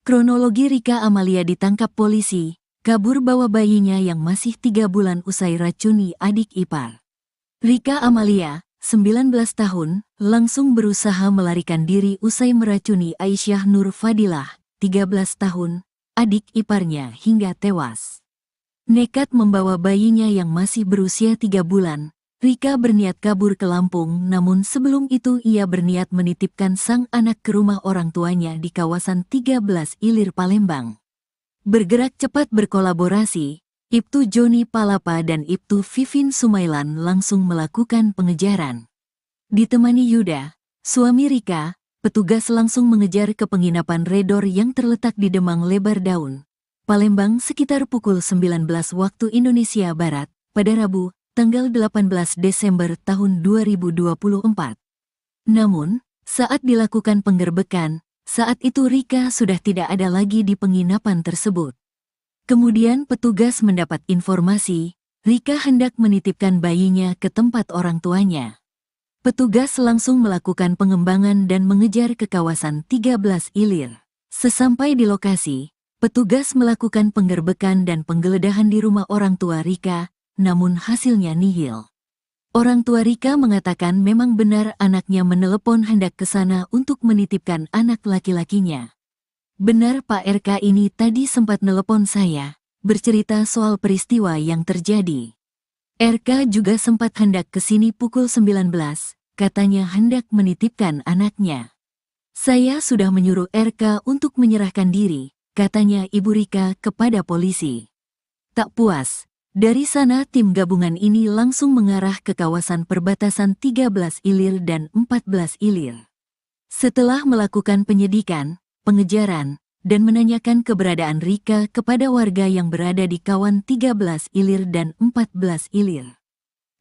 Kronologi Rika Amalia ditangkap polisi, kabur bawa bayinya yang masih 3 bulan usai racuni adik ipar. Rika Amalia, 19 tahun, langsung berusaha melarikan diri usai meracuni Aisyah Nur Fadilah, 13 tahun, adik iparnya hingga tewas. Nekat membawa bayinya yang masih berusia 3 bulan, Rika berniat kabur ke Lampung, namun sebelum itu ia berniat menitipkan sang anak ke rumah orang tuanya di kawasan 13 Ilir Palembang. Bergerak cepat berkolaborasi, Ibtu Joni Palapa dan Ibtu Vivin Sumailan langsung melakukan pengejaran. Ditemani Yuda, suami Rika, petugas langsung mengejar ke penginapan Redor yang terletak di Demang Lebar Daun, Palembang sekitar pukul 19 waktu Indonesia Barat, pada Rabu, tanggal 18 Desember tahun 2024. Namun, saat dilakukan penggerbekan, saat itu Rika sudah tidak ada lagi di penginapan tersebut. Kemudian petugas mendapat informasi, Rika hendak menitipkan bayinya ke tempat orang tuanya. Petugas langsung melakukan pengembangan dan mengejar ke kawasan 13 Ilir. Sesampai di lokasi, petugas melakukan penggerbekan dan penggeledahan di rumah orang tua Rika, namun hasilnya nihil. Orang tua Rika mengatakan memang benar anaknya menelepon hendak ke sana untuk menitipkan anak laki-lakinya. Benar Pak RK ini tadi sempat nelepon saya, bercerita soal peristiwa yang terjadi. RK juga sempat hendak ke sini pukul 19, katanya hendak menitipkan anaknya. Saya sudah menyuruh RK untuk menyerahkan diri, katanya Ibu Rika kepada polisi. Tak puas, dari sana tim gabungan ini langsung mengarah ke kawasan perbatasan 13 Ilir dan 14 Ilir. Setelah melakukan penyidikan, pengejaran, dan menanyakan keberadaan Rika kepada warga yang berada di kawan 13 Ilir dan 14 Ilir.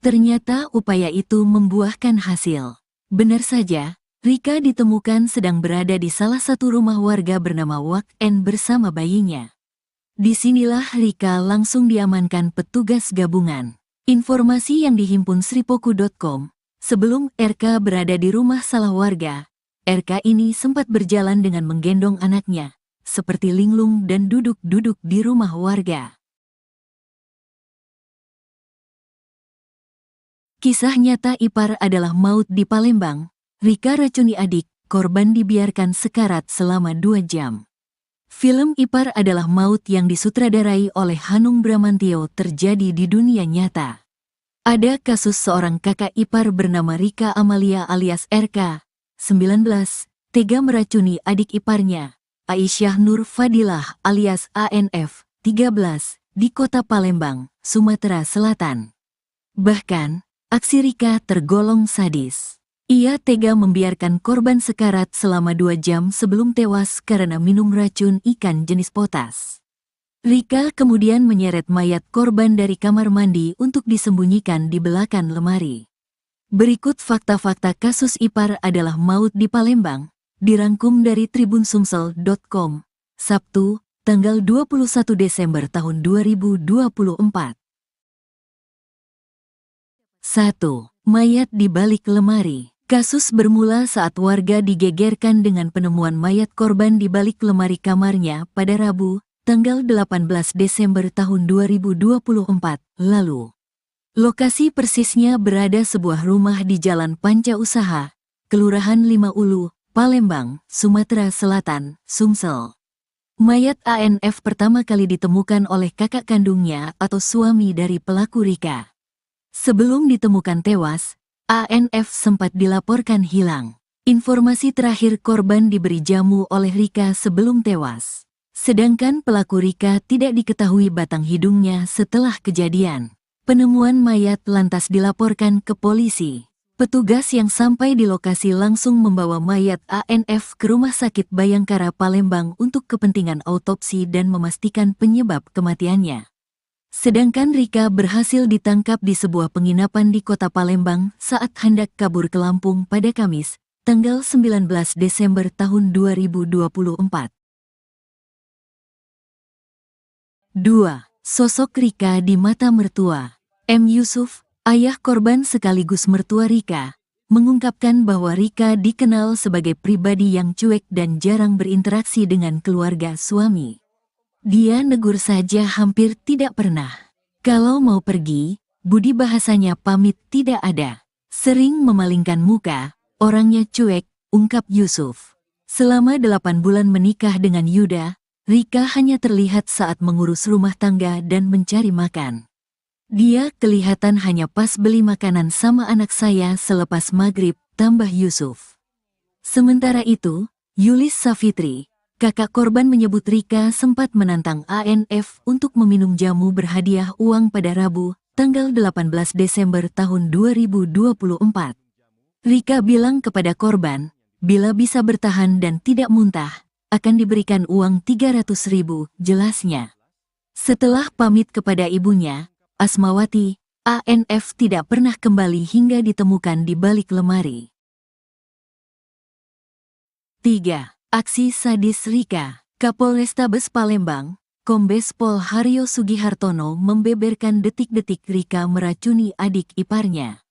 Ternyata upaya itu membuahkan hasil. Benar saja, Rika ditemukan sedang berada di salah satu rumah warga bernama Wak N bersama bayinya. Disinilah Rika langsung diamankan petugas gabungan. Informasi yang dihimpun sripoku.com, sebelum RK berada di rumah salah warga, RK ini sempat berjalan dengan menggendong anaknya, seperti linglung dan duduk-duduk di rumah warga. Kisah nyata ipar adalah maut di Palembang. Rika racuni adik, korban dibiarkan sekarat selama 2 jam. Film Ipar adalah maut yang disutradarai oleh Hanung Bramantyo terjadi di dunia nyata. Ada kasus seorang kakak ipar bernama Rika Amalia alias RK, 19. Tega meracuni adik iparnya, Aisyah Nur Fadilah alias ANF, 13, di kota Palembang, Sumatera Selatan. Bahkan, aksi Rika tergolong sadis. Ia tega membiarkan korban sekarat selama 2 jam sebelum tewas karena minum racun ikan jenis potas. Rika kemudian menyeret mayat korban dari kamar mandi untuk disembunyikan di belakang lemari. Berikut fakta-fakta kasus ipar adalah maut di Palembang, dirangkum dari tribunsumsel.com, Sabtu, tanggal 21 Desember tahun 2024. 1. Mayat di balik lemari. Kasus bermula saat warga digegerkan dengan penemuan mayat korban di balik lemari kamarnya pada Rabu, tanggal 18 Desember tahun 2024 lalu. Lokasi persisnya berada sebuah rumah di Jalan Panca Usaha, Kelurahan Lima Ulu, Palembang, Sumatera Selatan, Sumsel. Mayat ANF pertama kali ditemukan oleh kakak kandungnya atau suami dari pelaku Rika. Sebelum ditemukan tewas, ANF sempat dilaporkan hilang. Informasi terakhir korban diberi jamu oleh Rika sebelum tewas. Sedangkan pelaku Rika tidak diketahui batang hidungnya setelah kejadian. Penemuan mayat lantas dilaporkan ke polisi. Petugas yang sampai di lokasi langsung membawa mayat ANF ke Rumah Sakit Bayangkara Palembang untuk kepentingan autopsi dan memastikan penyebab kematiannya. Sedangkan Rika berhasil ditangkap di sebuah penginapan di kota Palembang saat hendak kabur ke Lampung pada Kamis, tanggal 19 Desember tahun 2024. 2. Sosok Rika di mata mertua. M. Yusuf, ayah korban sekaligus mertua Rika, mengungkapkan bahwa Rika dikenal sebagai pribadi yang cuek dan jarang berinteraksi dengan keluarga suami. Dia negur saja hampir tidak pernah. Kalau mau pergi, budi bahasanya pamit tidak ada. Sering memalingkan muka, orangnya cuek, ungkap Yusuf. Selama 8 bulan menikah dengan Yuda, Rika hanya terlihat saat mengurus rumah tangga dan mencari makan. Dia kelihatan hanya pas beli makanan sama anak saya selepas maghrib, tambah Yusuf. Sementara itu, Yulis Safitri, kakak korban menyebut Rika sempat menantang ANF untuk meminum jamu berhadiah uang pada Rabu, tanggal 18 Desember tahun 2024. Rika bilang kepada korban, bila bisa bertahan dan tidak muntah, akan diberikan uang 300.000, jelasnya. Setelah pamit kepada ibunya, Asmawati, ANF tidak pernah kembali hingga ditemukan di balik lemari. 3. Aksi sadis Rika. Kapolrestabes Palembang, Kombes Pol Haryo Sugihartono membeberkan detik-detik Rika meracuni adik iparnya.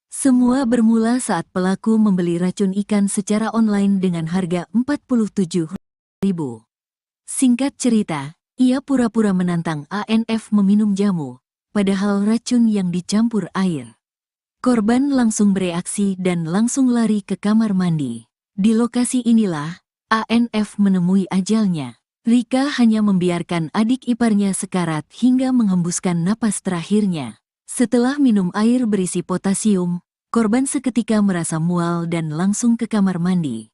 Semua bermula saat pelaku membeli racun ikan secara online dengan harga Rp47.000. Singkat cerita, ia pura-pura menantang ANF meminum jamu, padahal racun yang dicampur air. Korban langsung bereaksi dan langsung lari ke kamar mandi. Di lokasi inilah, ANF menemui ajalnya. Rika hanya membiarkan adik iparnya sekarat hingga menghembuskan napas terakhirnya. Setelah minum air berisi potasium, korban seketika merasa mual dan langsung ke kamar mandi.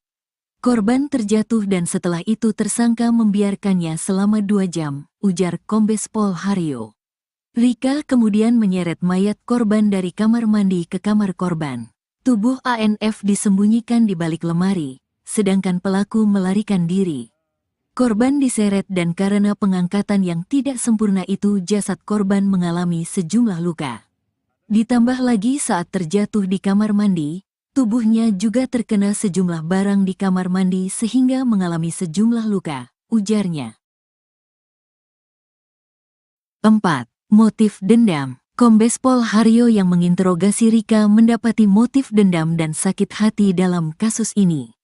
Korban terjatuh dan setelah itu tersangka membiarkannya selama 2 jam, ujar Kombes Pol Haryo. Rika kemudian menyeret mayat korban dari kamar mandi ke kamar korban. Tubuh ANF disembunyikan di balik lemari, sedangkan pelaku melarikan diri. Korban diseret dan karena pengangkatan yang tidak sempurna itu jasad korban mengalami sejumlah luka. Ditambah lagi saat terjatuh di kamar mandi, tubuhnya juga terkena sejumlah barang di kamar mandi sehingga mengalami sejumlah luka, ujarnya. 4. Motif dendam. Kombes Pol Haryo yang menginterogasi Rika mendapati motif dendam dan sakit hati dalam kasus ini.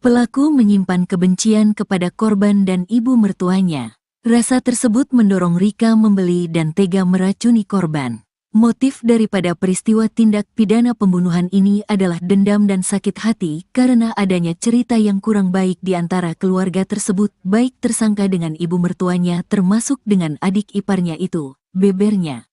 Pelaku menyimpan kebencian kepada korban dan ibu mertuanya. Rasa tersebut mendorong Rika membeli dan tega meracuni korban. Motif daripada peristiwa tindak pidana pembunuhan ini adalah dendam dan sakit hati karena adanya cerita yang kurang baik di antara keluarga tersebut, baik tersangka dengan ibu mertuanya termasuk dengan adik iparnya itu, bebernya.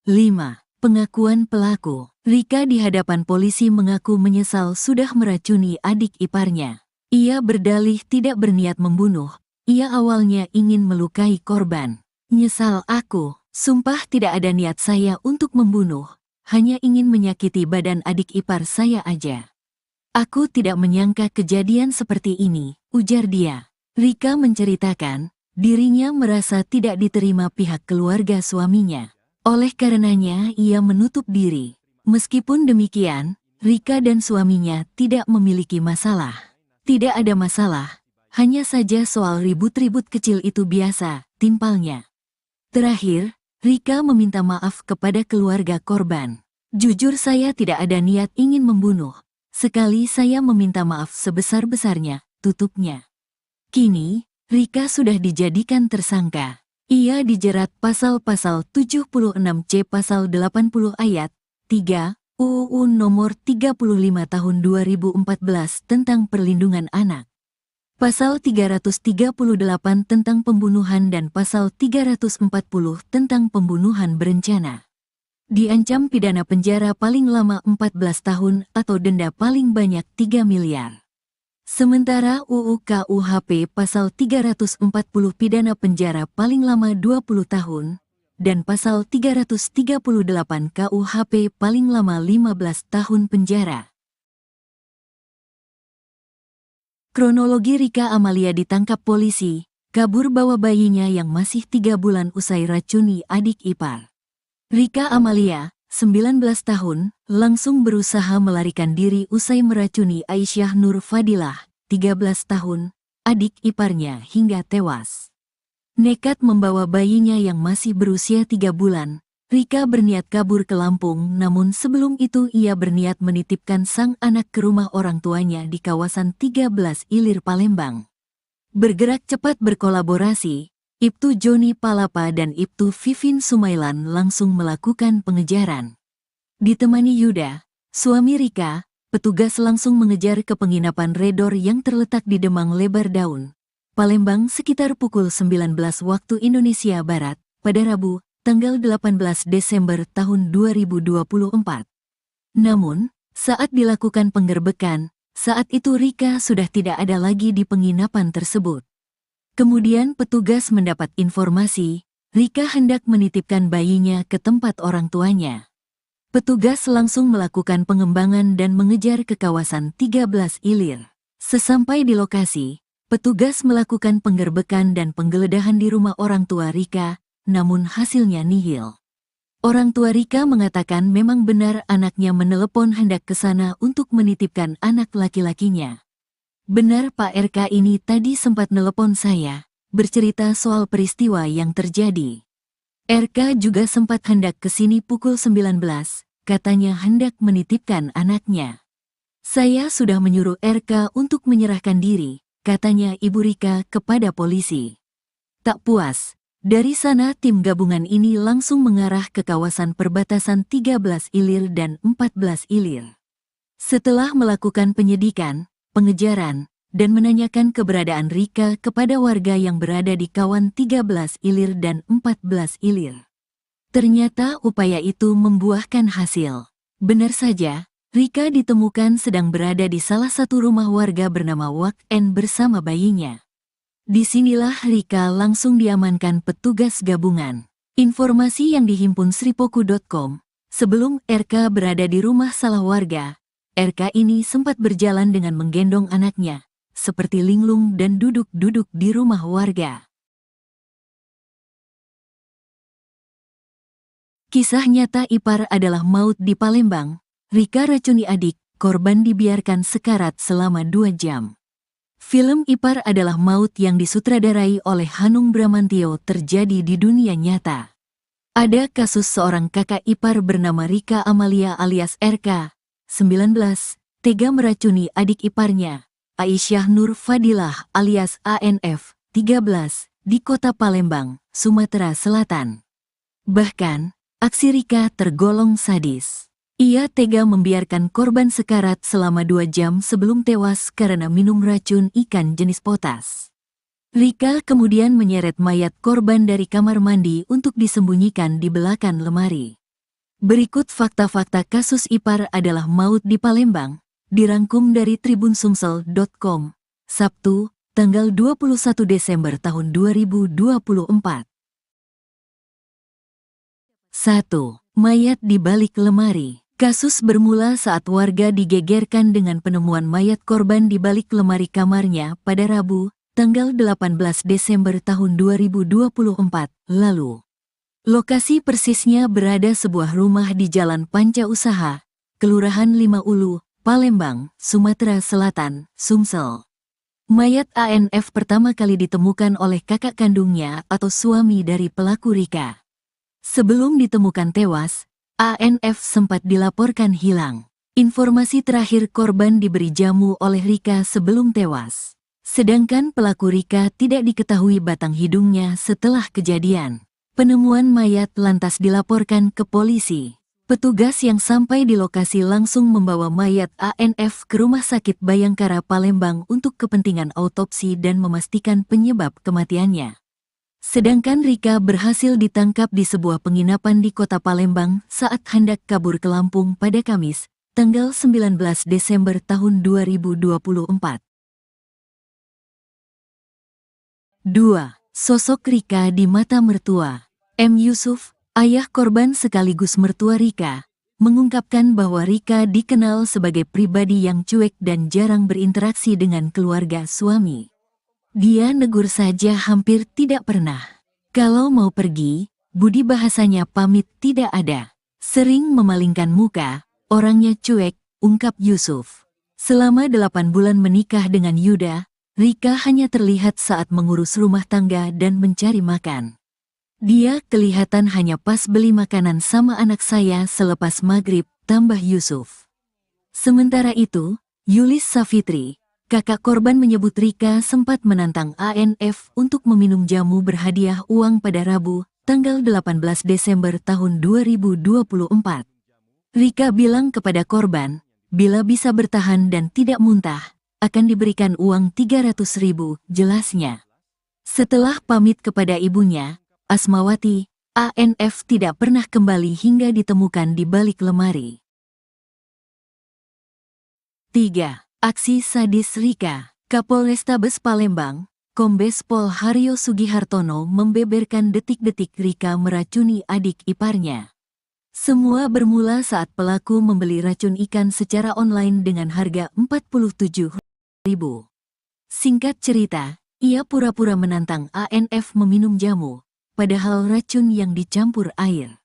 5. Pengakuan pelaku. Rika di hadapan polisi mengaku menyesal sudah meracuni adik iparnya. Ia berdalih tidak berniat membunuh. Ia awalnya ingin melukai korban. Nyesal aku. Sumpah tidak ada niat saya untuk membunuh. Hanya ingin menyakiti badan adik ipar saya aja. Aku tidak menyangka kejadian seperti ini, ujar dia. Rika menceritakan, dirinya merasa tidak diterima pihak keluarga suaminya. Oleh karenanya ia menutup diri. Meskipun demikian, Rika dan suaminya tidak memiliki masalah. Tidak ada masalah, hanya saja soal ribut-ribut kecil itu biasa, timpalnya. Terakhir, Rika meminta maaf kepada keluarga korban. Jujur saya tidak ada niat ingin membunuh. Sekali saya meminta maaf sebesar-besarnya, tutupnya. Kini, Rika sudah dijadikan tersangka. Ia dijerat pasal-pasal 76C pasal 80 ayat 3 UU nomor 35 tahun 2014 tentang perlindungan anak. Pasal 338 tentang pembunuhan dan pasal 340 tentang pembunuhan berencana. Diancam pidana penjara paling lama 14 tahun atau denda paling banyak 3 miliar. Sementara UU KUHP pasal 340 pidana penjara paling lama 20 tahun dan pasal 338 KUHP paling lama 15 tahun penjara. Kronologi Rika Amalia ditangkap polisi, kabur bawa bayinya yang masih 3 bulan usai racuni adik ipar. Rika Amalia, 19 tahun, langsung berusaha melarikan diri usai meracuni Aisyah Nur Fadilah, 13 tahun, adik iparnya hingga tewas. Nekat membawa bayinya yang masih berusia 3 bulan, Rika berniat kabur ke Lampung, namun sebelum itu ia berniat menitipkan sang anak ke rumah orang tuanya di kawasan 13 Ilir Palembang. Bergerak cepat berkolaborasi, Ibtu Joni Palapa dan Ibtu Vivin Sumailan langsung melakukan pengejaran. Ditemani Yuda, suami Rika, petugas langsung mengejar ke penginapan Redor yang terletak di Demang Lebar Daun, Palembang sekitar pukul 19 waktu Indonesia Barat, pada Rabu, tanggal 18 Desember tahun 2024. Namun, saat dilakukan penggerbekan, saat itu Rika sudah tidak ada lagi di penginapan tersebut. Kemudian petugas mendapat informasi, Rika hendak menitipkan bayinya ke tempat orang tuanya. Petugas langsung melakukan pengembangan dan mengejar ke kawasan 13 Ilir. Sesampai di lokasi, petugas melakukan penggerbekan dan penggeledahan di rumah orang tua Rika, namun hasilnya nihil. Orang tua Rika mengatakan memang benar anaknya menelepon hendak ke sana untuk menitipkan anak laki-lakinya. Benar Pak RK ini tadi sempat nelepon saya, bercerita soal peristiwa yang terjadi. RK juga sempat hendak ke sini pukul 19, katanya hendak menitipkan anaknya. Saya sudah menyuruh RK untuk menyerahkan diri, katanya Ibu Rika kepada polisi. Tak puas, dari sana tim gabungan ini langsung mengarah ke kawasan perbatasan 13 Ilir dan 14 Ilir. Setelah melakukan penyidikan, pengejaran, dan menanyakan keberadaan Rika kepada warga yang berada di kawan 13 Ilir dan 14 Ilir. Ternyata upaya itu membuahkan hasil. Benar saja, Rika ditemukan sedang berada di salah satu rumah warga bernama Wak N bersama bayinya. Disinilah Rika langsung diamankan petugas gabungan. Informasi yang dihimpun sripoku.com, sebelum RK berada di rumah salah warga, RK ini sempat berjalan dengan menggendong anaknya, seperti linglung dan duduk-duduk di rumah warga. Kisah nyata ipar adalah maut di Palembang. Rika racuni adik, korban dibiarkan sekarat selama 2 jam. Film Ipar adalah maut yang disutradarai oleh Hanung Bramantio terjadi di dunia nyata. Ada kasus seorang kakak ipar bernama Rika Amalia alias RK, 19, tega meracuni adik iparnya, Aisyah Nur Fadilah alias ANF, 13, di kota Palembang, Sumatera Selatan. Bahkan, aksi Rika tergolong sadis. Ia tega membiarkan korban sekarat selama 2 jam sebelum tewas karena minum racun ikan jenis potas. Rika kemudian menyeret mayat korban dari kamar mandi untuk disembunyikan di belakang lemari. Berikut fakta-fakta kasus Ipar adalah maut di Palembang, dirangkum dari tribunsumsel.com, Sabtu, tanggal 21 Desember tahun 2024. 1. Mayat di balik lemari. Kasus bermula saat warga digegerkan dengan penemuan mayat korban di balik lemari kamarnya pada Rabu, tanggal 18 Desember tahun 2024 lalu. Lokasi persisnya berada sebuah rumah di Jalan Panca Usaha, Kelurahan Lima Ulu, Palembang, Sumatera Selatan, Sumsel. Mayat ANF pertama kali ditemukan oleh kakak kandungnya atau suami dari pelaku Rika. Sebelum ditemukan tewas, ANF sempat dilaporkan hilang. Informasi terakhir korban diberi jamu oleh Rika sebelum tewas. Sedangkan pelaku Rika tidak diketahui batang hidungnya setelah kejadian. Penemuan mayat lantas dilaporkan ke polisi. Petugas yang sampai di lokasi langsung membawa mayat ANF ke Rumah Sakit Bayangkara Palembang untuk kepentingan autopsi dan memastikan penyebab kematiannya. Sedangkan Rika berhasil ditangkap di sebuah penginapan di kota Palembang saat hendak kabur ke Lampung pada Kamis, tanggal 19 Desember tahun 2024. 2. Sosok Rika di mata mertua. M. Yusuf, ayah korban sekaligus mertua Rika, mengungkapkan bahwa Rika dikenal sebagai pribadi yang cuek dan jarang berinteraksi dengan keluarga suami. Dia negur saja hampir tidak pernah. Kalau mau pergi, budi bahasanya pamit tidak ada. Sering memalingkan muka, orangnya cuek, ungkap Yusuf. Selama 8 bulan menikah dengan Yuda, Rika hanya terlihat saat mengurus rumah tangga dan mencari makan. Dia kelihatan hanya pas beli makanan sama anak saya selepas maghrib, tambah Yusuf. Sementara itu, Yulis Safitri, kakak korban menyebut Rika sempat menantang ANF untuk meminum jamu berhadiah uang pada Rabu, tanggal 18 Desember tahun 2024. Rika bilang kepada korban, bila bisa bertahan dan tidak muntah, akan diberikan uang 300.000, jelasnya. Setelah pamit kepada ibunya, Asmawati, ANF tidak pernah kembali hingga ditemukan di balik lemari. 3. Aksi sadis Rika. Kapolrestabes Palembang, Kombes Pol Haryo Sugihartono membeberkan detik-detik Rika meracuni adik iparnya. Semua bermula saat pelaku membeli racun ikan secara online dengan harga 47.000. Singkat cerita, ia pura-pura menantang ANF meminum jamu, padahal racun yang dicampur air.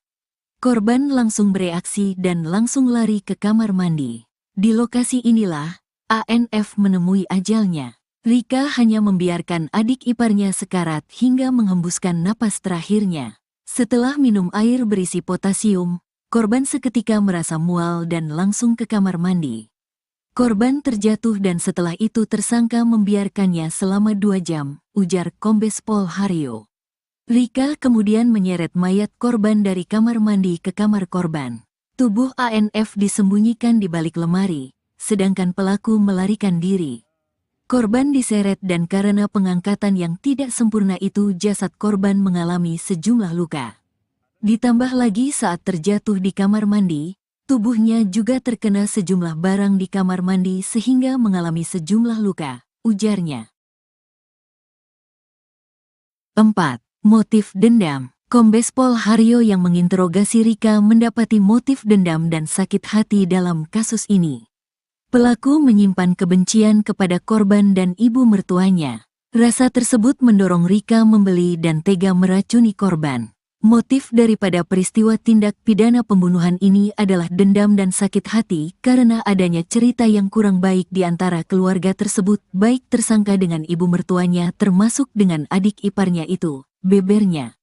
Korban langsung bereaksi dan langsung lari ke kamar mandi. Di lokasi inilah ANF menemui ajalnya. Rika hanya membiarkan adik iparnya sekarat hingga menghembuskan napas terakhirnya. Setelah minum air berisi potasium, korban seketika merasa mual dan langsung ke kamar mandi. Korban terjatuh dan setelah itu tersangka membiarkannya selama 2 jam, ujar Kombes Pol Haryo. Rika kemudian menyeret mayat korban dari kamar mandi ke kamar korban. Tubuh ANF disembunyikan di balik lemari, sedangkan pelaku melarikan diri. Korban diseret dan karena pengangkatan yang tidak sempurna itu jasad korban mengalami sejumlah luka. Ditambah lagi saat terjatuh di kamar mandi, tubuhnya juga terkena sejumlah barang di kamar mandi sehingga mengalami sejumlah luka, ujarnya. 4. Motif dendam. Kombes Pol Haryo yang menginterogasi Rika mendapati motif dendam dan sakit hati dalam kasus ini. Pelaku menyimpan kebencian kepada korban dan ibu mertuanya. Rasa tersebut mendorong Rika membeli dan tega meracuni korban. Motif daripada peristiwa tindak pidana pembunuhan ini adalah dendam dan sakit hati karena adanya cerita yang kurang baik di antara keluarga tersebut, baik tersangka dengan ibu mertuanya termasuk dengan adik iparnya itu, bebernya.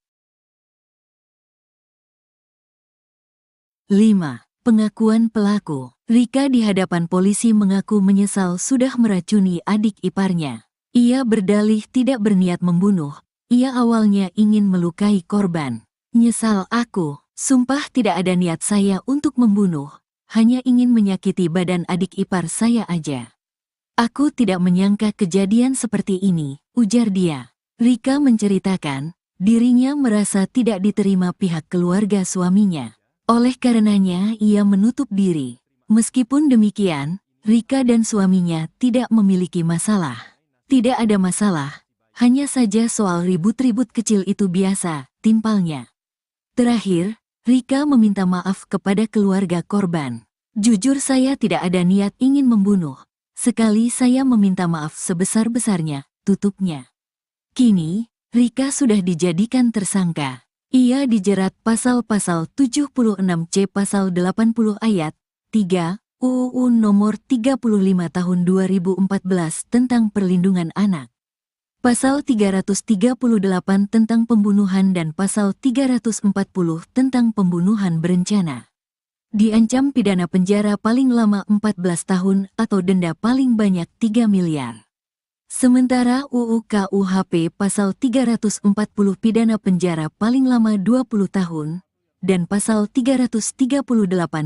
5. Pengakuan pelaku. Rika di hadapan polisi mengaku menyesal sudah meracuni adik iparnya. Ia berdalih tidak berniat membunuh, ia awalnya ingin melukai korban. Nyesal aku, sumpah tidak ada niat saya untuk membunuh, hanya ingin menyakiti badan adik ipar saya aja. Aku tidak menyangka kejadian seperti ini, ujar dia. Rika menceritakan, dirinya merasa tidak diterima pihak keluarga suaminya. Oleh karenanya ia menutup diri. Meskipun demikian, Rika dan suaminya tidak memiliki masalah. Tidak ada masalah, hanya saja soal ribut-ribut kecil itu biasa, timpalnya. Terakhir, Rika meminta maaf kepada keluarga korban. Jujur saya tidak ada niat ingin membunuh. Sekali saya meminta maaf sebesar-besarnya, tutupnya. Kini, Rika sudah dijadikan tersangka. Ia dijerat pasal-pasal 76C pasal 80 ayat 3 UU nomor 35 tahun 2014 tentang perlindungan anak. Pasal 338 tentang pembunuhan dan pasal 340 tentang pembunuhan berencana. Diancam pidana penjara paling lama 14 tahun atau denda paling banyak 3 miliar. Sementara UU KUHP pasal 340 pidana penjara paling lama 20 tahun dan pasal 338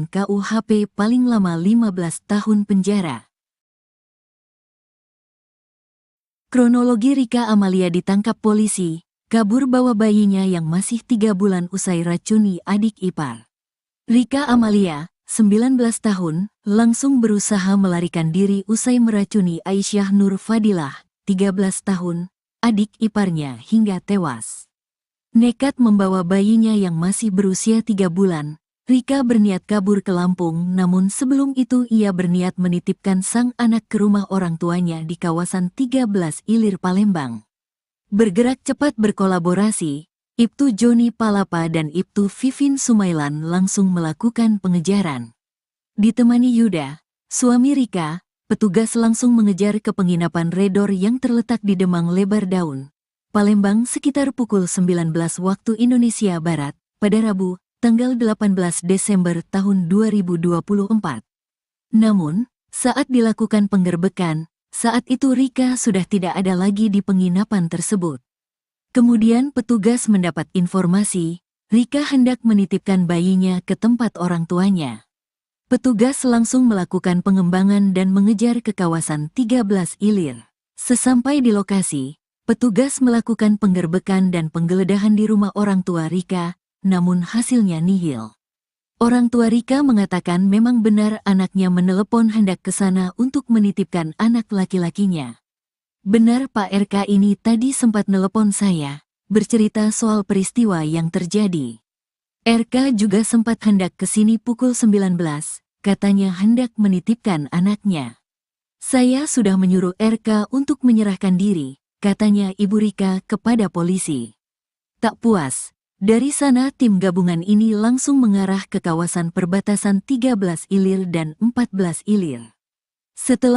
KUHP paling lama 15 tahun penjara. Kronologi Rika Amalia ditangkap polisi, kabur bawa bayinya yang masih 3 bulan usai racuni adik ipar. Rika Amalia, 19 tahun, langsung berusaha melarikan diri usai meracuni Aisyah Nur Fadilah, 13 tahun, adik iparnya hingga tewas. Nekat membawa bayinya yang masih berusia 3 bulan, Rika berniat kabur ke Lampung, namun sebelum itu ia berniat menitipkan sang anak ke rumah orang tuanya di kawasan 13 Ilir Palembang. Bergerak cepat berkolaborasi, Ibtu Joni Palapa dan Ibtu Vivin Sumailan langsung melakukan pengejaran. Ditemani Yuda, suami Rika, petugas langsung mengejar ke penginapan Redor yang terletak di Demang Lebar Daun, Palembang sekitar pukul 19 waktu Indonesia Barat, pada Rabu, tanggal 18 Desember tahun 2024. Namun, saat dilakukan penggerbekan, saat itu Rika sudah tidak ada lagi di penginapan tersebut. Kemudian petugas mendapat informasi, Rika hendak menitipkan bayinya ke tempat orang tuanya. Petugas langsung melakukan pengembangan dan mengejar ke kawasan 13 Ilir. Sesampai di lokasi, petugas melakukan penggerbekan dan penggeledahan di rumah orang tua Rika, namun hasilnya nihil. Orang tua Rika mengatakan memang benar anaknya menelepon hendak ke sana untuk menitipkan anak laki-lakinya. Benar Pak RK ini tadi sempat nelepon saya, bercerita soal peristiwa yang terjadi. RK juga sempat hendak ke sini pukul 19, katanya hendak menitipkan anaknya. Saya sudah menyuruh RK untuk menyerahkan diri, katanya Ibu Rika kepada polisi. Tak puas, dari sana tim gabungan ini langsung mengarah ke kawasan perbatasan 13 Ilir dan 14 Ilir. Setelah